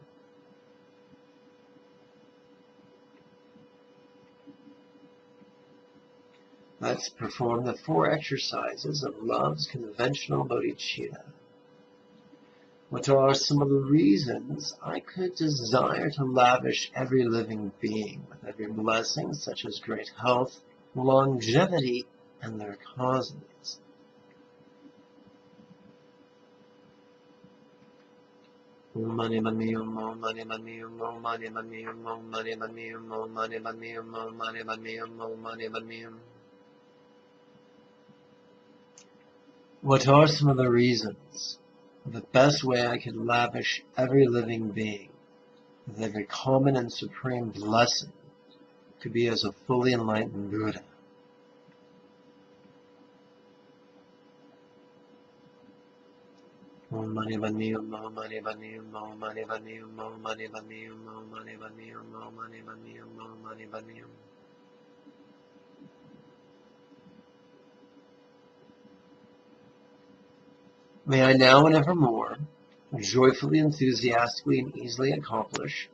Let's perform the 4 exercises of love's conventional bodhicitta. What are some of the reasons I could desire to lavish every living being with every blessing, such as great health, longevity, and their causes? Om Mani Padme Hum, Om Mani Padme Hum, Om Mani Padme Hum, Om Mani Padme Hum, Om Mani Padme Hum, Om Mani Padme Hum, Om Mani Padme Hum. What are some of the reasons, the best way I could lavish every living being with every common and supreme blessing to be as a fully enlightened Buddha? Om Mani Padme Hum, Om Mani Padme Hum, Om Mani Padme Hum, Om Mani Padme Hum, Om Mani Padme Hum, Om Mani Padme Hum, Om Mani Padme Hum. May I now and evermore joyfully, enthusiastically, and easily accomplish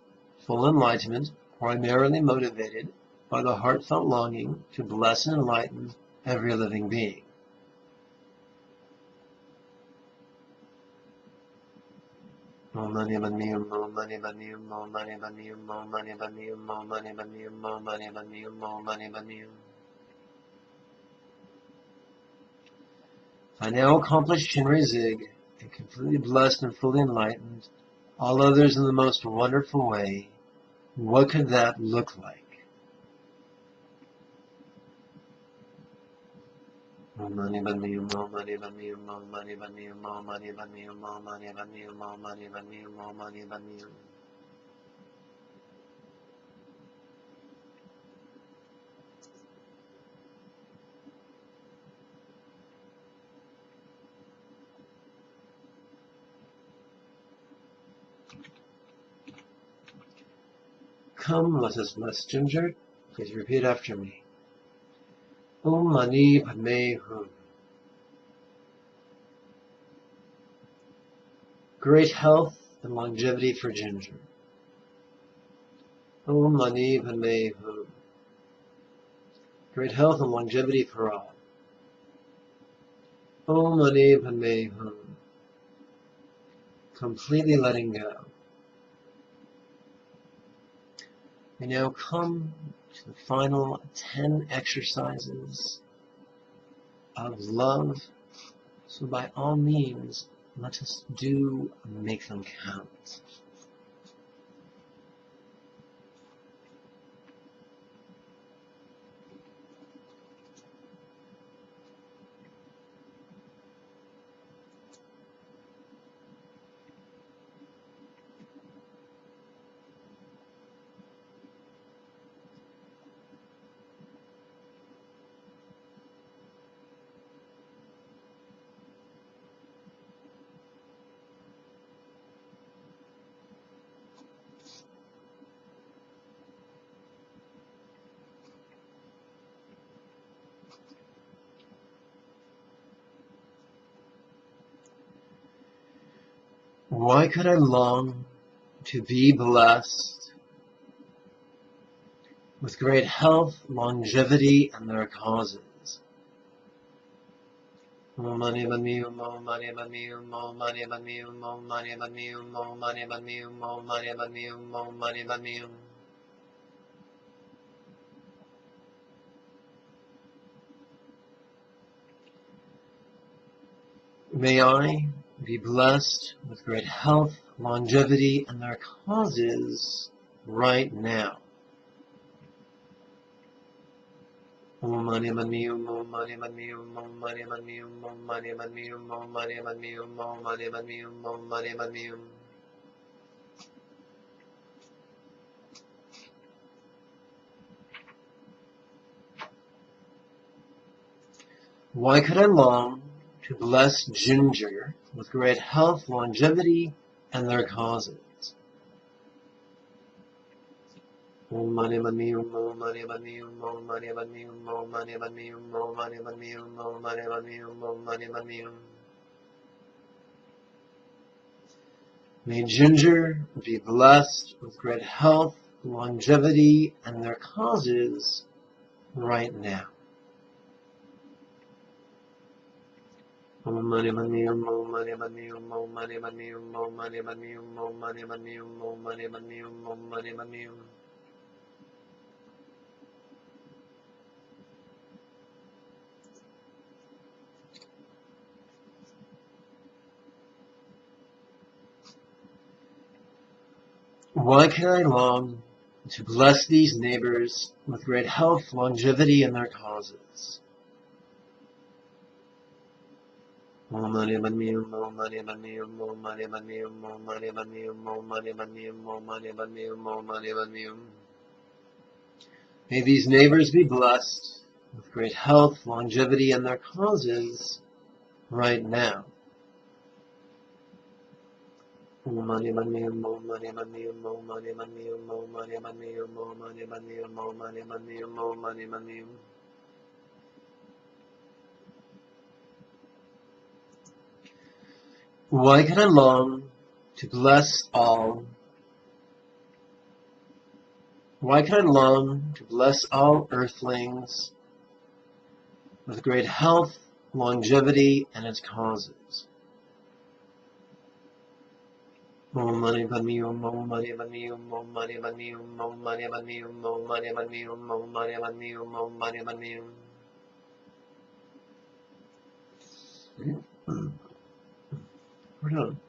full enlightenment, primarily motivated by the heartfelt longing to bless and enlighten every living being. Om Mani Padme Hum, Om Mani Padme Hum, Om Mani Padme Hum, Om Mani Padme Hum, Om Mani Padme Hum, Om Mani Padme Hum, Om Mani Padme Hum. I now accomplish Chinre Zig and completely blessed and fully enlightened all others in the most wonderful way. What could that look like? Om Mani Padme Hum, Om Mani Padme Hum, Om Mani Padme Hum, Om Mani Padme Hum, Om Mani Padme Hum, Om Mani Padme Hum, Om Mani Padme Hum. Come, let us bless Ginger. Please repeat after me. Om Mani Padme Hum. Great health and longevity for Ginger. Om Mani Padme Hum. Great health and longevity for all. Om Mani Padme Hum. Completely letting go. We now come to the final 10 exercises of love. So by all means, let us do and make them count. Why could I long to be blessed with great health, longevity, and their causes? Om Mani Padme Hum, Om Mani Padme Hum, Om Mani Padme Hum, Om Mani Padme Hum, Om Mani Padme Hum, Om Mani Padme Hum, Om Mani Padme Hum. May I be blessed with great health, longevity, and their causes right now. Om Mani Padme Hum, Om Mani Padme Hum, Om Mani Padme Hum, Om Mani Padme Hum, Om Mani Padme Hum, Om Mani Padme Hum, Om Mani Padme Hum. Why could I long to bless Ginger with great health, longevity, and their causes? Om Mani Padme Hum, Om Mani Padme Hum, Om Mani Padme Hum, Om Mani Padme Hum, Om Mani Padme Hum, Om Mani Padme Hum, Om Mani Padme Hum. May Ginger be blessed with great health, longevity, and their causes right now. Om Mani Padme Hum, Om Mani Padme Hum, Om Mani Padme Hum, Om Mani Padme Hum, Om Mani Padme Hum, Om Mani Padme Hum, Om Mani Padme Hum. Why can I long to bless these neighbors with great health, longevity, and their causes? Om Mani Padme Hum, Om Mani Padme Hum, Om Mani Padme Hum, Om Mani Padme Hum, Om Mani Padme Hum, Om Mani Padme Hum, Om Mani Padme Hum. May these neighbors be blessed with great health, longevity, and their causes right now. Money, money, mo, money, money, mo, money, money, mo, money, money, mo, money, money, mo, money, money, mo, money, money. Why can I long to bless all? Why can I long to bless all earthlings with great health, longevity, and its causes? Mo money, money, mo money, money, mo money, money, mo money, money, mo money, money, mo money, money, mo money, money. We're done.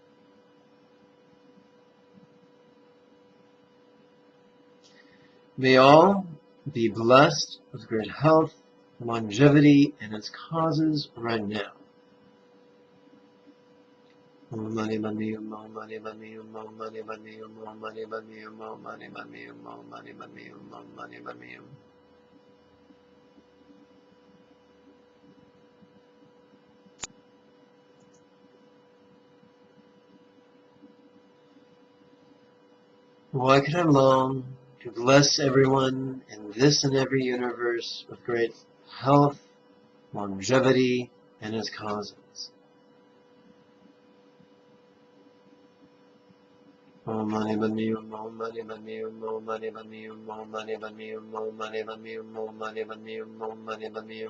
May all be blessed with great health, longevity, and its causes right now. Mo money, money, mo money, money, mo money, money, mo money, money, mo money, money, mo money, money, mo money, money. Why can I long to bless everyone in this and every universe with great health, longevity, and its causes? Mo money, money, mo money, money, mo money, money, mo money, money, mo money, money, mo money, money, mo money, money.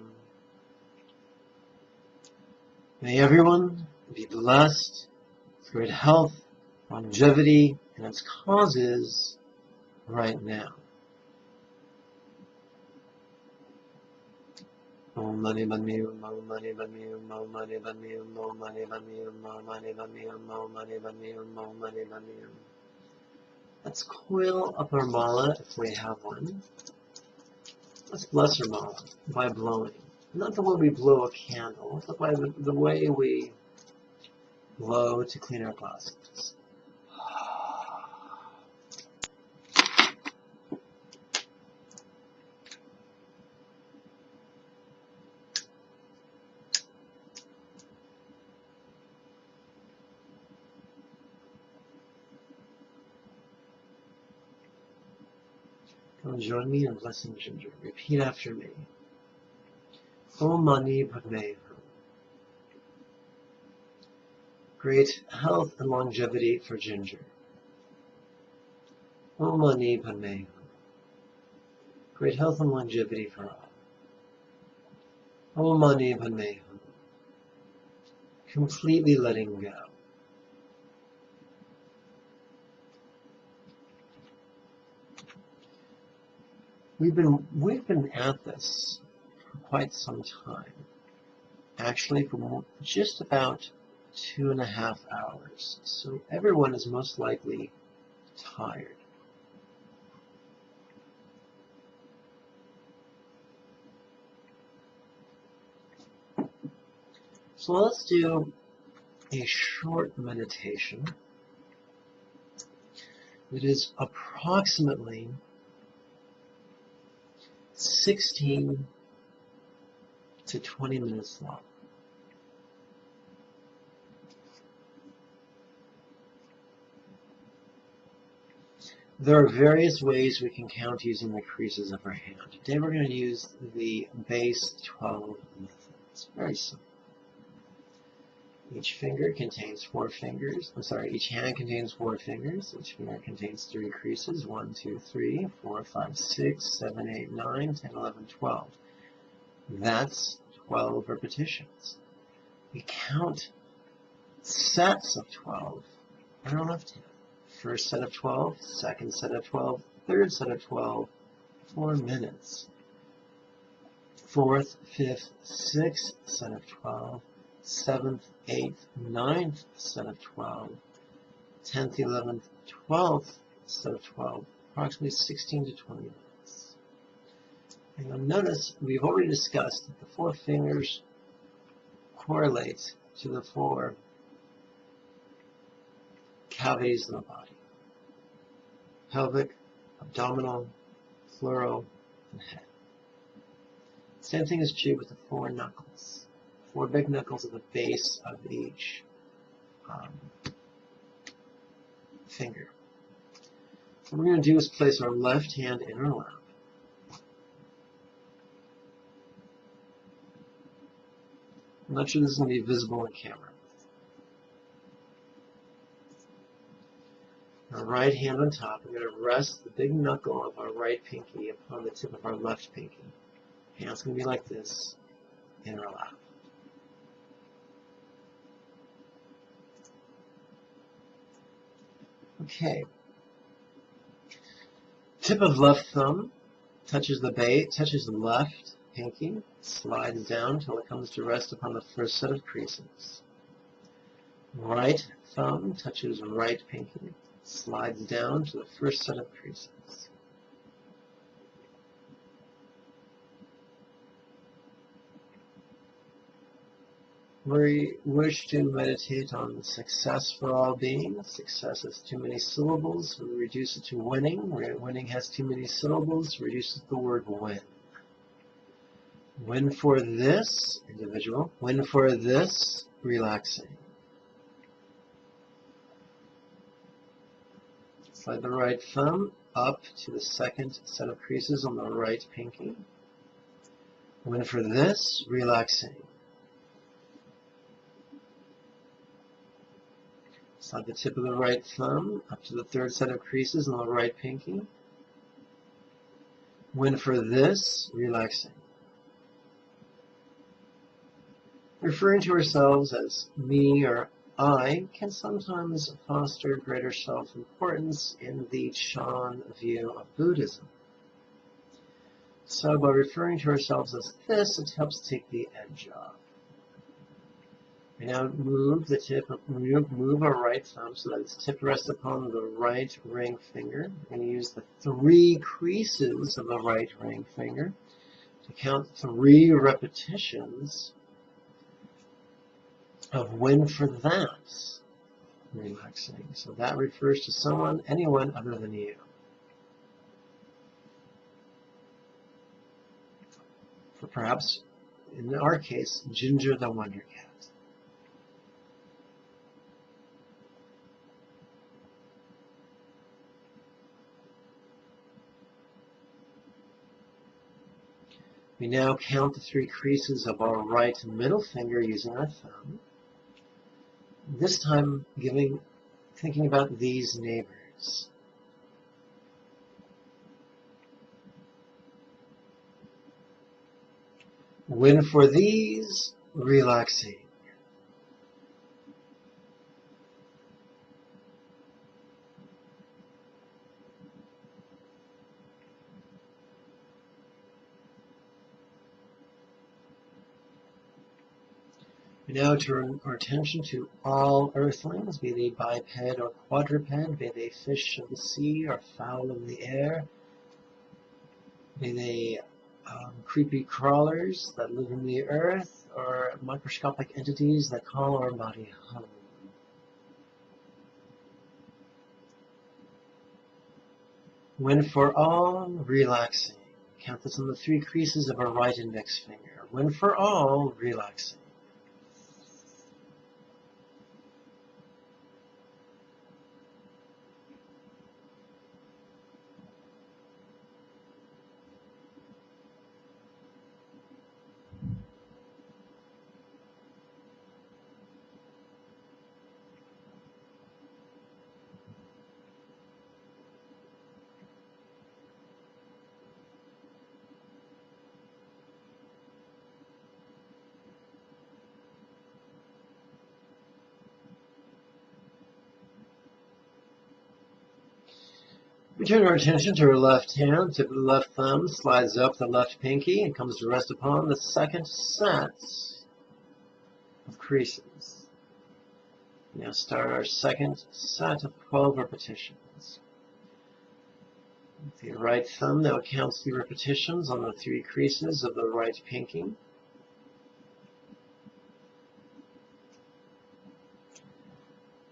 May everyone be blessed with great health, longevity, and its causes right now. Mo money, money, mo money, money, mo money, money, mo money, money, mo money, money, mo money, money, mo money, money. Let's coil up our mala if we have one. Let's bless our mala by blowing. Not the way we blow a candle, but by the way we blow to clean our glasses. Come join me in blessing ginger. Repeat after me. Om Mani Padme Hum. Great health and longevity for ginger. Om Mani Padme Hum. Great health and longevity for all. Om Mani Padme Hum. Completely letting go. We've been at this for quite some time. Actually, for just about 2.5 hours. So everyone is most likely tired. So let's do a short meditation that is approximately 16 to 20 minutes long. There are various ways we can count using the creases of our hand. Today we're going to use the base 12 method. It's very simple. Each finger contains 4 fingers. Each hand contains 4 fingers. Each finger contains 3 creases. 1, 2, 3, 4, 5, 6, 7, 8, 9, 10, 11, 12. That's 12 repetitions. We count sets of 12 on our left hand. First set of 12, second set of 12, third set of 12, 4 minutes. Fourth, fifth, sixth set of 12, 7th, 8th, 9th set of 12, 10th, 11th, 12th set of 12, approximately 16 to 20 minutes. And you'll notice we've already discussed that the 4 fingers correlate to the 4 cavities in the body: pelvic, abdominal, pleural, and head. Same thing is true with the 4 knuckles. 4 big knuckles at the base of each finger. What we're going to do is place our left hand in our lap. I'm not sure this is going to be visible on camera. Our right hand on top. We're going to rest the big knuckle of our right pinky upon the tip of our left pinky. Hand's going to be like this in our lap. Okay. Tip of left thumb touches the left pinky, slides down until it comes to rest upon the first set of creases. Right thumb touches right pinky, slides down to the first set of creases. We wish to meditate on success for all beings. Success has too many syllables. We reduce it to winning. Winning has too many syllables. Reduces the word win. Win for this individual. Win for this relaxing. Slide the right thumb up to the second set of creases on the right pinky. Win for this relaxing. Slide the tip of the right thumb up to the third set of creases on the right pinky. Win for this relaxing. Referring to ourselves as me or I can sometimes foster greater self-importance in the Chan view of Buddhism. So by referring to ourselves as this, it helps take the edge off. We now move the tip, move our right thumb so that its tip rests upon the right ring finger. We're going to use the 3 creases of the right ring finger to count 3 repetitions of win for that relaxing. So that refers to someone, anyone other than you. For perhaps, in our case, Ginger the Wonder Cat. We now count the 3 creases of our right middle finger using our thumb. This time thinking about these neighbors. Win for these, relaxing. We now turn our attention to all earthlings, be they biped or quadruped, be they fish of the sea or fowl of the air, be they creepy crawlers that live in the earth, or microscopic entities that call our body home. Win for all, relaxing. Count this on the 3 creases of our right index finger. Win for all, relaxing. We turn our attention to our left hand. Tip of the left thumb slides up the left pinky and comes to rest upon the second set of creases. We now start our second set of 12 repetitions. The right thumb now counts the repetitions on the 3 creases of the right pinky.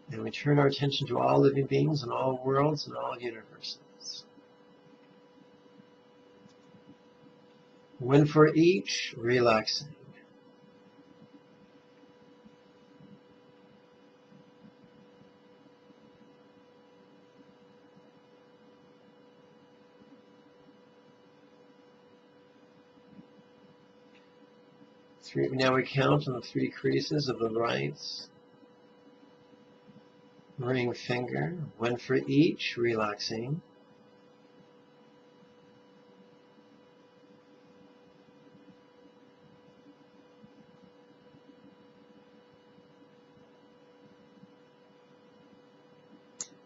And we turn our attention to all living beings in all worlds and all universes. Win for each, relaxing. Now we count on the 3 creases of the right ring finger, 1 for each, relaxing.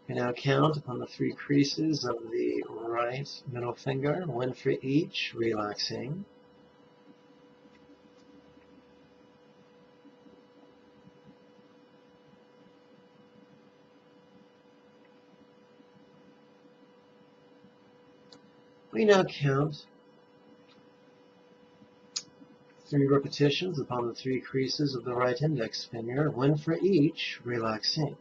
We now count upon the 3 creases of the right middle finger, 1 for each, relaxing. We now count 3 repetitions upon the 3 creases of the right index finger, 1 for each, relaxing.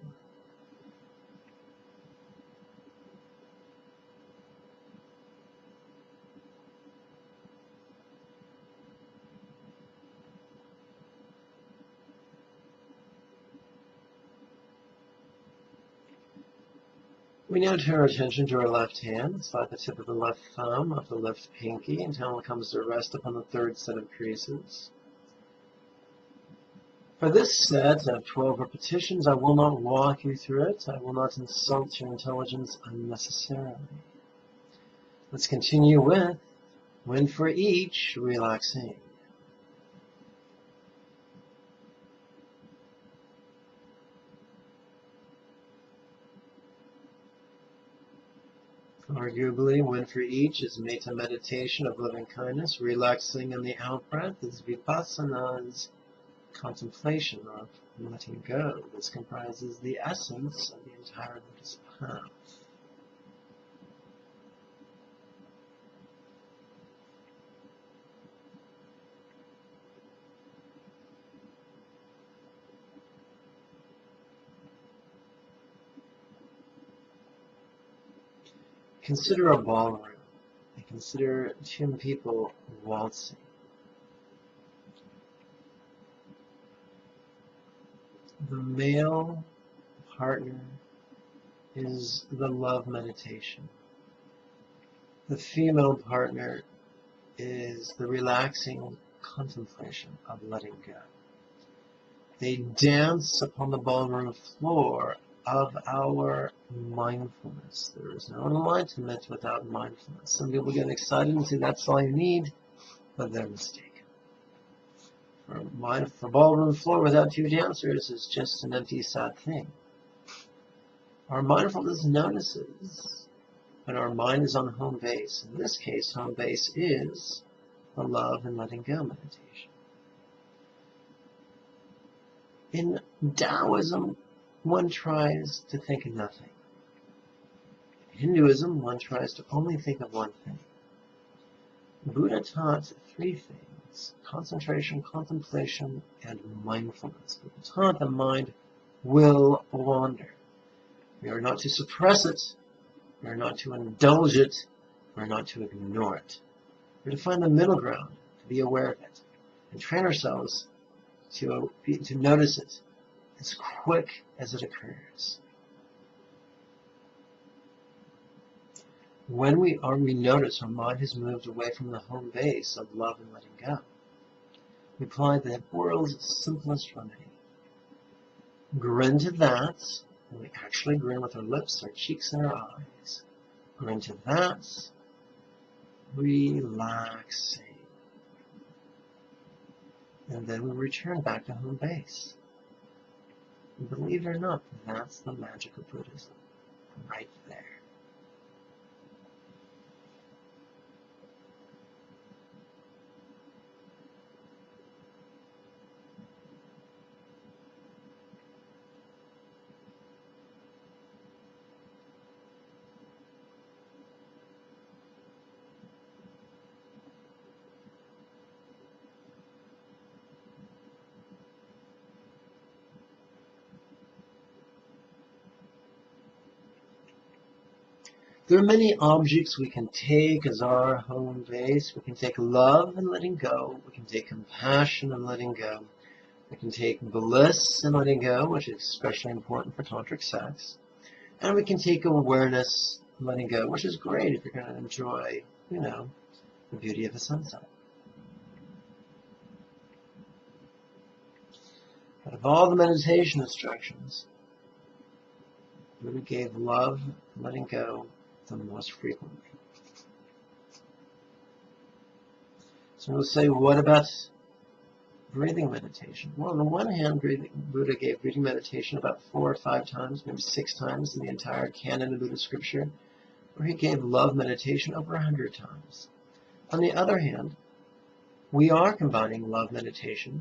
We now turn our attention to our left hand, slide the tip of the left thumb of the left pinky until it comes to rest upon the 3rd set of creases. For this set of 12 repetitions, I will not walk you through it. I will not insult your intelligence unnecessarily. Let's continue with 1 for each, relaxing. Arguably, 1 for each is metta meditation of loving kindness. Relaxing in the out-breath is vipassana's contemplation of letting go. This comprises the essence of the entire Buddhist path. Consider a ballroom and consider 2 people waltzing. The male partner is the love meditation. The female partner is the relaxing contemplation of letting go. They dance upon the ballroom floor of our mindfulness. There is no enlightenment without mindfulness. Some people get excited and say that's all you need, but they're mistaken. For ballroom floor without 2 dancers is just an empty, sad thing. Our mindfulness notices when our mind is on home base. In this case, home base is the love and letting go meditation. In Taoism, one tries to think of nothing. In Hinduism, one tries to only think of one thing. Buddha taught 3 things: concentration, contemplation, and mindfulness. Buddha taught the mind will wander. We are not to suppress it. We are not to indulge it. We are not to ignore it. We are to find the middle ground, to be aware of it, and train ourselves to notice it as quick as it occurs. When we notice our mind has moved away from the home base of love and letting go, we apply the world's simplest remedy. Grin to that, and we actually grin with our lips, our cheeks, and our eyes. Grin to that, relaxing. And then we return back to home base. And believe it or not, that's the magic of Buddhism, right there. There are many objects we can take as our home base. We can take love and letting go. We can take compassion and letting go. We can take bliss and letting go, which is especially important for tantric sex. And we can take awareness and letting go, which is great if you're going to enjoy, the beauty of a sunset. Of all the meditation instructions, Buddha gave love and letting go the most frequently. So we'll say, what about breathing meditation? Well, on the one hand, Buddha gave breathing meditation about 4 or 5 times, maybe 6 times in the entire canon of Buddha scripture, where he gave love meditation over 100 times. On the other hand, we are combining love meditation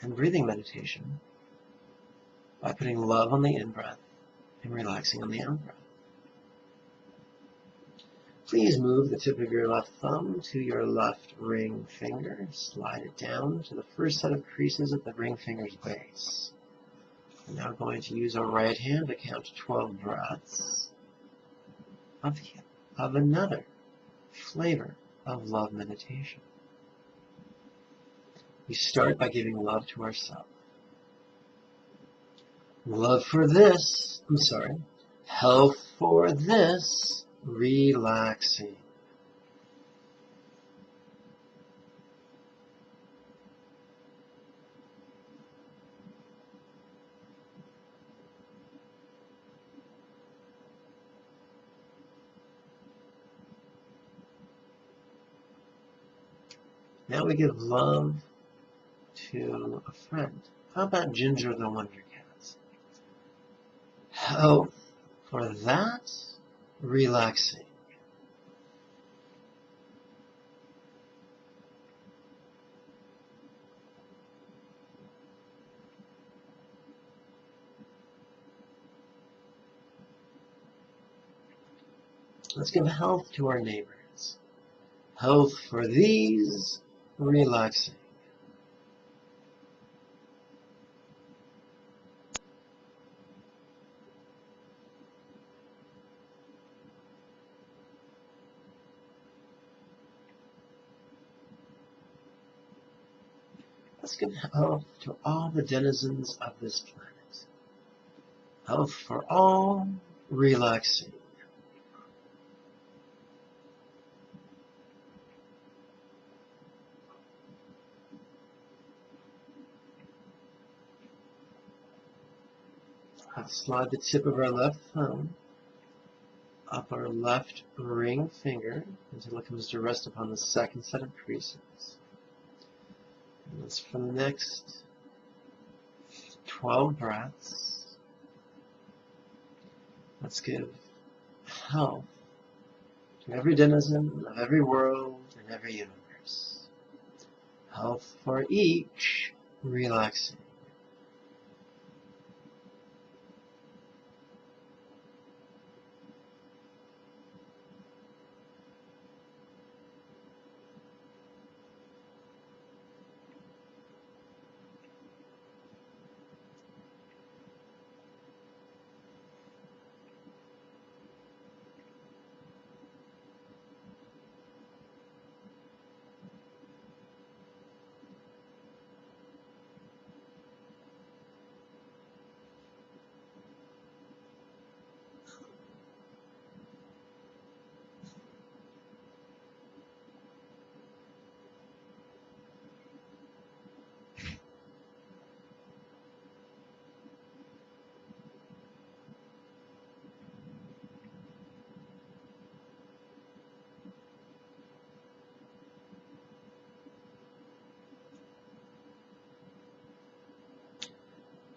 and breathing meditation by putting love on the in-breath and relaxing on the out-breath. Please move the tip of your left thumb to your left ring finger. Slide it down to the first set of creases at the ring finger's base. We're now going to use our right hand to count 12 breaths of another flavor of love meditation. We start by giving love to ourselves. Love for this, health for this, relaxing. Now we give love to a friend. How about Ginger the Wonder Cat? Health for that, relaxing. Let's give health to our neighbors. Health for these, relaxing. Let's give health to all the denizens of this planet. Health for all, relaxing. Let's slide the tip of our left thumb up our left ring finger until it comes to rest upon the second set of creases. And that's for the next 12 breaths. Let's give health to every denizen of every world and every universe. Health for each, relaxing.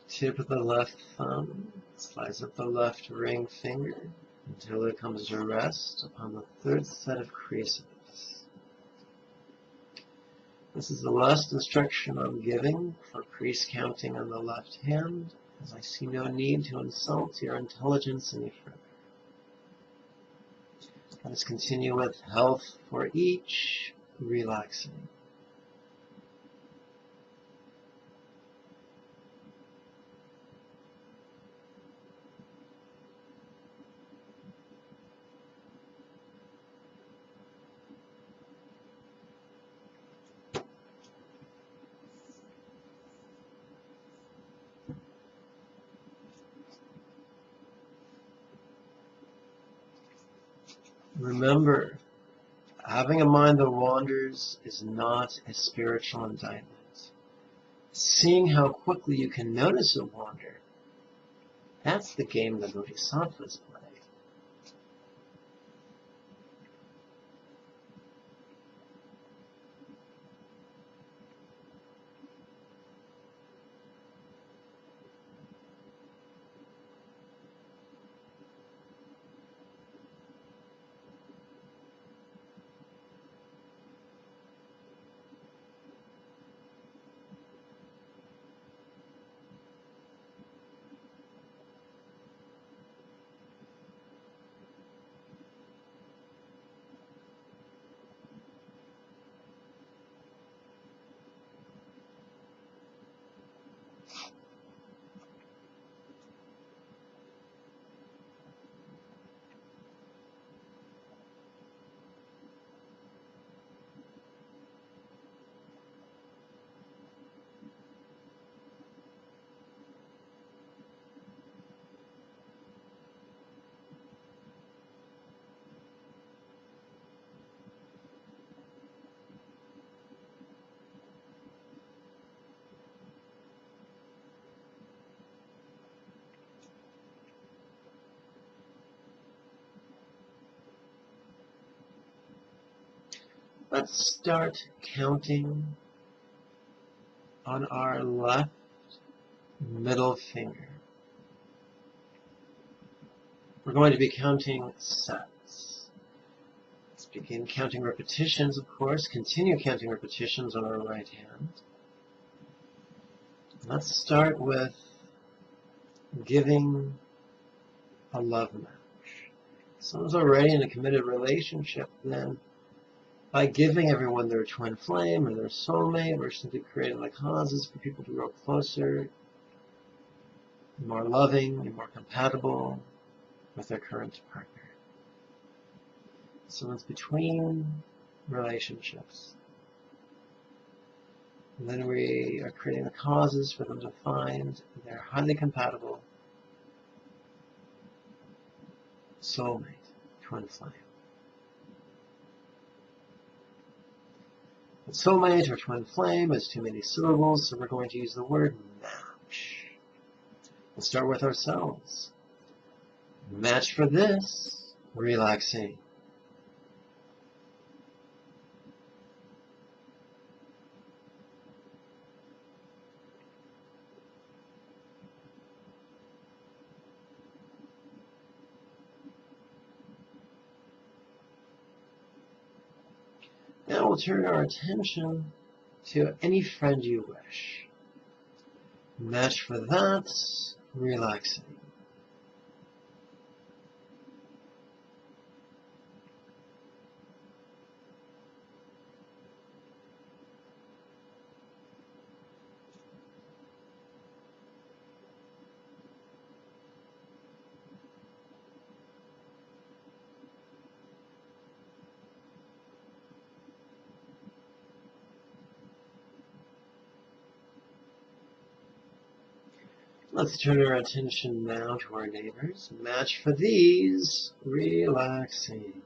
Tip of the left thumb slides up the left ring finger until it comes to rest upon the third set of creases. This is the last instruction I'm giving for crease counting on the left hand, as I see no need to insult your intelligence any further. Let us continue with health for each, relaxing. Remember, having a mind that wanders is not a spiritual indictment. seeing how quickly you can notice a wander. That's the game the Bodhisattvas play. Let's start counting on our left middle finger. We're going to be counting sets. Let's begin counting repetitions, of course. Continue counting repetitions on our right hand. Let's start with giving a love match. If someone's already in a committed relationship, then by giving everyone their twin flame or their soulmate, we're simply creating the causes for people to grow closer, more loving, and more compatible with their current partner. Someone's between relationships. And then we are creating the causes for them to find their highly compatible soulmate, twin flame. But soulmate or twin flame is too many syllables, so we're going to use the word match. We'll start with ourselves. Match for this, relaxing. Now we'll turn our attention to any friend you wish. Match for that, relaxing. Let's turn our attention now to our neighbors. Match for these, relaxing.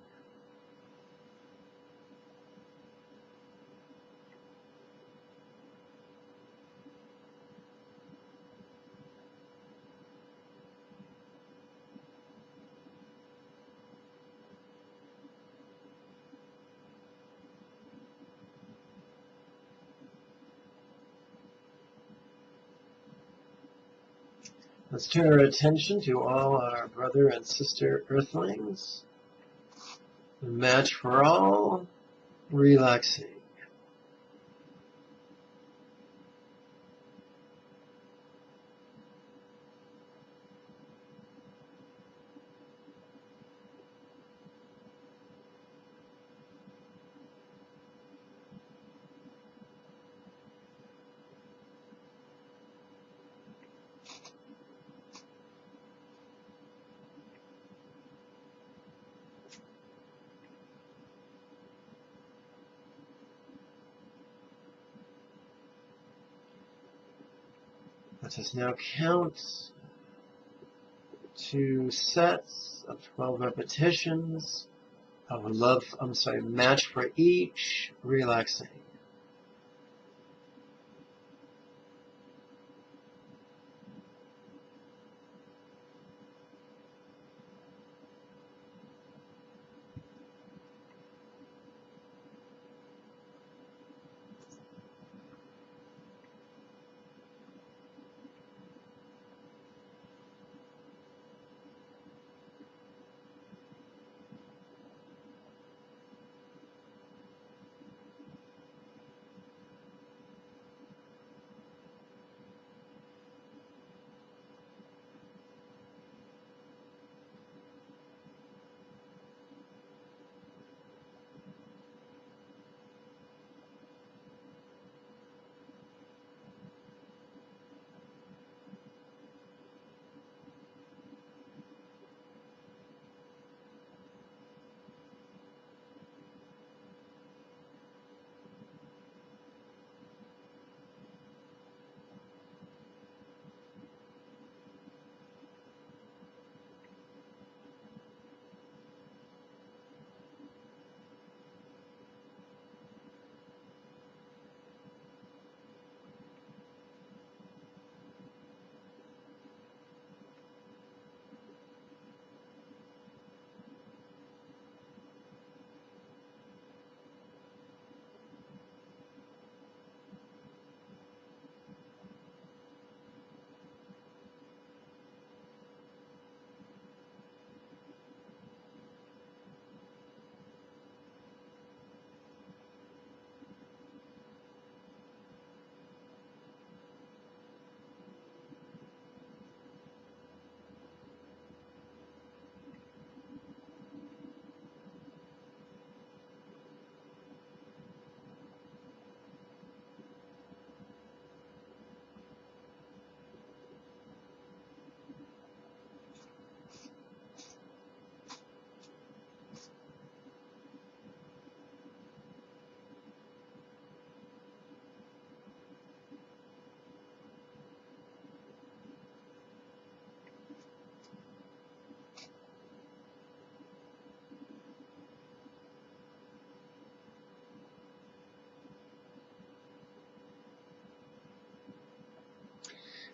Let's turn our attention to all our brother and sister earthlings. Match for all, relaxing. Let us now count 2 sets of 12 repetitions of match for each, relaxing.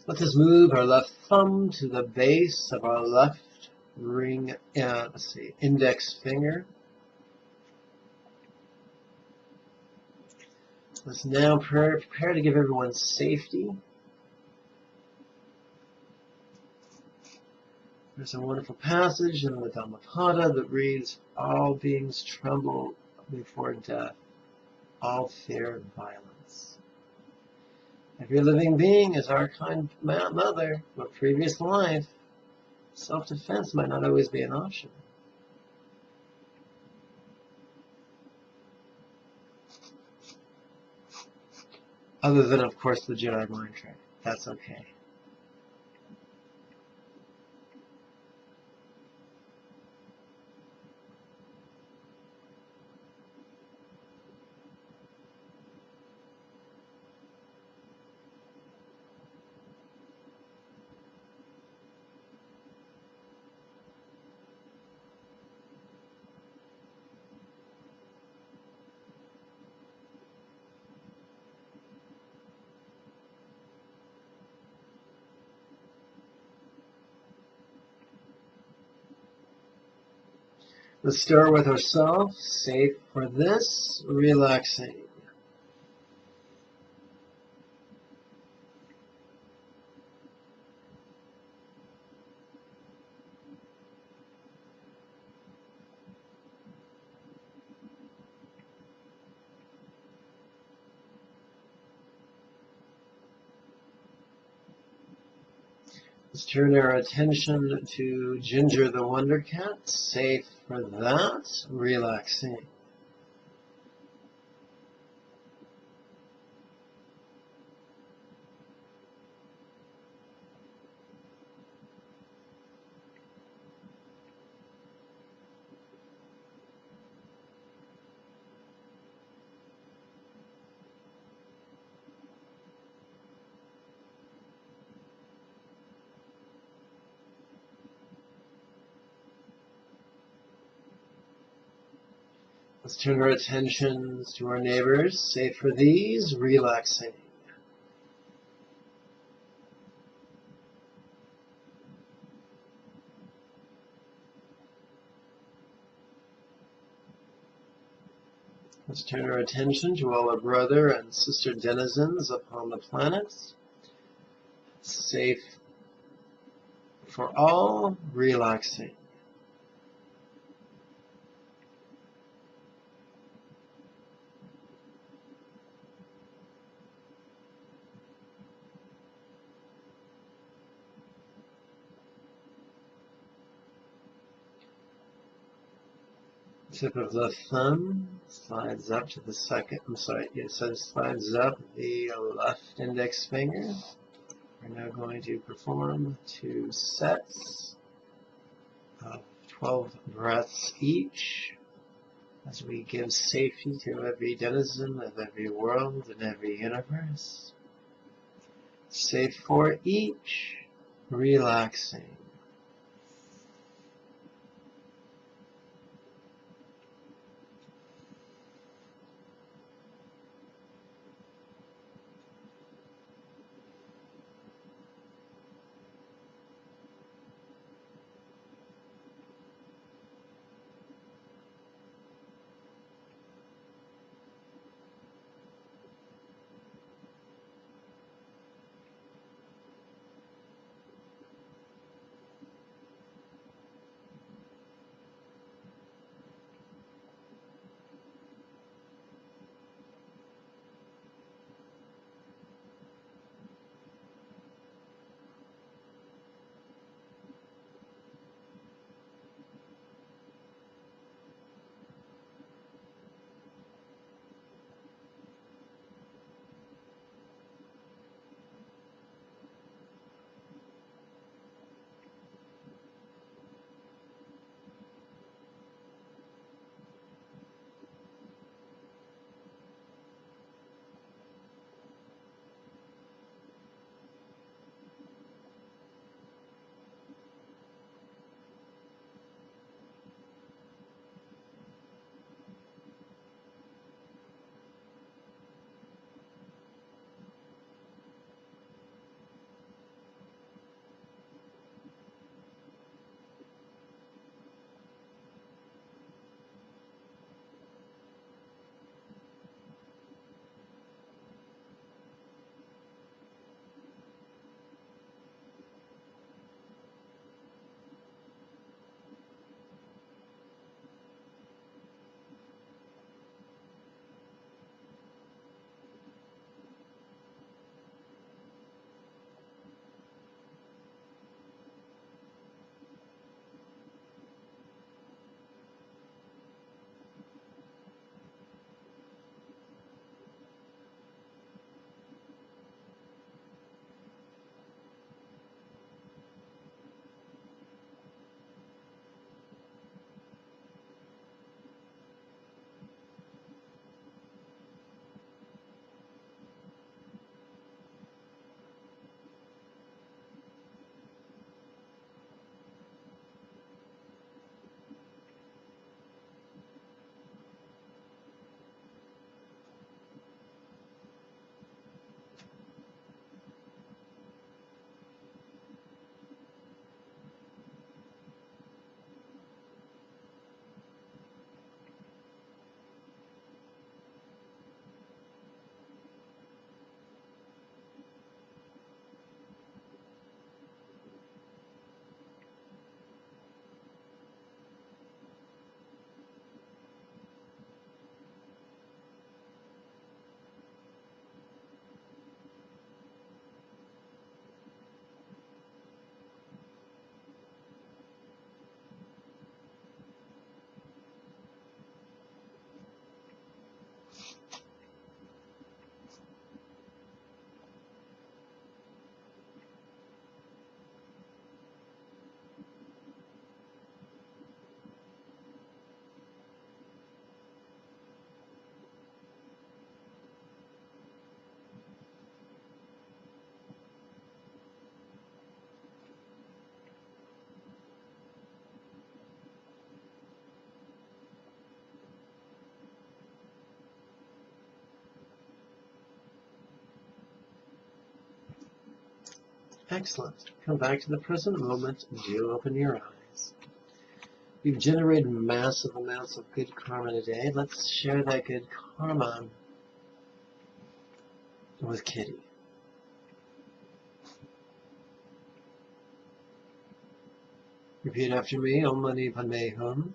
Let's just move our left thumb to the base of our left ring, index finger. Let's now prepare to give everyone safety. There's a wonderful passage in the Dhammapada that reads, all beings tremble before death, all fear violence. Every living being is our kind mother, but previous life, self-defense might not always be an option. Other than, of course, the Jedi mind trick. That's okay. Let's start with ourselves, safe for this, relaxing. Let's turn our attention to Ginger the Wonder Cat, safe for that, relaxing. Let's turn our attentions to our neighbors, safe for these, relaxing. Let's turn our attention to all our brother and sister denizens upon the planet, safe for all, relaxing. Tip of the thumb slides up to the slides up the left index finger. We're now going to perform 2 sets of 12 breaths each as we give safety to every denizen of every world and every universe. Safe for each, relaxing. Excellent. Come back to the present moment and do open your eyes. We've generated massive amounts of good karma today. Let's share that good karma with Kitty. Repeat after me. Om Mani Padme Hum.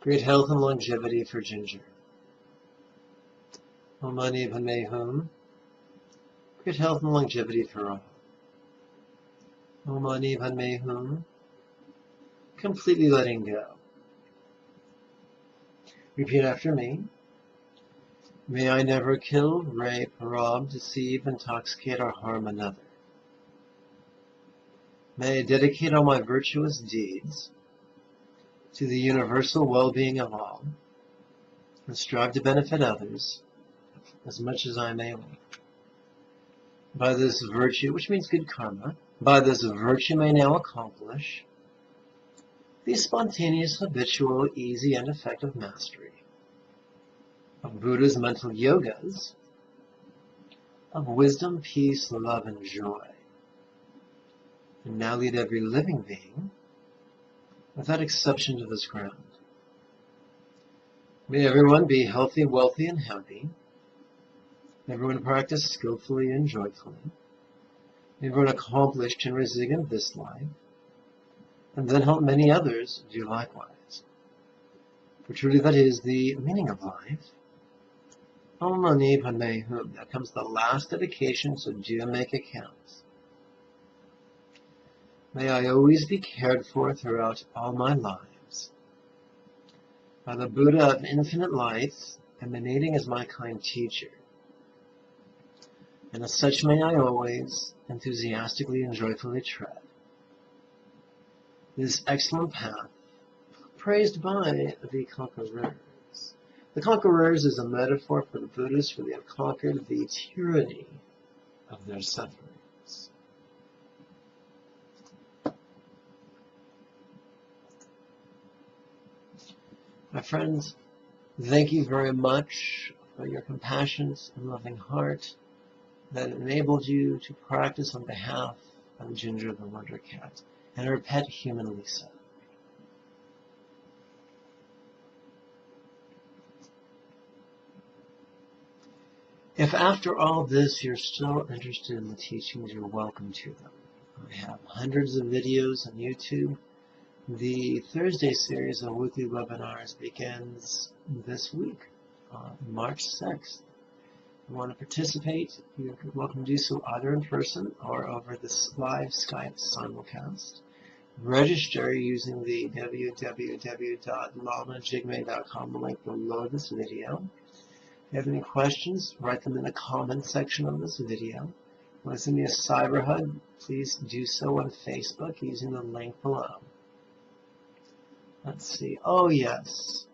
Great health and longevity for Ginger. Om Mani Padme Hum. Great health and longevity for all. Om Mani Padme Hum. Completely letting go. Repeat after me. May I never kill, rape, rob, deceive, intoxicate, or harm another. May I dedicate all my virtuous deeds to the universal well-being of all, and strive to benefit others as much as I may will. By this virtue, which means good karma, by this virtue may now accomplish the spontaneous, habitual, easy, and effective mastery of Buddha's mental yogas, of wisdom, peace, love, and joy, and now lead every living being, without exception, to this ground. May everyone be healthy, wealthy, and happy. May everyone practice skillfully and joyfully. May everyone accomplish generously in this life, and then help many others do likewise. For truly that is the meaning of life. Om Mani Padme Hum. Now comes the last dedication, so do make it count. May I always be cared for throughout all my lives by the Buddha of infinite light, emanating as my kind teacher. And as such may I always enthusiastically and joyfully tread this excellent path, praised by the conquerors. The conquerors is a metaphor for the Buddhists, for they have conquered the tyranny of their sufferings. My friends, thank you very much for your compassionate and loving heart that enabled you to practice on behalf of Ginger the Wonder Cat and her pet human Lisa. If after all this you're still interested in the teachings, you're welcome to them. I have hundreds of videos on YouTube. The Thursday series of weekly webinars begins this week, March 6th. If you want to participate, you're welcome to do so either in person or over this live Skype simulcast. Register using the www.lamajigme.com link below this video. If you have any questions, write them in the comments section of this video. If you want to send me a cyber hug, please do so on Facebook using the link below. Let's see. Oh, yes.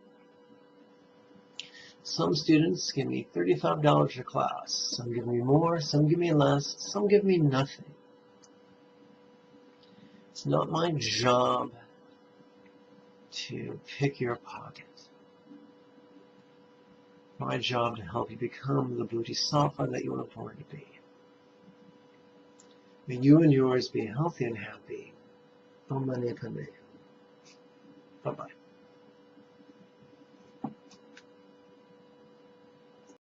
Some students give me $35 a class. Some give me more, some give me less, some give me nothing. It's not my job to pick your pocket. My job to help you become the Bodhisattva that you were born to be. May you and yours be healthy and happy. Om Mani Padme. Bye-bye.